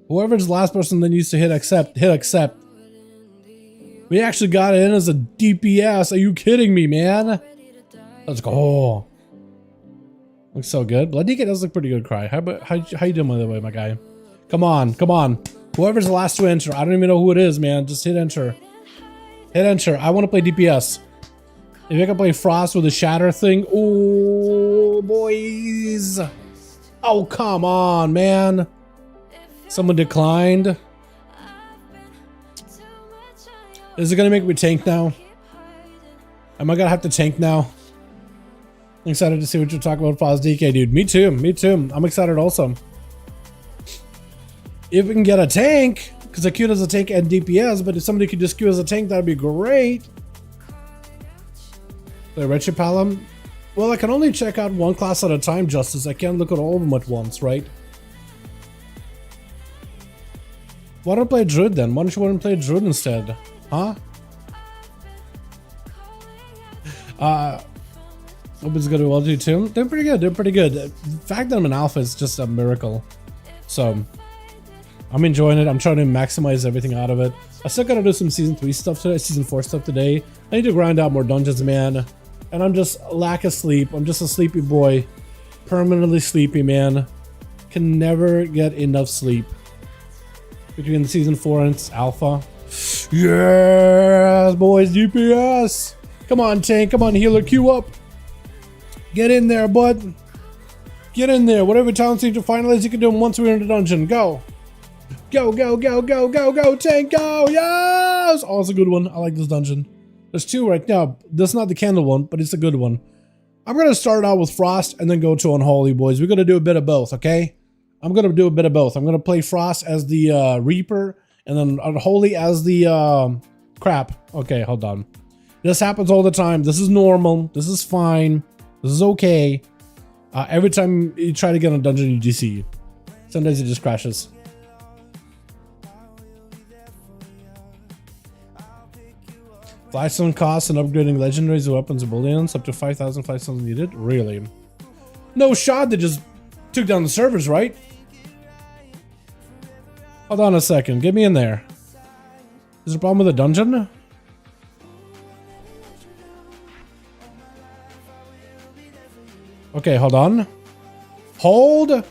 Whoever's the last person that needs to hit accept, hit accept. We actually got it in as a DPS. Are you kidding me, man? Let's go. Looks so good. Blood DK does look pretty good, Cry. How you doing, by the way, my guy? Come on, come on. Whoever's the last to enter. I don't even know who it is, man. Just hit enter. Hit enter. I want to play DPS. If I can play Frost with a shatter thing. Oh, boys. Oh, come on, man. Someone declined. Is it going to make me tank now? Am I going to have to tank now? I'm excited to see what you're talking about, Frost DK, dude. Me too. Me too. I'm excited also. If we can get a tank, because I queued as a tank and DPS, but if somebody could just queue as a tank, that'd be great. The Wretched Palom? Well, I can only check out one class at a time, Justice. I can't look at all of them at once, right? Why don't I play Druid then? Why don't you want to play Druid instead? Huh? Hope it's gonna be well too, Tim. They're pretty good. They're pretty good. The fact that I'm an alpha is just a miracle. So I'm enjoying it. I'm trying to maximize everything out of it. I still gotta do some season 3 stuff today, season 4 stuff today. I need to grind out more dungeons, man. And I'm just lack of sleep. I'm just a sleepy boy. Permanently sleepy, man. Can never get enough sleep. Between season 4 and its alpha. Yes, boys, DPS. Come on, tank. Come on, healer. Queue up. Get in there, bud. Get in there. Whatever talents need to finalize, you can do them once we're in the dungeon. Go. Go, go, go, go, go, go, tank, go. Yes. Oh, it's a good one. I like this dungeon. There's 2 right now. This is not the candle one, but it's a good one. I'm going to start out with Frost and then go to Unholy, boys. We're going to do a bit of both, okay? I'm going to do a bit of both. I'm going to play Frost as the Reaper and then Unholy as the crap. Okay, hold on. This happens all the time. This is normal. This is fine. This is okay. Every time you try to get on a dungeon, you DC. Sometimes it just crashes. Flagstone costs and upgrading legendaries, weapons, and bullions up to 5,000 flagstones needed. Really? No shot. They just took down the servers, right? Hold on a second. Get me in there. Is there a problem with the dungeon? Okay, hold on. Hold.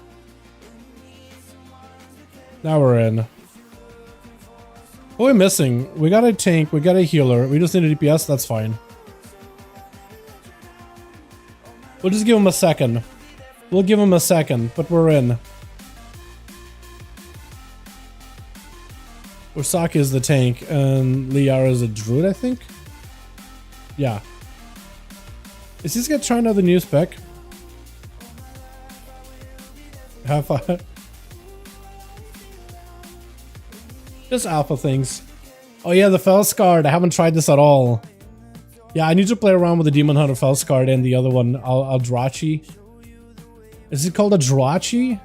Now we're in. What are we missing? We got a tank, we got a healer, we just need a DPS, that's fine. We'll just give him a second. We'll give him a second, but we're in. Ursaka is the tank, and Liara is a druid, I think? Yeah. Is this guy trying out the new spec? Have fun. Just alpha things. Oh yeah, the Felscard. I haven't tried this at all. Yeah, I need to play around with the Demon Hunter Felscard and the other one, Aldrachi. Is it called a Drachi?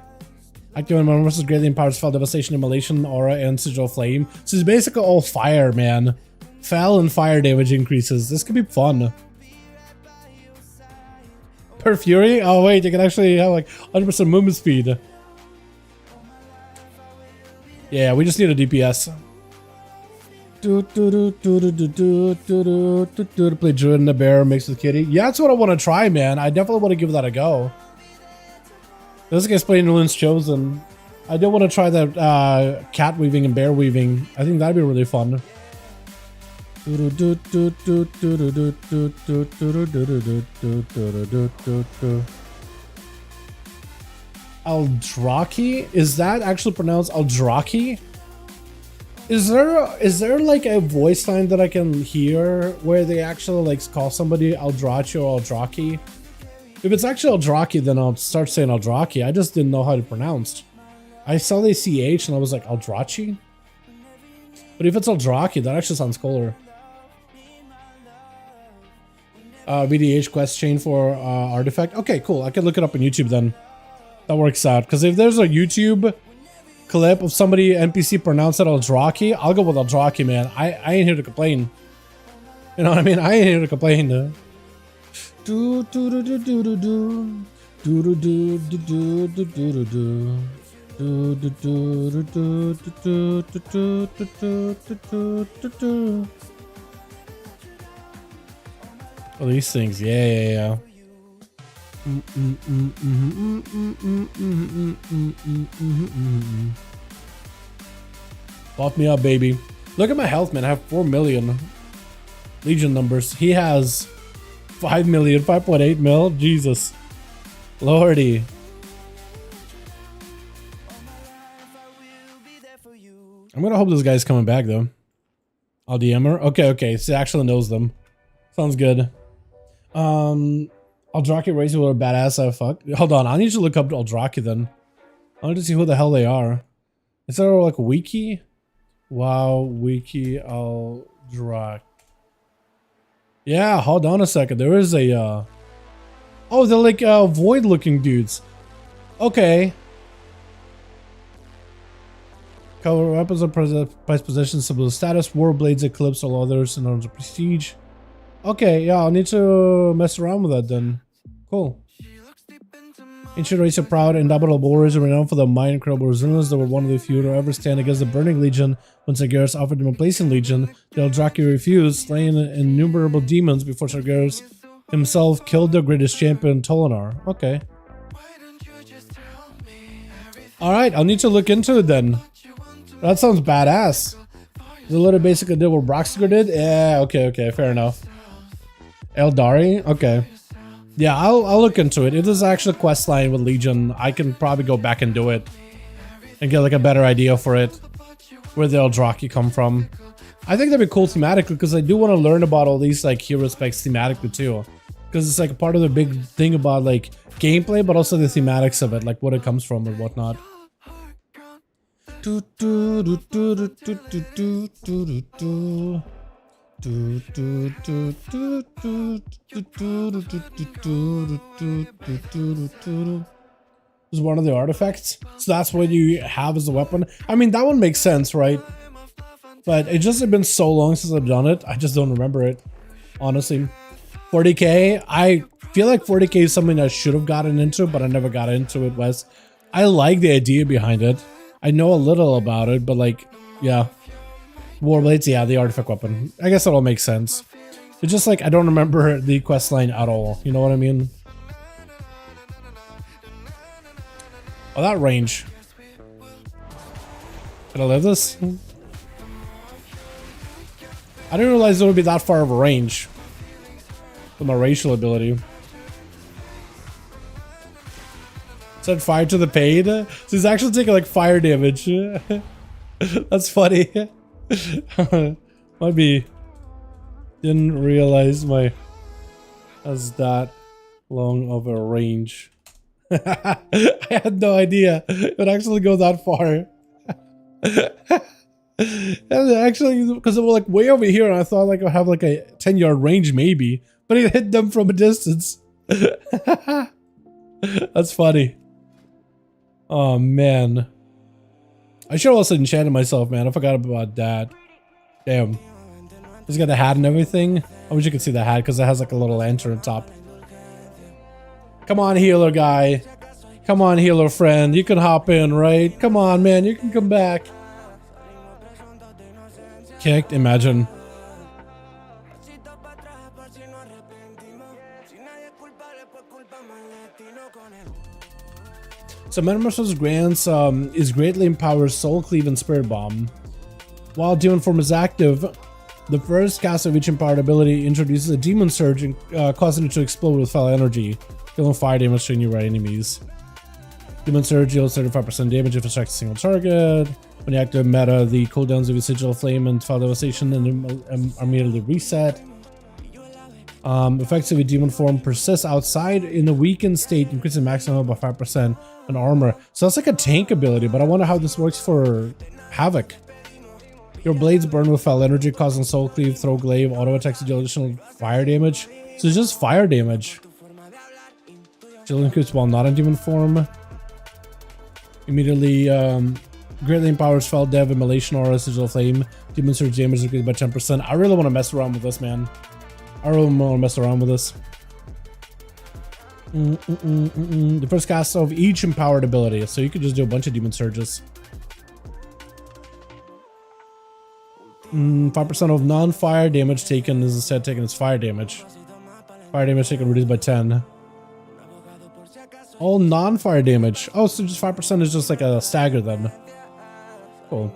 Active and versus greatly empowers Fel, Devastation, Immolation, Aura, and Sigil Flame. So it's basically all fire, man. Fel and fire damage increases. This could be fun. Per Fury? Oh wait, you can actually have like 100% movement speed. Yeah, we just need a DPS. Play Druid and the Bear mixed with Kitty. Yeah, that's what I want to try, man. I definitely want to give that a go. This guy's playing Ruins Chosen. I do want to try that cat weaving and bear weaving. I think that'd be really fun. Aldrachi? Is that actually pronounced Aldrachi? Is there like a voice line that I can hear where they actually like call somebody Aldrachi or Aldrachi? If it's actually Aldrachi, then I'll start saying Aldrachi. I just didn't know how to pronounce. I saw the CH and I was like, Aldrachi? But if it's Aldrachi, that actually sounds cooler. VDH quest chain for artifact. Okay, cool. I can look it up on YouTube then. That works out. Because if there's a YouTube clip of somebody NPC pronounce it Aldrachi, I'll go with Aldrachi, man. I ain't here to complain. You know what I mean? I ain't here to complain. Do do do do do do do do do do do do do do. Oh, these things, yeah. Buff me up, baby. Look at my health, man. I have 4 million Legion numbers. He has 5 million, 5.8 mil. Jesus. Lordy. I'm gonna hope this guy's coming back though. I'll DM her. Okay. She actually knows them. Sounds good. Aldrachi races with a badass. Fuck. Hold on. I need to look up Aldrachi then. I need to see who the hell they are. Is there like a wiki? Wow, wiki Aldrachi. Yeah, hold on a second. There is a oh, they're like void looking dudes. Okay. Cover weapons of price position, symbol of status, war blades, eclipse, all others, and arms of prestige. Okay, yeah, I'll need to mess around with that then. Cool. Ancient race of proud, indomitable warriors are renowned for their might and incredible resilience. They were one of the few to ever stand against the Burning Legion. When Sargeras offered them a place in Legion, the Eldraki refused, slaying innumerable demons before Sargeras himself killed their greatest champion, Tolinar. Okay. Alright, I'll need to look into it then. That sounds badass. The little basically did what Broxiger did? Yeah, okay, fair enough. Eldari? Okay. Yeah, I'll look into it. If there's actually a quest line with Legion, I can probably go back and do it. And get like a better idea for it. Where the Eldraki come from. I think that'd be cool thematically, because I do want to learn about all these like hero specs thematically too. Because it's like part of the big thing about like gameplay, but also the thematics of it, like what it comes from and whatnot. Is one of the artifacts, so that's what you have as a weapon. I mean, that one makes sense, right? But it just has been so long since I've done it, I just don't remember it, honestly. 40k, I feel like 40k is something I should have gotten into, but I never got into it, Wes. I like the idea behind it. I know a little about it, but like, yeah. Warblades, yeah, the artifact weapon. I guess that all makes sense. It's just like, I don't remember the quest line at all. You know what I mean? Oh, that range. Can I live this? I didn't realize it would be that far of a range. With my racial ability. Set fire to the pain. So he's actually taking like fire damage. That's funny. Might be. Didn't realize my has that long of a range. I had no idea it would actually go that far. And actually, because it was like way over here, and I thought like I would have like a 10-yard range maybe, but it hit them from a distance. That's funny. Oh man, I should have also enchanted myself, man. I forgot about that. Damn. He's got the hat and everything. I wish you could see the hat because it has like a little lantern on top. Come on, healer guy. Come on, healer friend. You can hop in, right? Come on, man. You can come back. Kicked. Imagine. So Metamorphosis grants is greatly empowers Soul Cleave and Spirit Bomb. While Demon Form is active, the first cast of each empowered ability introduces a Demon Surge and causing it to explode with foul energy, dealing fire damage to new enemies. Demon Surge deals 35% damage if it strikes a single target. When you activate meta, the cooldowns of your Sigil Flame and Foul Devastation are immediately reset. Effects of a demon form persists outside in a weakened state, increasing maximum by 5% in armor. So that's like a tank ability, but I wonder how this works for Havoc. Your blades burn with foul energy, causing Soul Cleave, Throw Glaive, auto attacks to deal additional fire damage. So it's just fire damage. Chill increase while not in demon form. Immediately greatly empowers Foul Dev, Immolation Aura, Sigil Flame. Demon Surge damage increased by 10%. I really want to mess around with this, man. I really want to mess around with this. The first cast of each empowered ability, so you could just do a bunch of Demon Surges. 5% of non-fire damage taken is instead taken as fire damage. Fire damage taken reduced by 10. All non-fire damage. Oh, so just 5% is just like a stagger then. Cool.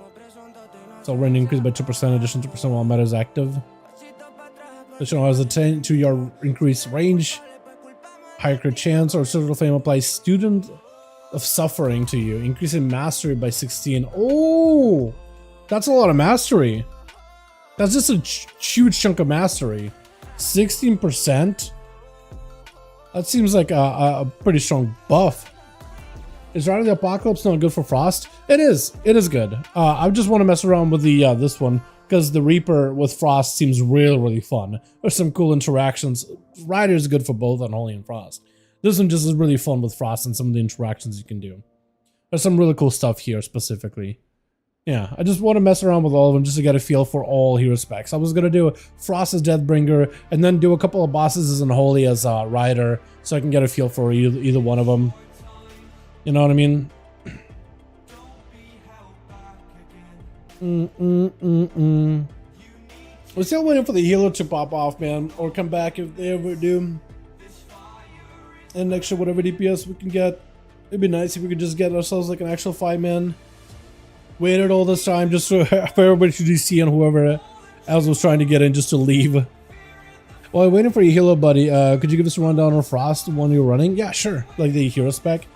So range increased by 2%, addition 2% while meta is active. Additional has a 2-yard increased range. Higher crit chance or Sigil Flame applies Student of Suffering to you, increasing mastery by 16. Oh, that's a lot of mastery. That's just a huge chunk of mastery. 16%? That seems like a pretty strong buff. Is Rider of the Apocalypse not good for Frost? It is. It is good. I just want to mess around with the this one because the Reaper with Frost seems really fun. There's some cool interactions. Rider is good for both Unholy and Frost. This one just is really fun with Frost and some of the interactions you can do. There's some really cool stuff here specifically. Yeah, I just want to mess around with all of them just to get a feel for all hero specs. I was going to do Frost as Deathbringer and then do a couple of bosses as Unholy as Rider so I can get a feel for either one of them. You know what I mean? We're still waiting for the healer to pop off, man, or come back if they ever do. And extra whatever DPS we can get. It'd be nice if we could just get ourselves like an actual 5-man. Waited all this time just for everybody to DC and whoever else was trying to get in just to leave. While waiting for your healer, buddy, could you give us a rundown on Frost, the one you're running? Yeah, sure. Like the hero spec.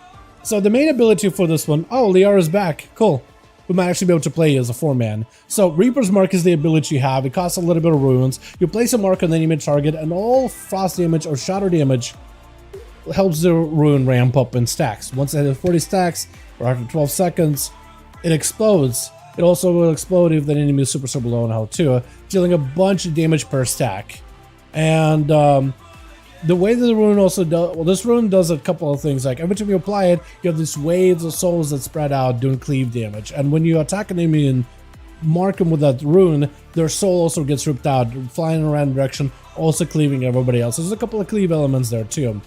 So the main ability for this one, oh, Liara's back. Cool. We might actually be able to play as a 4-man. So Reaper's Mark is the ability you have. It costs a little bit of runes. You place a mark on the enemy target and all frost damage or shatter damage helps the rune ramp up in stacks. Once it hits 40 stacks, or after 12 seconds, it explodes. It also will explode if the enemy is super low on health too, dealing a bunch of damage per stack. And the way that the rune also does, well, this rune does a couple of things. Like every time you apply it, you have these waves of souls that spread out doing cleave damage. And when you attack an enemy and mark them with that rune, their soul also gets ripped out, flying in a random direction, also cleaving everybody else. There's a couple of cleave elements there too.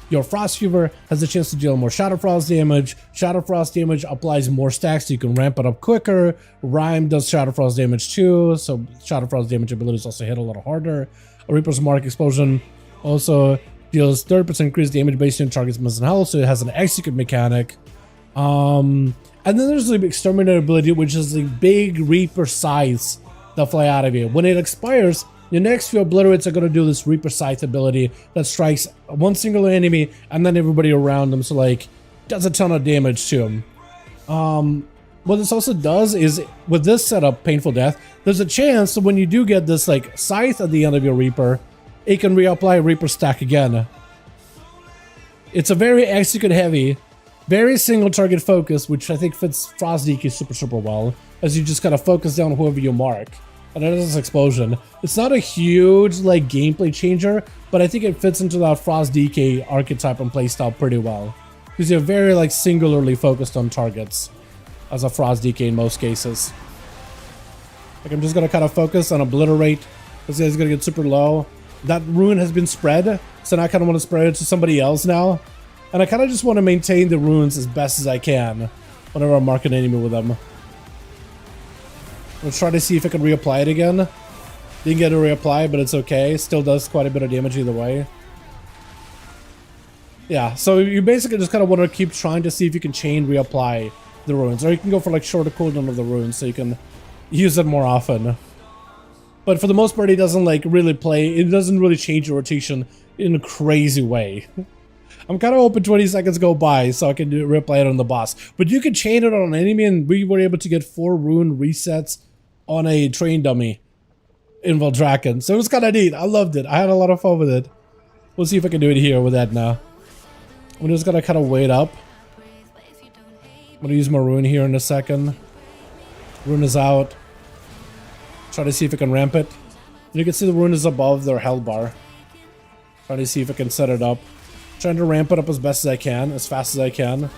Your Frost Fever has the chance to deal more Shadow Frost damage. Shadow Frost damage applies more stacks so you can ramp it up quicker. Rhyme does Shadow Frost damage too, so Shadow Frost damage abilities also hit a little harder. A Reaper's Mark Explosion also deals 30% increased damage based on target's missing health, so it has an execute mechanic. And then there's the Exterminator ability, which is the big Reaper scythes that fly out of you. When it expires, your next few obliterates are going to do this Reaper Scythe ability that strikes one single enemy and then everybody around them, so like does a ton of damage to them. What this also does is, with this setup, Painful Death, there's a chance that when you do get this like Scythe at the end of your Reaper, it can reapply Reaper stack again. It's a very execute heavy, very single target focus, which I think fits Frost DK super well, as you just kind of focus down whoever you mark. And it is this explosion. It's not a huge like gameplay changer, but I think it fits into that Frost DK archetype and playstyle pretty well. Because you're very like singularly focused on targets as a Frost DK in most cases. Like I'm just gonna kind of focus on obliterate. This guy's gonna get super low. That rune has been spread, so now I kind of want to spread it to somebody else now. And I kind of just want to maintain the runes as best as I can whenever I mark an enemy with them. Let's try to see if I can reapply it again. Didn't get to reapply, but it's okay. Still does quite a bit of damage either way. Yeah, so you basically just kind of want to keep trying to see if you can chain reapply the runes. Or you can go for like shorter cooldown of the runes so you can use it more often. But for the most part, it doesn't like really play. It doesn't really change your rotation in a crazy way. I'm kind of hoping 20 seconds go by so I can reapply it on the boss. But you can chain it on an enemy, and we were able to get 4 rune resets on a train dummy in Valdraken. So it was kind of neat. I loved it. I had a lot of fun with it. We'll see if I can do it here with that now. I'm just gonna kind of wait up. I'm gonna use my rune here in a second. Rune is out. Try to see if I can ramp it. You can see the rune is above their health bar. Try to see if I can set it up. Trying to ramp it up as best as I can, as fast as I can.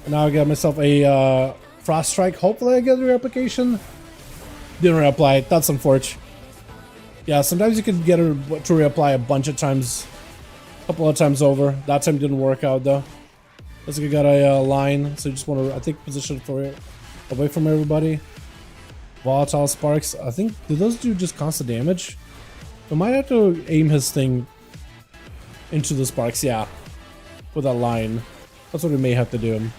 And now I got myself a Frost Strike. Hopefully I get the reapplication. Didn't reapply it. That's unfortunate. Yeah, sometimes you can get it to reapply a bunch of times. A couple of times over. That time didn't work out though. Looks like I got a line, so you just want to, I think, position for it away from everybody. Volatile Sparks. I think, do those do just constant damage? I might have to aim his thing into the sparks, yeah. With that line. That's what we may have to do.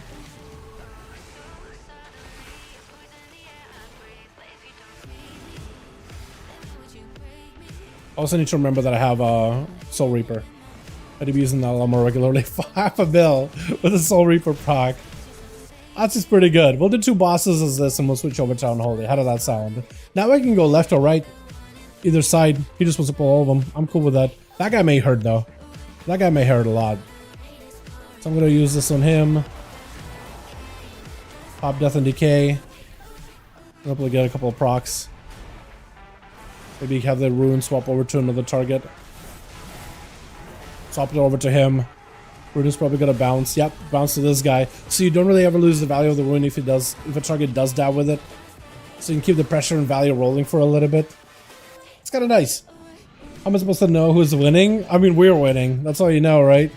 I also need to remember that I have a Soul Reaper. I'd be using that a lot more regularly. Half a bill with a Soul Reaper proc. That's just pretty good. We'll do 2 bosses as this and we'll switch over to Unholy. How did that sound? Now I can go left or right. Either side. He just wants to pull all of them. I'm cool with that. That guy may hurt though. That guy may hurt a lot. So I'm going to use this on him. Pop Death and Decay. Hopefully get a couple of procs. Maybe have the rune swap over to another target. Swap it over to him. We're just probably gonna bounce. Yep, bounce to this guy. So you don't really ever lose the value of the rune if a target does die with it. So you can keep the pressure and value rolling for a little bit. It's kind of nice. How am I supposed to know who's winning? I mean, we're winning. That's all you know, right?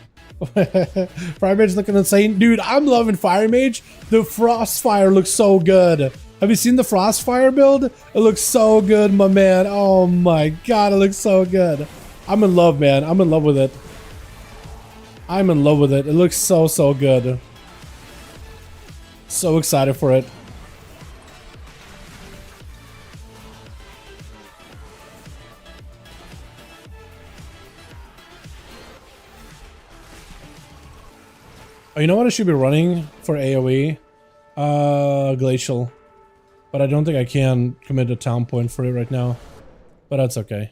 Fire Mage looking insane. Dude, I'm loving Fire Mage. The Frostfire looks so good. Have you seen the Frostfire build? It looks so good, my man. Oh my god, it looks so good. I'm in love, man. I'm in love with it. I'm in love with it. It looks so, so good. So excited for it. Oh, you know what I should be running for AoE? Glacial. But I don't think I can commit a town point for it right now. But that's okay.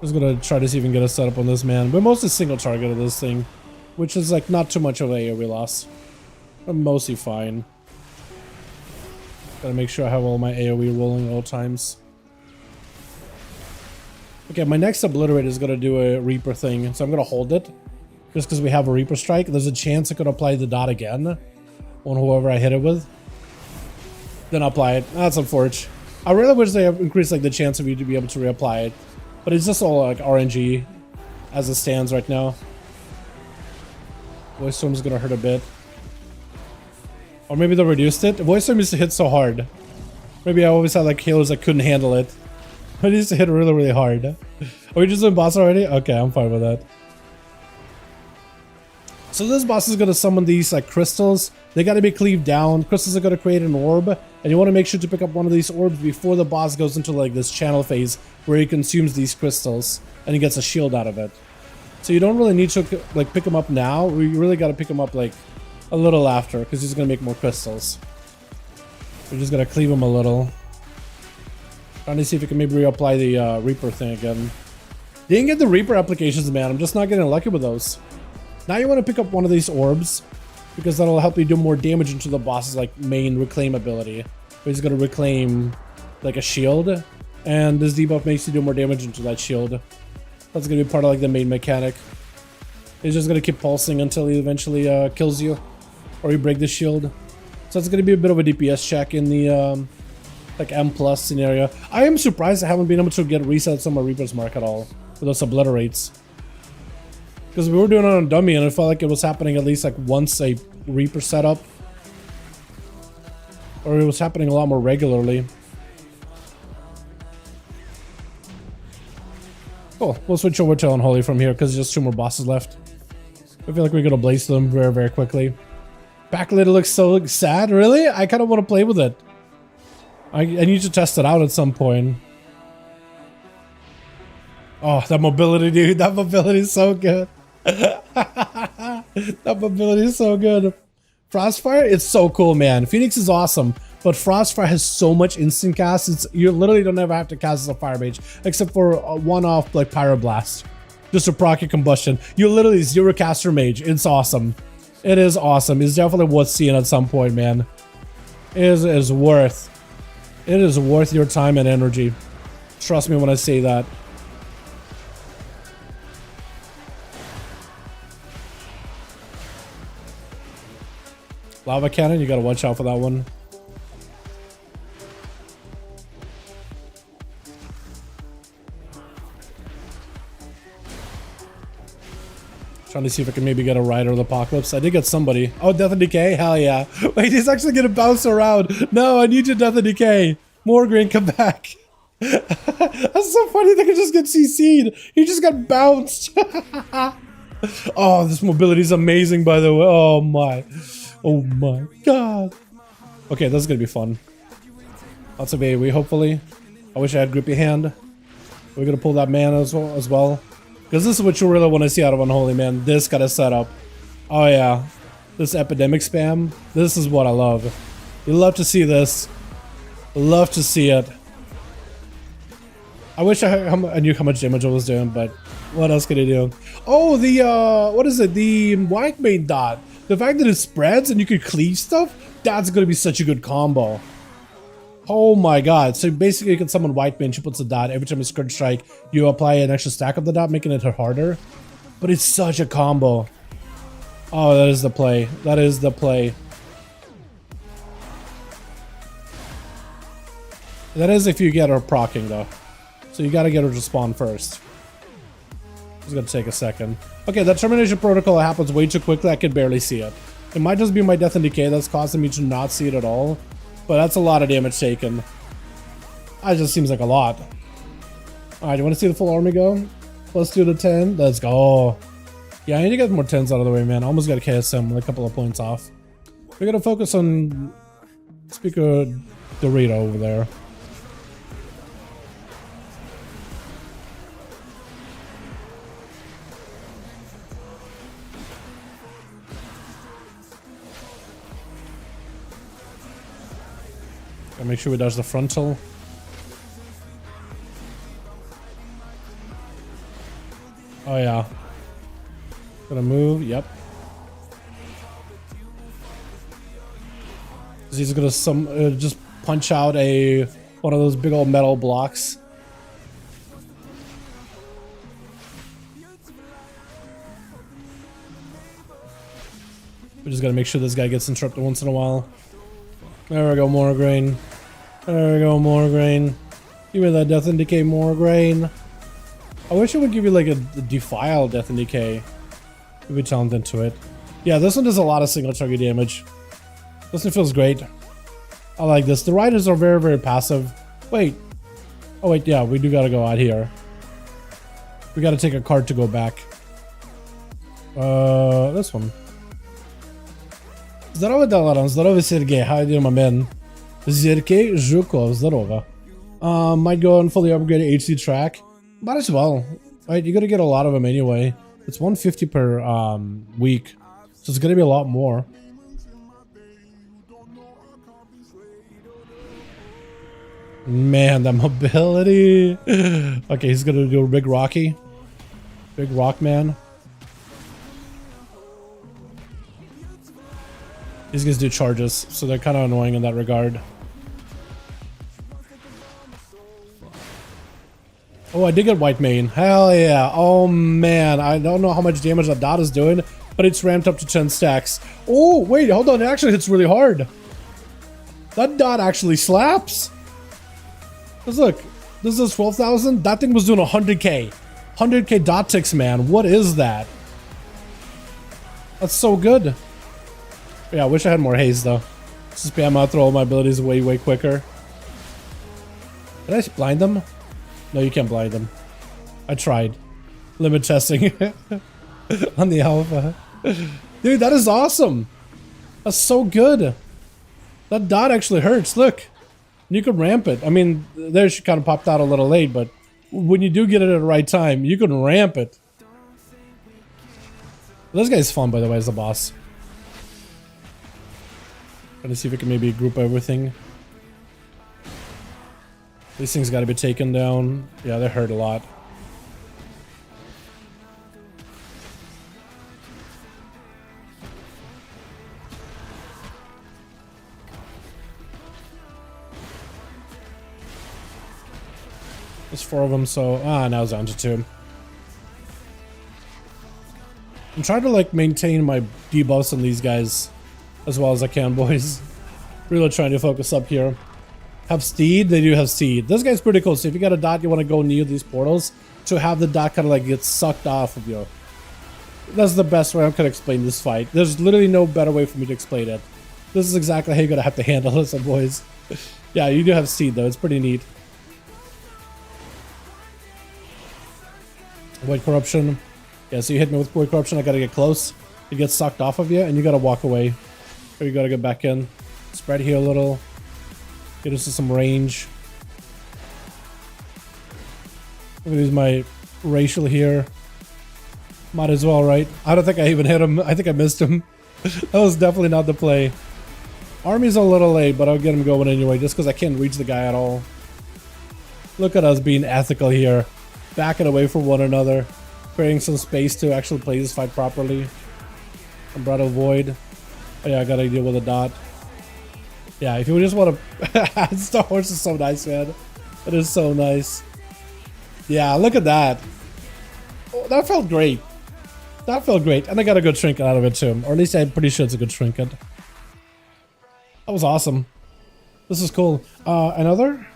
Just gonna try to see if we can get a setup on this man. We're mostly single target of this thing, which is like not too much of a AoE loss. I'm mostly fine. Gotta make sure I have all my AoE rolling at all times. Okay, my next Obliterate is gonna do a Reaper thing, so I'm gonna hold it. Just because we have a Reaper Strike, there's a chance I could apply the dot again on whoever I hit it with. Then apply it. That's unfortunate. I really wish they have increased like the chance of you to be able to reapply it. But it's just all like RNG as it stands right now. Voice Storm is gonna hurt a bit. Or maybe they reduced it. Voice Storm used to hit so hard. Maybe I always had like healers that couldn't handle it. But it used to hit really, really hard. Are we just doing boss already? Okay, I'm fine with that. So this boss is going to summon these like crystals. They got to be cleaved down. Crystals are going to create an orb. And you want to make sure to pick up one of these orbs before the boss goes into like this channel phase where he consumes these crystals and he gets a shield out of it. So you don't really need to like pick them up now. We really got to pick them up like a little after because he's going to make more crystals. We're just going to cleave him a little. Trying to see if we can maybe reapply the Reaper thing again. Didn't get the Reaper applications, man. I'm just not getting lucky with those. Now you want to pick up one of these orbs because that'll help you do more damage into the boss's like main reclaim ability. Where he's going to reclaim like a shield, and this debuff makes you do more damage into that shield. That's going to be part of like the main mechanic. He's just going to keep pulsing until he eventually kills you, or you break the shield. So it's going to be a bit of a DPS check in the like M+ scenario. I am surprised I haven't been able to get resets on my Reaper's Mark at all with those Obliterates. Because we were doing it on dummy and it felt like it was happening at least like once a Reaper setup. Or it was happening a lot more regularly. Cool, we'll switch over to Unholy from here because there's just 2 more bosses left. I feel like we're gonna blaze them very, very quickly. Backlit looks so sad, really? I kind of want to play with it. I need to test it out at some point. Oh, that mobility, dude. That mobility is so good. That mobility is so good. Frostfire, it's so cool, man. Phoenix is awesome, but Frostfire has so much instant cast. You literally don't ever have to cast as a Fire Mage, except for a one-off like Pyroblast. Just a proc your combustion. You literally zero caster mage. It's awesome. It is awesome. It's definitely worth seeing at some point, man. It is worth your time and energy. Trust me when I say that. Lava cannon, you gotta watch out for that one. Trying to see if I can maybe get a Rider of the Apocalypse. I did get somebody. Oh, Death and Decay? Hell yeah. Wait, he's actually gonna bounce around. No, I need you, Death and Decay. Morgreen, come back. That's so funny, they can just get CC'd. He just got bounced. Oh, this mobility is amazing, by the way. Oh my. Oh my god. Okay, this is gonna be fun. Lots of AoE, hopefully. I wish I had Grippy Hand. We're gonna pull that mana as well. Because this is what you really want to see out of Unholy, man. This kind of setup. Oh yeah. This epidemic spam. This is what I love. You love to see this. Love to see it. I wish I knew how much damage I was doing, but what else could I do? Oh, the, what is it? The white main dot. The fact that it spreads and you can cleave stuff, that's going to be such a good combo. Oh my god. So basically you can summon white main, she puts a dot. Every time you Scourge Strike, you apply an extra stack of the dot, making it hit harder. But it's such a combo. Oh, that is the play. That is the play. That is if you get her proccing though. So you gotta get her to spawn first. It's gonna take a second. Okay, that termination protocol happens way too quickly. I can barely see it. It might just be my death and decay that's causing me to not see it at all. But that's a lot of damage taken. That just seems like a lot. Alright, you wanna see the full army go? Let's do the 10. Let's go. Yeah, I need to get more 10s out of the way, man. I almost got a KSM with a couple of points off. We're gonna focus on Speaker Dorito over there. Gotta make sure we dodge the frontal. Oh yeah. Gonna move, yep. He's gonna just punch out one of those big old metal blocks. We just gotta make sure this guy gets interrupted once in a while. There we go, more grain. There we go, more grain. Give me that death and decay, more grain. I wish it would give you like a defile death and decay. Maybe challenge into it. Yeah, this one does a lot of single target damage. This one feels great. I like this. The riders are very, very passive. Wait. Oh wait, yeah, we do gotta go out here. We gotta take a card to go back. This one. Здорово, Dalaran. Здорово, Sergey. How you doing, my man? Zirke Zhukov. Здорово. Might go and fully upgrade HD track. Might as well. Right, you gotta get a lot of them anyway. It's 150 per week, so it's gonna be a lot more. Man, that mobility. Okay, he's gonna do a big Rocky. Big Rock Man. These guys do charges, so they're kind of annoying in that regard. Oh, I did get white main. Hell yeah. Oh man, I don't know how much damage that dot is doing, but it's ramped up to 10 stacks. Oh, wait, hold on. It actually hits really hard. That dot actually slaps. Because look, this is 12,000. That thing was doing 100k. 100k dot ticks, man. What is that? That's so good. Yeah, I wish I had more haze though. Just spam out through all my abilities way, way quicker. Did I blind them? No, you can't blind them. I tried. Limit testing on the alpha. Dude, that is awesome. That's so good. That dot actually hurts. Look. You can ramp it. I mean, there she kind of popped out a little late, but when you do get it at the right time, you can ramp it. This guy's fun, by the way, as the boss. Trying to see if we can maybe group everything. These things got to be taken down. Yeah, they hurt a lot. There's 4 of them, so now it's down to 2. I'm trying to like maintain my debuffs on these guys as well as I can, boys. Really trying to focus up here. Have Steed? They do have Steed. This guy's pretty cool, so if you got a dot you want to go near these portals, to have the dot kind of like get sucked off of you. That's the best way I can explain this fight. There's literally no better way for me to explain it. This is exactly how you're gonna have to handle this, boys. Yeah, you do have Steed though, it's pretty neat. Void Corruption. Yeah, so you hit me with Void Corruption, I gotta get close. It gets sucked off of you, and you gotta walk away. Or you gotta get back in. Spread here a little. Get us to some range. I'm gonna use my racial here. Might as well, right? I don't think I even hit him. I think I missed him. That was definitely not the play. Army's a little late, but I'll get him going anyway, just because I can't reach the guy at all. Look at us being ethical here. Backing away from one another. Creating some space to actually play this fight properly. Umbrella Void. Oh yeah, I gotta deal with a dot. Yeah, if you just want to... Star Wars is so nice, man. It is so nice. Yeah, look at that. Oh, that felt great. That felt great, and I got a good trinket out of it too. Or at least I'm pretty sure it's a good trinket. That was awesome. This is cool. Another?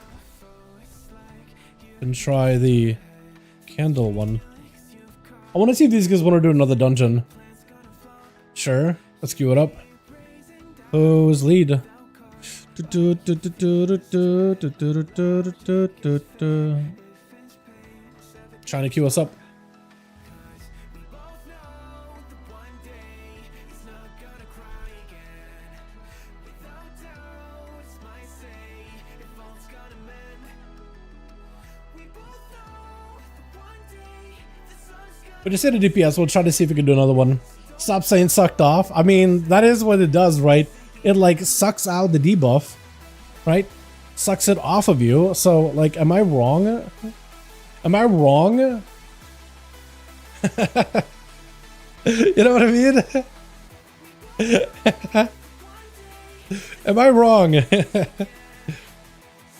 And try the candle one. I want to see if these guys want to do another dungeon. Sure, let's queue it up. Who's lead? Trying to queue us up. We just hit a DPS, we'll try to see if we can do another one. Stop saying sucked off. I mean, that is what it does, right? It like sucks out the debuff, right? Sucks it off of you. So like, am I wrong? Am I wrong? You know what I mean? Am I wrong?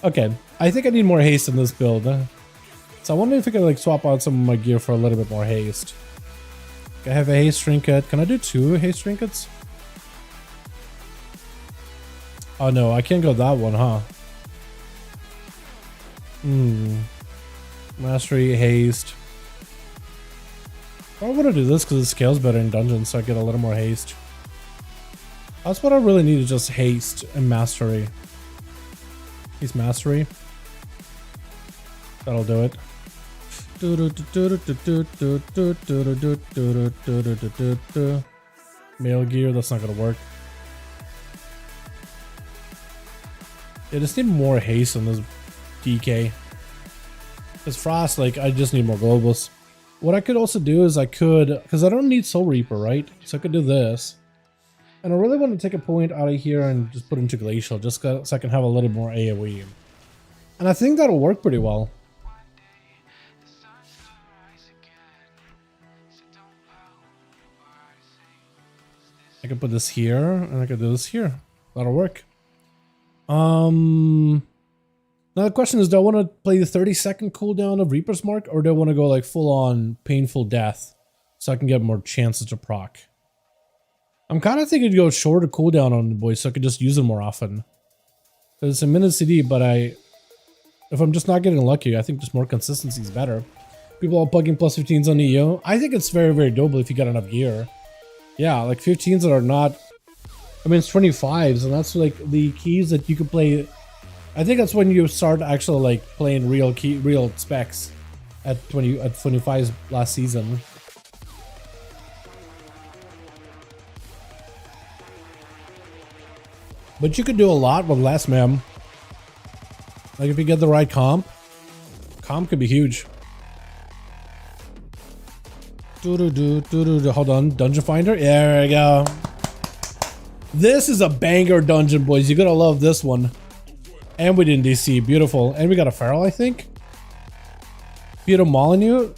Okay, I think I need more haste in this build. So I wonder if I can like swap out some of my gear for a little bit more haste. I have a haste trinket. Can I do 2 haste trinkets? Oh no, I can't go that one, huh? Mastery, haste. I want to do this because it scales better in dungeons, so I get a little more haste. That's what I really need, is just haste and mastery. Haste mastery. That'll do it. Mail gear, that's not gonna work. I just need more haste on this DK. Because Frost, like, I just need more globals. What I could also do is I could, because I don't need Soul Reaper, right? So I could do this. And I really want to take a point out of here and just put into Glacial, just so I can have a little more AoE. And I think that'll work pretty well. I can put this here, and I can do this here. That'll work. Now the question is, do I want to play the 30-second cooldown of Reaper's Mark, or do I want to go like full-on painful death so I can get more chances to proc? I'm kind of thinking to go shorter cooldown on the boys so I can just use them more often. Because it's a minute CD, but if I'm just not getting lucky, I think just more consistency is better. People are plugging plus 15s on EU. I think it's very, very doable if you got enough gear. Yeah, like 15s that are not... I mean, it's 25s, and that's like the keys that you can play. I think that's when you start actually like playing real specs at 25s last season. But you could do a lot with less, man. Like if you get the right comp could be huge. Hold on, Dungeon Finder. There we go. This is a banger dungeon, boys. You're gonna love this one. And we did DC, beautiful. And we got a Feral, I think. Peter Molyneux.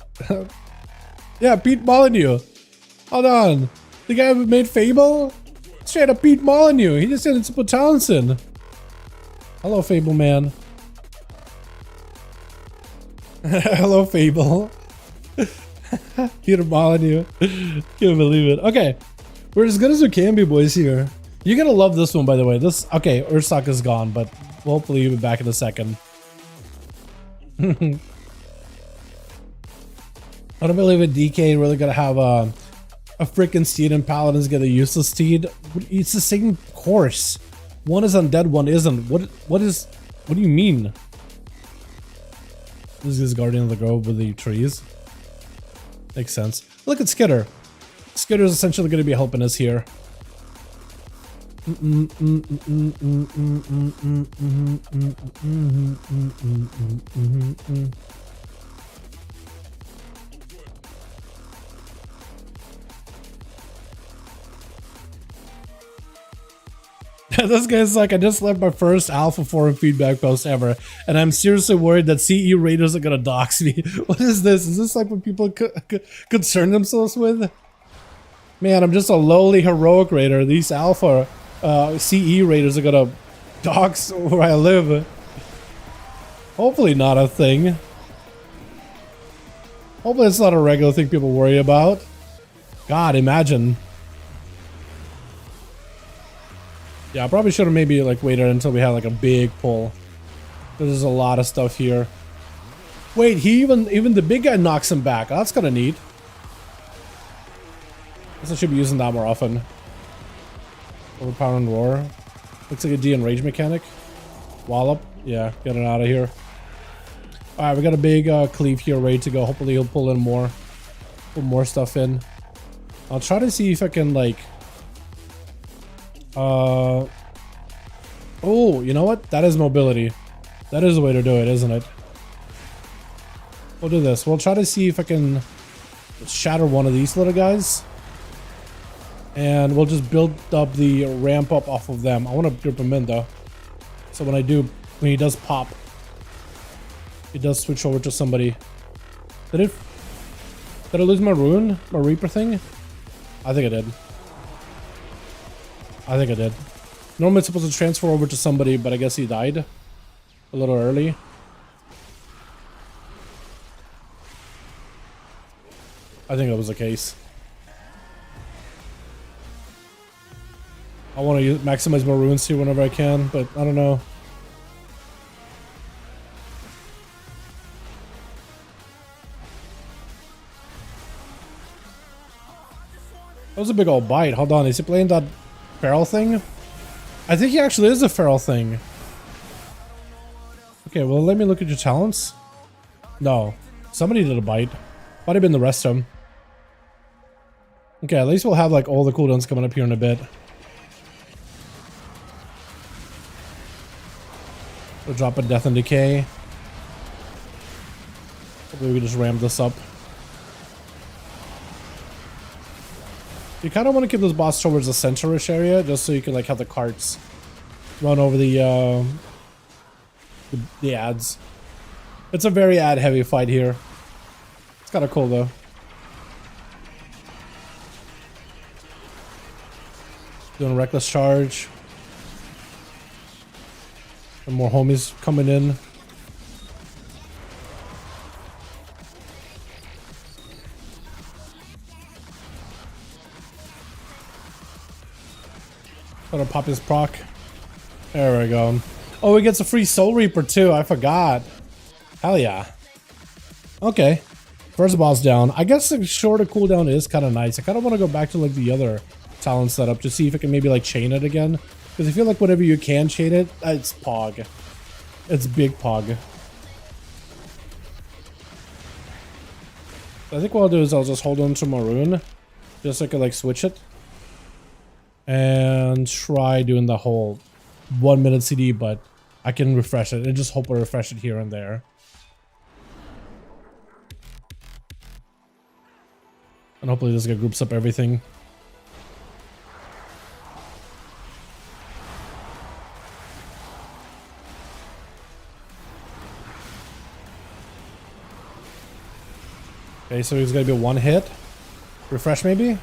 Yeah, Pete Molyneux. Hold on. The guy who made Fable? Straight up Pete Molyneux. He just did Simple Townsend. Hello, Fable man. Hello, Fable. Peter Molyneux. Can't believe it. Okay. We're as good as we can be, boys, here. You're gonna love this one, by the way. This, okay, Ursak is gone, but hopefully you'll be back in a second. I don't believe a DK really gonna have a freaking steed and Paladin's get a useless steed. It's the same course. One is undead, one isn't. What do you mean? This is Guardian of the Grove with the trees. Makes sense. Look at Skitter. Skitter is essentially going to be helping us here. This guy's like, I just left my first Alpha Forum feedback post ever, and I'm seriously worried that CE raiders are gonna dox me. What is this? Is this like what people concern themselves with? Man, I'm just a lowly heroic raider. These Alpha CE raiders are gonna dox where I live. Hopefully not a thing. Hopefully it's not a regular thing people worry about. God, imagine. Yeah, I probably should have maybe like waited until we had like a big pull. There's a lot of stuff here. Wait, he even the big guy knocks him back. Oh, that's kind of neat. Guess I should be using that more often. Overpower and roar. Looks like a de-enrage mechanic. Wallop. Yeah, get it out of here. Alright, we got a big cleave here ready to go. Hopefully he'll pull in more. Put more stuff in. I'll try to see if I can like... Oh, you know what? That is mobility. That is the way to do it, isn't it? We'll do this. We'll try to see if I can shatter one of these little guys. And we'll just build up the ramp up off of them. I want to grip him in though. So when he does pop, he does switch over to somebody. Did I lose my rune? My Reaper thing? I think I did. I think I did. Normally it's supposed to transfer over to somebody, but I guess he died a little early. I think that was the case. I want to maximize my runes here whenever I can, but I don't know. That was a big old bite. Hold on, is he playing that feral thing? I think he actually is a feral thing. Okay, well, let me look at your talents. No, somebody did a bite. Might have been the rest of them. Okay, at least we'll have like all the cooldowns coming up here in a bit. We'll drop a Death and Decay. Hopefully we can just ram this up. You kind of want to keep this boss towards the center-ish area, just so you can like have the carts run over the adds. It's a very ad-heavy fight here. It's kind of cool though. Doing a reckless charge. And more homies coming in. Gotta pop his proc. There we go. Oh, he gets a free Soul Reaper too. I forgot. Hell yeah. Okay. First boss down. I guess the shorter cooldown is kind of nice. I kind of want to go back to like the other talent setup to see if I can maybe like chain it again. Because I feel like whenever you can chain it, it's Pog. It's big Pog. I think what I'll do is I'll just hold on to Maroon. Just so I can like switch it. And try doing the whole 1 minute CD, but I can refresh it and just hope I refresh it here and there. And hopefully this guy groups up everything. Okay, so he's gonna be one hit. Refresh maybe?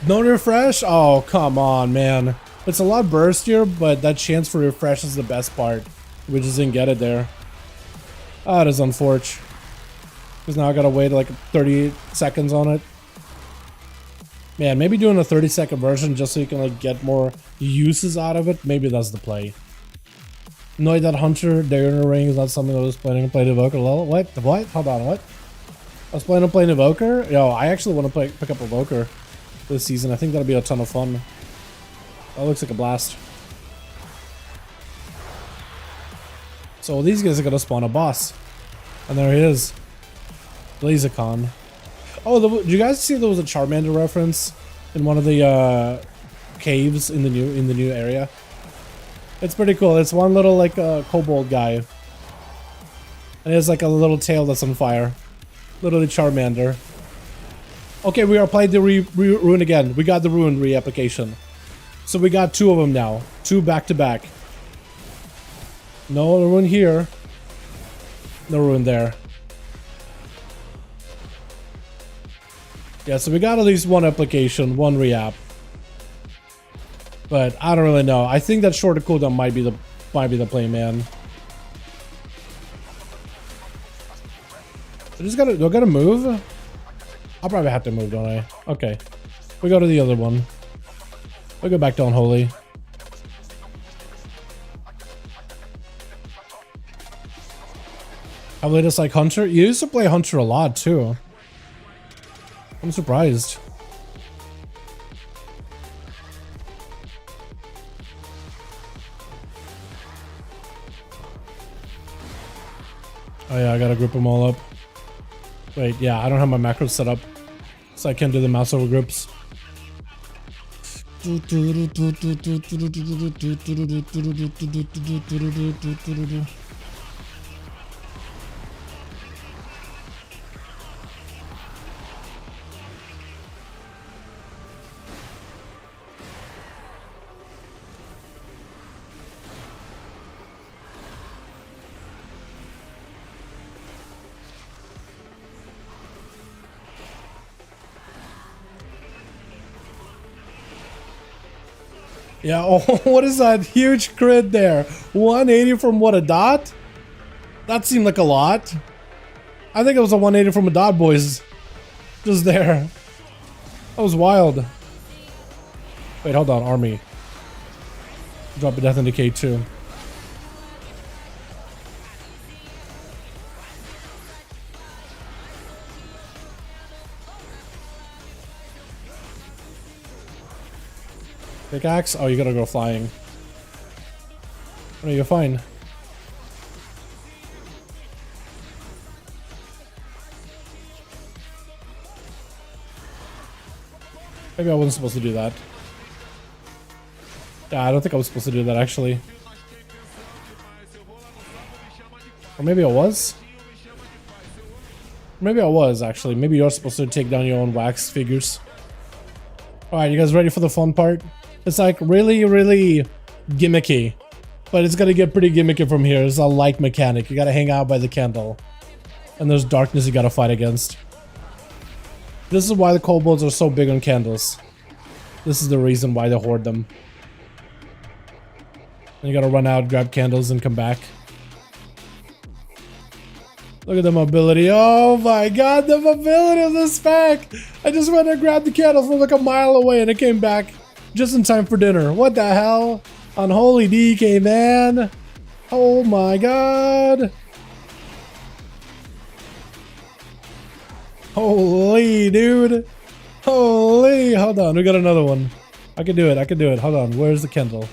No refresh? Oh, come on, man. It's a lot burstier, but that chance for refresh is the best part. We just didn't get it there. Ah, it is unfortunate. Because now I gotta wait like 30 seconds on it. Man, maybe doing a 30-second version just so you can like get more uses out of it. Maybe that's the play. Annoyed that Hunter, Dare in the Ring is not something I was planning to play Evoker. What? What? Hold on, what? I was planning to play Evoker? Yo, I actually want to pick up Evoker this season. I think that'll be a ton of fun. That looks like a blast. So these guys are gonna spawn a boss. And there he is. Blazicon. Oh, did you guys see there was a Charmander reference in one of the caves in the new area? It's pretty cool. It's one little like kobold guy. And it has like a little tail that's on fire. Literally Charmander. Okay, we are playing the rune again. We got the rune reapplication. So we got two of them now. Two back to back. No rune here. No rune there. Yeah, so we got at least one application, one reapp. But I don't really know. I think that shorter cooldown might be the play, man. Do I gotta move? I'll probably have to move, don't I? Okay. We go to the other one. We go back to Unholy. I played this like Hunter. You used to play Hunter a lot too. I'm surprised. Oh yeah, I gotta group them all up. Wait, yeah, I don't have my macros set up, so I can't do the mouse over groups. Yeah, oh, what is that huge crit there? 180 from what, a dot? That seemed like a lot. I think it was a 180 from a dot, boys. Just there. That was wild. Wait, hold on, army. Drop a death in decay too. Pickaxe? Oh, you gotta go flying. Oh, no, you're fine. Maybe I wasn't supposed to do that. Yeah, I don't think I was supposed to do that actually. Or maybe I was? Maybe I was actually. Maybe you're supposed to take down your own wax figures. Alright, you guys ready for the fun part? It's like really, really gimmicky. But it's gonna get pretty gimmicky from here. It's a light mechanic. You gotta hang out by the candle. And there's darkness you gotta fight against. This is why the kobolds are so big on candles. This is the reason why they hoard them. And you gotta run out, grab candles, and come back. Look at the mobility. Oh my god, the mobility of this spec! I just went and grabbed the candle from like a mile away and it came back just in time for dinner. What the hell? Unholy DK, man. Oh my god. Holy, dude. Holy. Hold on, we got another one. I can do it, I can do it. Hold on, where's the candle?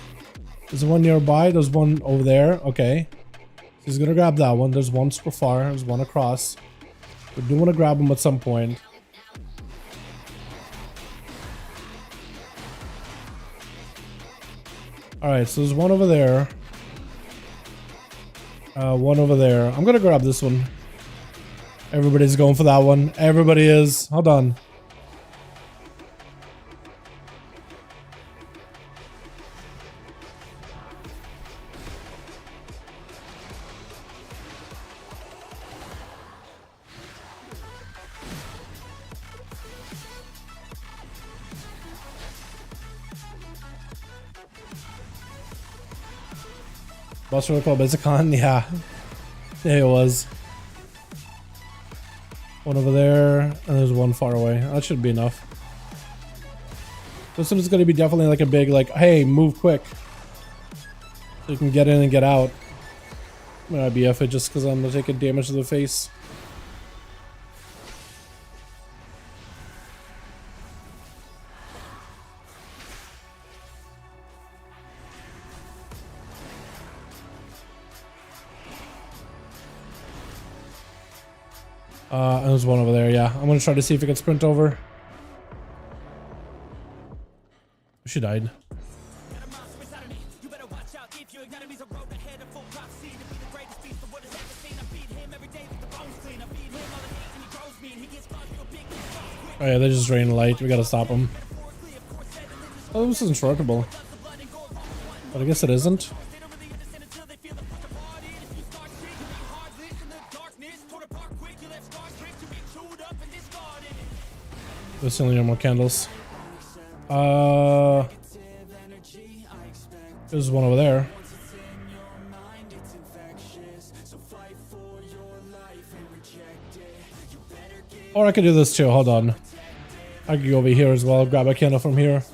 There's one nearby, there's one over there. Okay. He's gonna grab that one. There's one super far, there's one across. We do want to grab him at some point. Alright, so there's one over there. One over there. I'm gonna grab this one. Everybody's going for that one. Everybody is. Hold on. Boss roll call Bezicon? Yeah. Yeah, it was. One over there, and there's one far away. That should be enough. This one is going to be definitely like a big, like, hey, move quick. So you can get in and get out. I'm going to BF it just because I'm going to take a damage to the face. And there's one over there, yeah. I'm gonna try to see if I can sprint over. She died. Oh yeah, they just drain light. We gotta stop them. Oh, this isn't shortable. But I guess it isn't. There's only no more candles. There's one over there. Or I could do this too. Hold on. I could go over here as well. Grab a candle from here.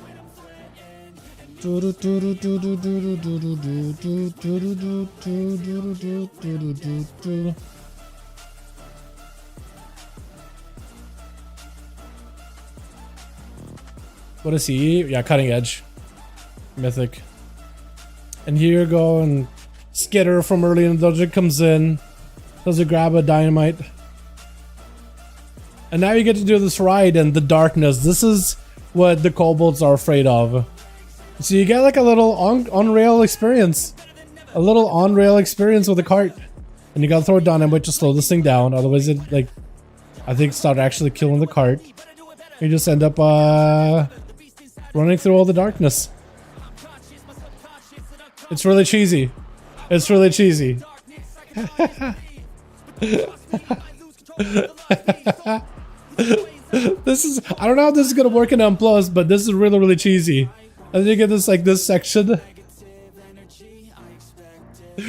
What is he? Yeah, cutting edge. Mythic. And here you go, and Skitter from early in the dungeon comes in. Does a grab a dynamite. And now you get to do this ride in the darkness. This is what the kobolds are afraid of. So you get like a little on-rail experience. A little on-rail experience with a cart. And you gotta throw a dynamite to slow this thing down. Otherwise it, like, I think start actually killing the cart. You just end up running through all the darkness. It's really cheesy. It's really cheesy. This is, I don't know how this is gonna work in M+, but this is really, really cheesy. And then you get this, like, this section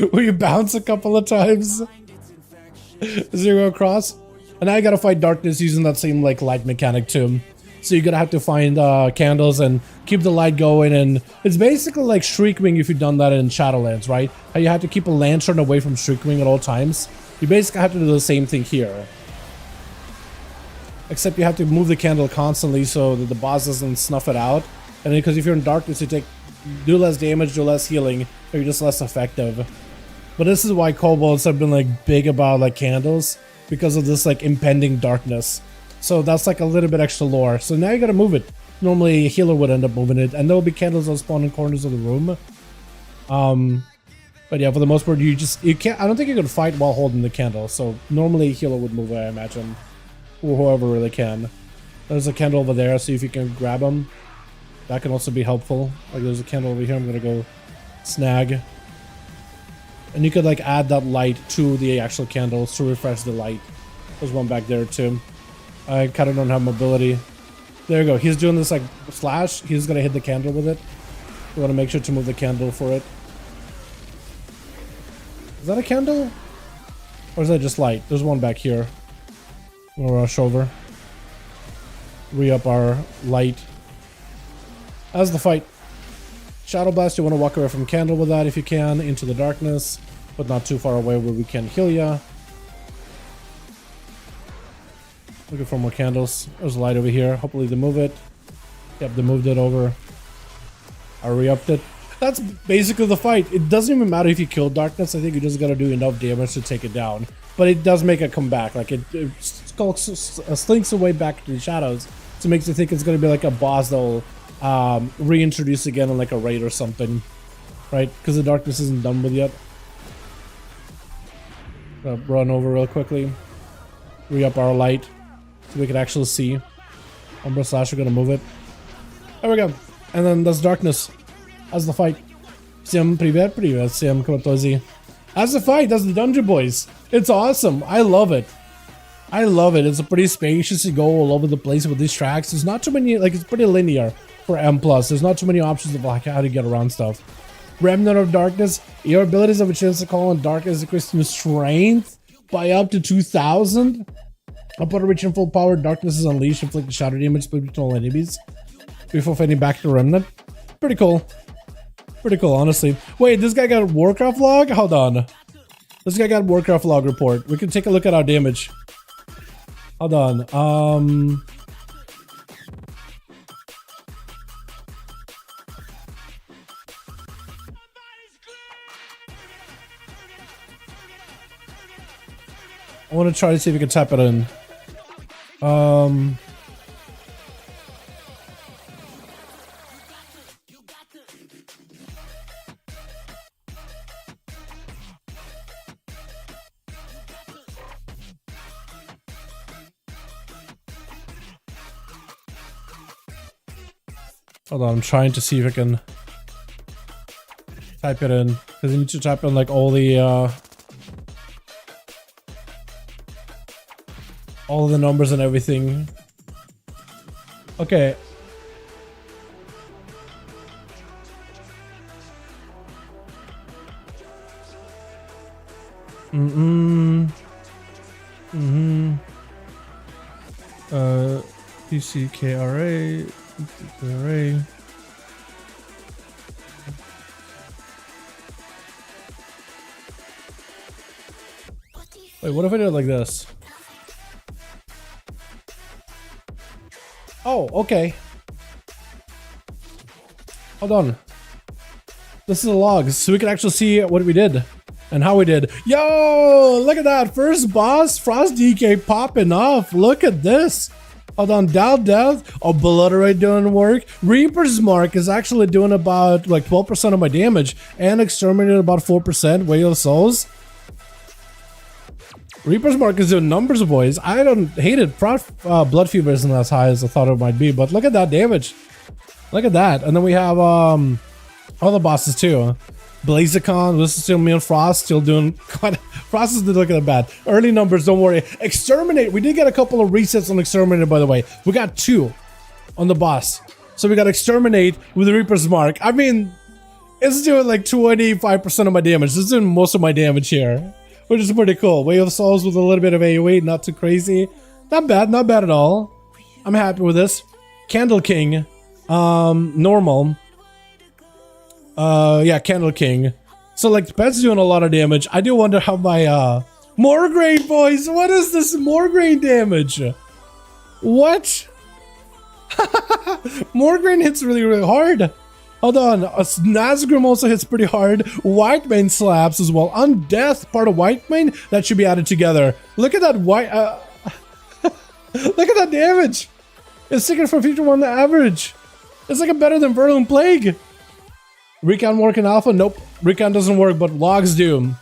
where you bounce a couple of times as you go across. And now you gotta fight darkness using that same, like, light mechanic too. So you're gonna have to find candles and keep the light going, and it's basically like Shriekwing if you've done that in Shadowlands, right? How you have to keep a lantern away from Shriekwing at all times. You basically have to do the same thing here. Except you have to move the candle constantly so that the boss doesn't snuff it out. And then because if you're in darkness, you do less damage, do less healing, or you're just less effective. But this is why kobolds have been like big about like candles, because of this like impending darkness. So that's like a little bit extra lore. So now you gotta move it. Normally a healer would end up moving it, and there will be candles that spawn in corners of the room. But yeah, for the most part, you can't. I don't think you can fight while holding the candle. So normally a healer would move it, I imagine, or whoever really can. There's a candle over there. See if you can grab them. That can also be helpful. Like there's a candle over here. I'm gonna go snag. And you could like add that light to the actual candles to refresh the light. There's one back there too. I kind of don't have mobility. There you go. He's doing this like slash. He's gonna hit the candle with it. You want to make sure to move the candle for it. Is that a candle? Or is that just light? There's one back here. We'll rush over. Re-up our light. As the fight. Shadow Blast, you want to walk away from candle with that if you can, into the darkness, but not too far away where we can heal ya. Looking for more candles. There's a light over here. Hopefully they move it. Yep, they moved it over. I re-upped it. That's basically the fight. It doesn't even matter if you kill darkness. I think you just gotta do enough damage to take it down. But it does make it come back. Like it slinks away back to the shadows. So it makes you think it's gonna be like a boss that'll reintroduce again in like a raid or something. Right? Because the darkness isn't done with yet. Run over real quickly. Re-up our light. So we can actually see. Umbra Slash, we're gonna move it. There we go. And then that's darkness. As the fight. Всем привет, привет, всем кто-то. As the fight, that's the dungeon boys. It's awesome. I love it. I love it. It's a pretty spacious. You go all over the place with these tracks. There's not too many, like it's pretty linear for M+. There's not too many options of like how to get around stuff. Remnant of Darkness. Your abilities have a chance to call on darkness increasing your strength by up to 2,000. Upon reaching full power, darkness is unleashed, inflicting shadow damage between all enemies before fading back to Remnant. Pretty cool. Pretty cool, honestly. Wait, this guy got a Warcraft log? Hold on. This guy got a Warcraft log report. We can take a look at our damage. Hold on. I want to try to see if we can type it in. Hold on, I'm trying to see if I can type it in, because you need to type in like all the numbers and everything. Okay. PCKRA. PCKRA. Wait, what if I did it like this? Oh, okay. Hold on. This is the logs, so we can actually see what we did and how we did. Yo, look at that. First boss, Frost DK popping off. Look at this. Hold on, Down Death. Obliterate doing work. Reaper's Mark is actually doing about like 12% of my damage. And Exterminated about 4%. Whale of Souls. Reaper's Mark is doing numbers, boys. I don't hate it. Blood Fever isn't as high as I thought it might be, but look at that damage. Look at that. And then we have other bosses too. Blazicon, this is still me and Frost, still doing quite. Frost is looking at bad. Early numbers, don't worry. Exterminate, we did get a couple of resets on Exterminate, by the way. We got 2 on the boss. So we got Exterminate with the Reaper's Mark. I mean, it's doing like 25% of my damage. This is doing most of my damage here, which is pretty cool. Way of Souls with a little bit of AoE, not too crazy. Not bad at all. I'm happy with this. Candle King, normal. Yeah, Candle King. So like the pet's doing a lot of damage. I do wonder how my Morgraine, boys. What is this Morgraine damage? What? Morgraine hits really hard. Hold on, Nazgrim also hits pretty hard. Whitemane slaps as well. Undeath, part of Whitemane, that should be added together. Look at that white. Look at that damage. It's taken from feature 1 to average. It's like a better than Virulent Plague. Recon work in Alpha? Nope. Recon doesn't work, but logs do.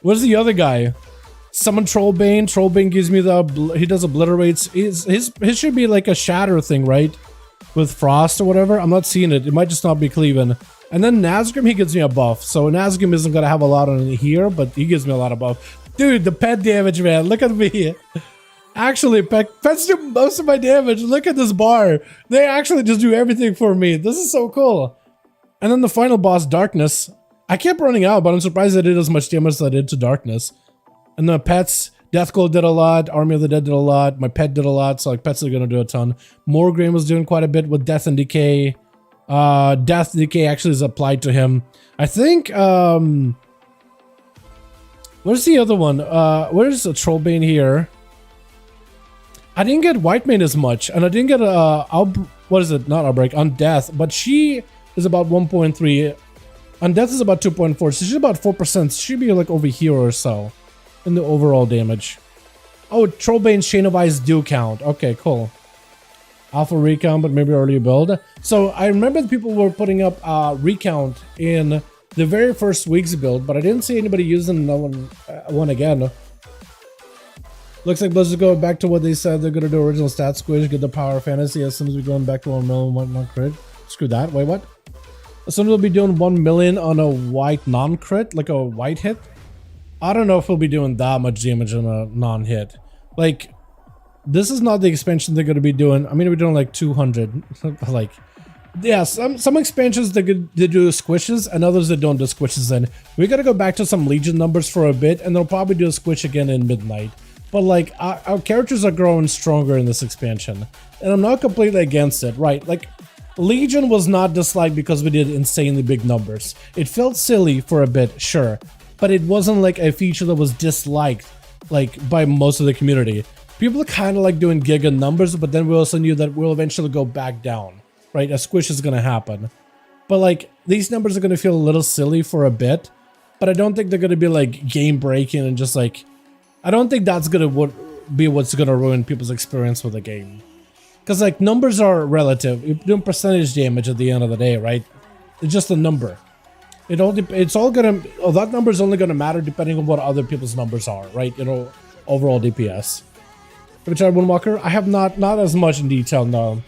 What's the other guy? Summon Trollbane. Trollbane gives me the. He does obliterates. His should be like a shatter thing, right? With Frost or whatever. I'm not seeing it. It might just not be cleaving. And then Nazgrim, he gives me a buff. So Nazgrim isn't gonna have a lot on here, but he gives me a lot of buff. Dude, the pet damage, man. Look at me. Actually, pets do most of my damage. Look at this bar. They actually just do everything for me. This is so cool. And then the final boss, Darkness. I kept running out, but I'm surprised I did as much damage as I did to Darkness. And the pets, Deathglow did a lot, Army of the Dead did a lot, my pet did a lot, so like pets are gonna do a ton. Morgraine was doing quite a bit with Death and Decay. Death Decay actually is applied to him. I think, where's the other one? Where's the Trollbane here? I didn't get Whitemane as much, and I didn't get what is it? Not Outbreak, Undeath, but she is about 1.3. Undeath is about 2.4, so she's about 4%. She should be like over here or so in the overall damage. Oh, Trollbane's Chain of Eyes do count. Okay, cool. Alpha recount, but maybe earlier build. So I remember the people were putting up recount in the very first week's build, but I didn't see anybody using one again. Looks like Blizzard's going back to what they said they're going to do: original stat squish, get the power of fantasy as soon as we're going back to 1 million white non-crit. Screw that. Wait, what? As soon as we'll be doing 1 million on a white non-crit, like a white hit. I don't know if we'll be doing that much damage on a non-hit. Like, this is not the expansion they're going to be doing. I mean, we're doing like 200. Like, yeah, some expansions they do squishes and others that don't do squishes in. We got to go back to some Legion numbers for a bit, and they'll probably do a squish again in Midnight. But like, our characters are growing stronger in this expansion, and I'm not completely against it, right? Like, Legion was not disliked because we did insanely big numbers. It felt silly for a bit, sure, but it wasn't like a feature that was disliked like by most of the community. People are kind of like doing giga numbers, but then we also knew that we'll eventually go back down, right? A squish is going to happen. But like, these numbers are going to feel a little silly for a bit, but I don't think they're going to be like game breaking and just like, I don't think that's going to be what's going to ruin people's experience with the game. Because like, numbers are relative. You're doing percentage damage at the end of the day, right? It's just a number. It's all gonna, that number is only gonna matter depending on what other people's numbers are, right? You know, overall DPS. Have you tried Windwalker? I have not as much in detail, no.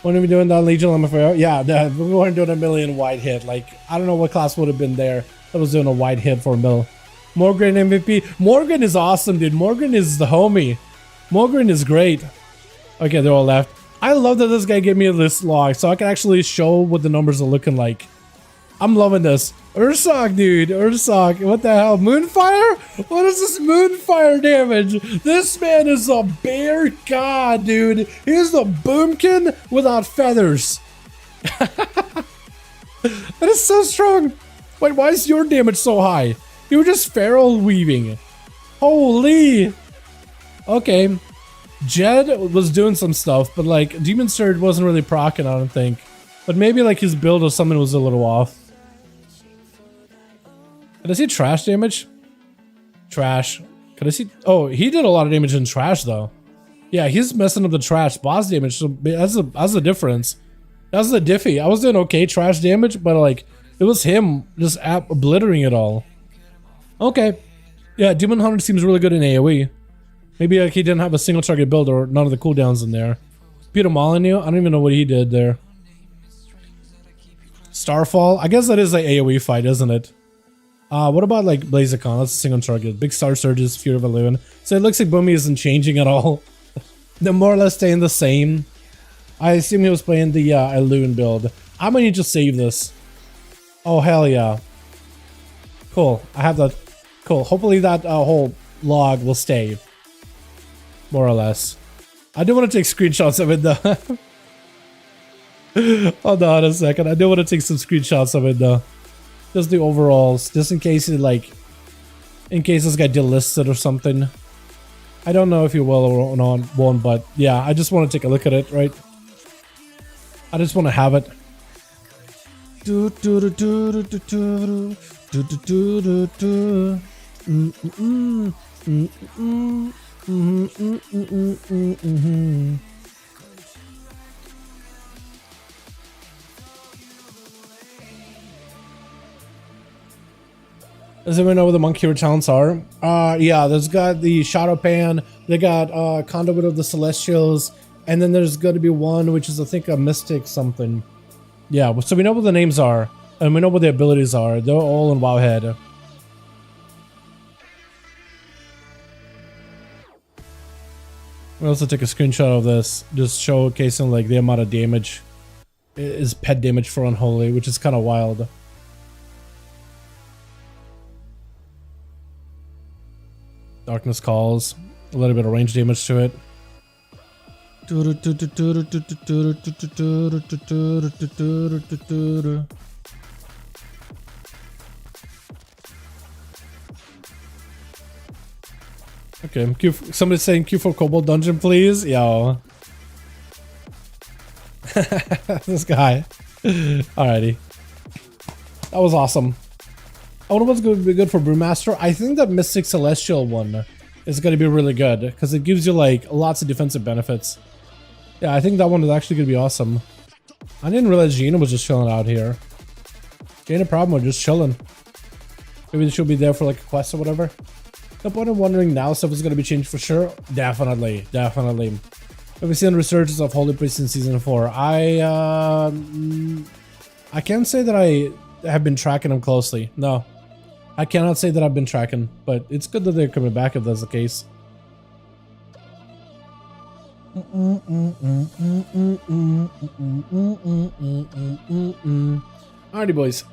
When are we doing that Legion? I'm afraid, yeah, we weren't doing a million white hit. Like, I don't know what class would have been there that was doing a white hit for a mil. Morgraine MVP. Morgraine is awesome, dude. Morgraine is the homie. Morgraine is great. Okay, they're all left. I love that this guy gave me this log so I can actually show what the numbers are looking like. I'm loving this. Ursoc, dude. Ursoc. What the hell? Moonfire? What is this Moonfire damage? This man is a bear god, dude. He's the boomkin without feathers. That is so strong. Wait, why is your damage so high? You were just feral weaving. Holy. Okay. Jed was doing some stuff, but like Demon Surge wasn't really proccing, I don't think. But maybe like his build or something was a little off. Did I see trash damage? Trash. Could I see? Oh, he did a lot of damage in trash though. Yeah, he's messing up the trash boss damage. So that's the difference. That's the diffy. I was doing okay trash damage, but like it was him just obliterating it all. Okay. Yeah, Demon Hunter seems really good in AoE. Maybe like he didn't have a single target build or none of the cooldowns in there. Peter Molyneux, I don't even know what he did there. Starfall, I guess that is an AoE fight, isn't it? What about like Blaziken? That's a single target. Big Star Surges, Fury of Elune. So it looks like Boomy isn't changing at all. They're more or less staying the same. I assume he was playing the Elune build. I'm gonna need to save this. Oh, hell yeah. Cool, I have that. Cool, hopefully that whole log will stay. More or less. I do want to take screenshots of it though. Hold on a second. I do want to take some screenshots of it though. Just the overalls, just in case it like, in case this guy delisted or something. I don't know if he will or won't, but yeah, I just want to take a look at it, right? I just want to have it. Does anyone know what the Monkey talents are? Yeah, there's got the Shadow Pan, they got Conduit of the Celestials, and then there's going to be one which is I think a Mystic something. Yeah, so we know what the names are, and we know what the abilities are. They're all in Wowhead. We'll also take a screenshot of this, just showcasing like the amount of damage is pet damage for Unholy, which is kind of wild. Darkness Calls, a little bit of range damage to it. Okay, somebody's saying Q for Cobalt Dungeon, please. Yo. This guy. Alrighty. That was awesome. I wonder what's going to be good for Brewmaster. I think that Mystic Celestial one is going to be really good because it gives you like lots of defensive benefits. Yeah, I think that one is actually going to be awesome. I didn't realize Gina was just chilling out here. Gina Problem was just chilling. Maybe she'll be there for like a quest or whatever. No point in wondering now stuff is going to be changed for sure. Definitely, definitely. Have we seen resurgence of Holy Priest in Season 4? I can't say that I have been tracking them closely. No. I cannot say that I've been tracking, but it's good that they're coming back if that's the case. Alrighty, boys.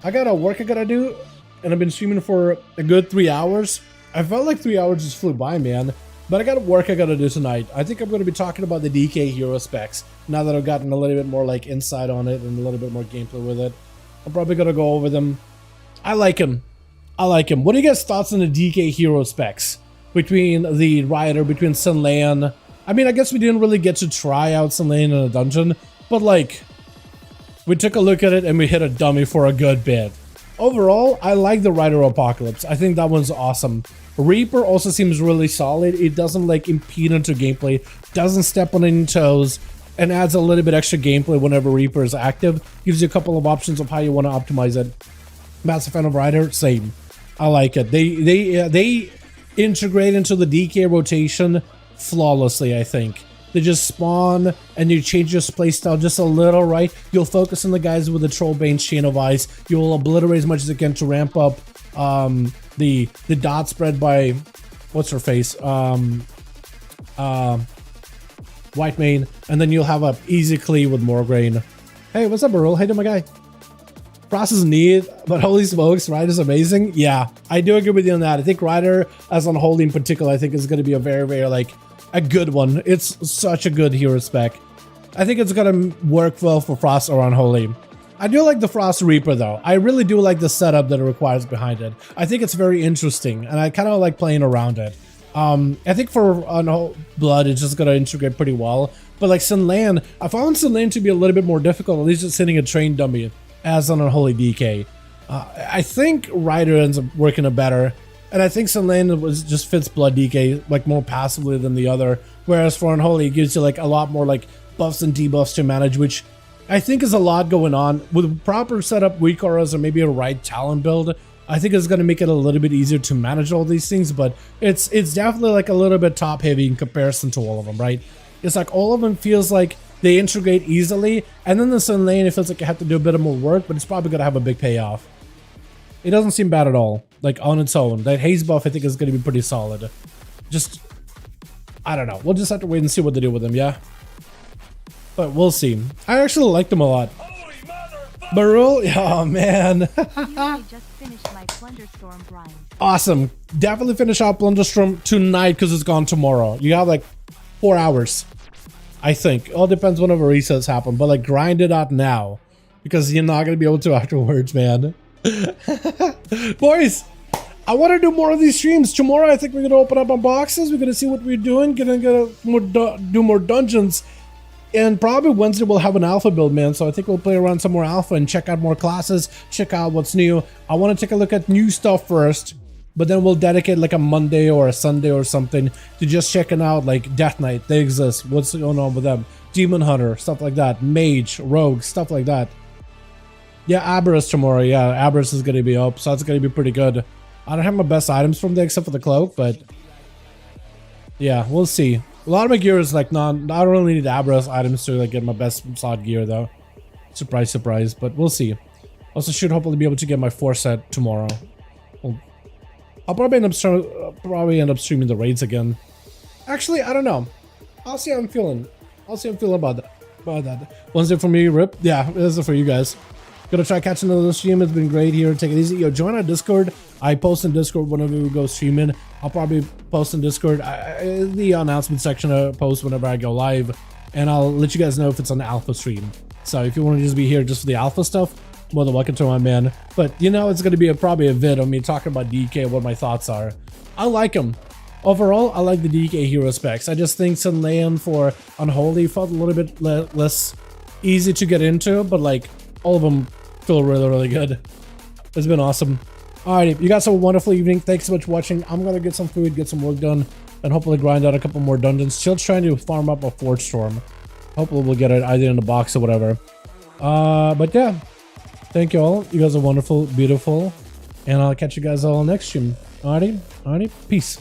I got a work I gotta do, and I've been streaming for a good 3 hours. I felt like 3 hours just flew by, man. But I got work I gotta do tonight. I think I'm gonna be talking about the DK hero specs now that I've gotten a little bit more like insight on it and a little bit more gameplay with it. I'm probably gonna go over them. I like him. I like him. What do you guys' thoughts on the DK hero specs? Between the Rider, between Sunlan. I mean, I guess we didn't really get to try out Sunlan in a dungeon, but like, we took a look at it and we hit a dummy for a good bit. Overall, I like the Rider Apocalypse. I think that one's awesome. Reaper also seems really solid. It doesn't like impede into gameplay, doesn't step on any toes, and adds a little bit extra gameplay whenever Reaper is active. Gives you a couple of options of how you want to optimize it. Massive fan of Rider, same. I like it. They integrate into the DK rotation flawlessly, I think. They just spawn and you change your playstyle just a little, right? You'll focus on the guys with the Trollbane's Chain of Ice. You'll obliterate as much as you can to ramp up the dot spread by what's her face? White Mane, and then you'll have a easy cleave with Morgraine. Hey, what's up, Earl? Hey, my guy. Frost is neat, but holy smokes, Rider's amazing. Yeah, I do agree with you on that. I think Rider, as Unholy in particular, I think is going to be a very, very, like, a good one. It's such a good hero spec. I think it's going to work well for Frost or Unholy. I do like the Frost Reaper, though. I really do like the setup that it requires behind it. I think it's very interesting, and I kind of like playing around it. I think for Unholy Blood, it's just going to integrate pretty well. But like Sin Lan, I found Sin Lan to be a little bit more difficult, at least just hitting a train dummy as an Unholy DK. I think Rider ends up working a better, and I think Sin Lan just fits Blood DK like more passively than the other, whereas for Unholy, it gives you like a lot more like buffs and debuffs to manage, which I think is a lot going on. With proper setup, weak auras, or maybe a right talent build, I think it's going to make it a little bit easier to manage all these things, but it's definitely like a little bit top heavy in comparison to all of them, right? It's like all of them feels like they integrate easily, and then the Sin Lane, it feels like you have to do a bit of more work, but it's probably going to have a big payoff. It doesn't seem bad at all, like on its own. That haze buff I think is going to be pretty solid. Just, I don't know. We'll just have to wait and see what they do with them, yeah? But we'll see. I actually like them a lot. Barul? Oh, man. Just finished my Plunderstorm grind. Awesome. Definitely finish out Plunderstorm tonight because it's gone tomorrow. You have like 4 hours, I think. All depends whenever resets happen, but like grind it out now because you're not going to be able to afterwards, man. Boys, I want to do more of these streams. Tomorrow, I think we're going to open up unboxes. We're going to see what we're doing. Going to do more dungeons. And probably Wednesday we'll have an alpha build, man. So I think we'll play around some more alpha and check out more classes, check out what's new. I want to take a look at new stuff first, but then we'll dedicate like a Monday or a Sunday or something to just checking out like Death Knight. They exist. What's going on with them? Demon Hunter, stuff like that. Mage, Rogue, stuff like that. Yeah, Aberrus tomorrow. Yeah, Aberrus is going to be up, so that's going to be pretty good. I don't have my best items from there except for the cloak, but yeah, we'll see. A lot of my gear is like I don't really need Aberrus items to like get my best slot gear though. Surprise, surprise, but we'll see. Also should hopefully be able to get my 4 set tomorrow. I'll probably end up streaming the raids again. Actually, I don't know. I'll see how I'm feeling. I'll see how I'm feeling about that. Wednesday for me, rip. Yeah, this is for you guys. Gonna try catching another stream. It's been great here. Take it easy. Yo, join our Discord. I post in Discord whenever we go streaming. I'll probably post in Discord. The announcement section I post whenever I go live. And I'll let you guys know if it's on the alpha stream. So if you want to just be here just for the alpha stuff, more than welcome to my man. But you know, it's going to be probably a vid of me talking about DK, what my thoughts are. I like them. Overall, I like the DK hero specs. I just think Sin Lan for Unholy felt a little bit less easy to get into, but like all of them feel really, really good. It's been awesome. Alrighty, you guys have a wonderful evening. Thanks so much for watching. I'm gonna get some food, get some work done, and hopefully grind out a couple more dungeons. Still trying to farm up a Forge Storm. Hopefully we'll get it either in the box or whatever. But yeah, thank you all. You guys are wonderful, beautiful, and I'll catch you guys all next stream. Alrighty, peace.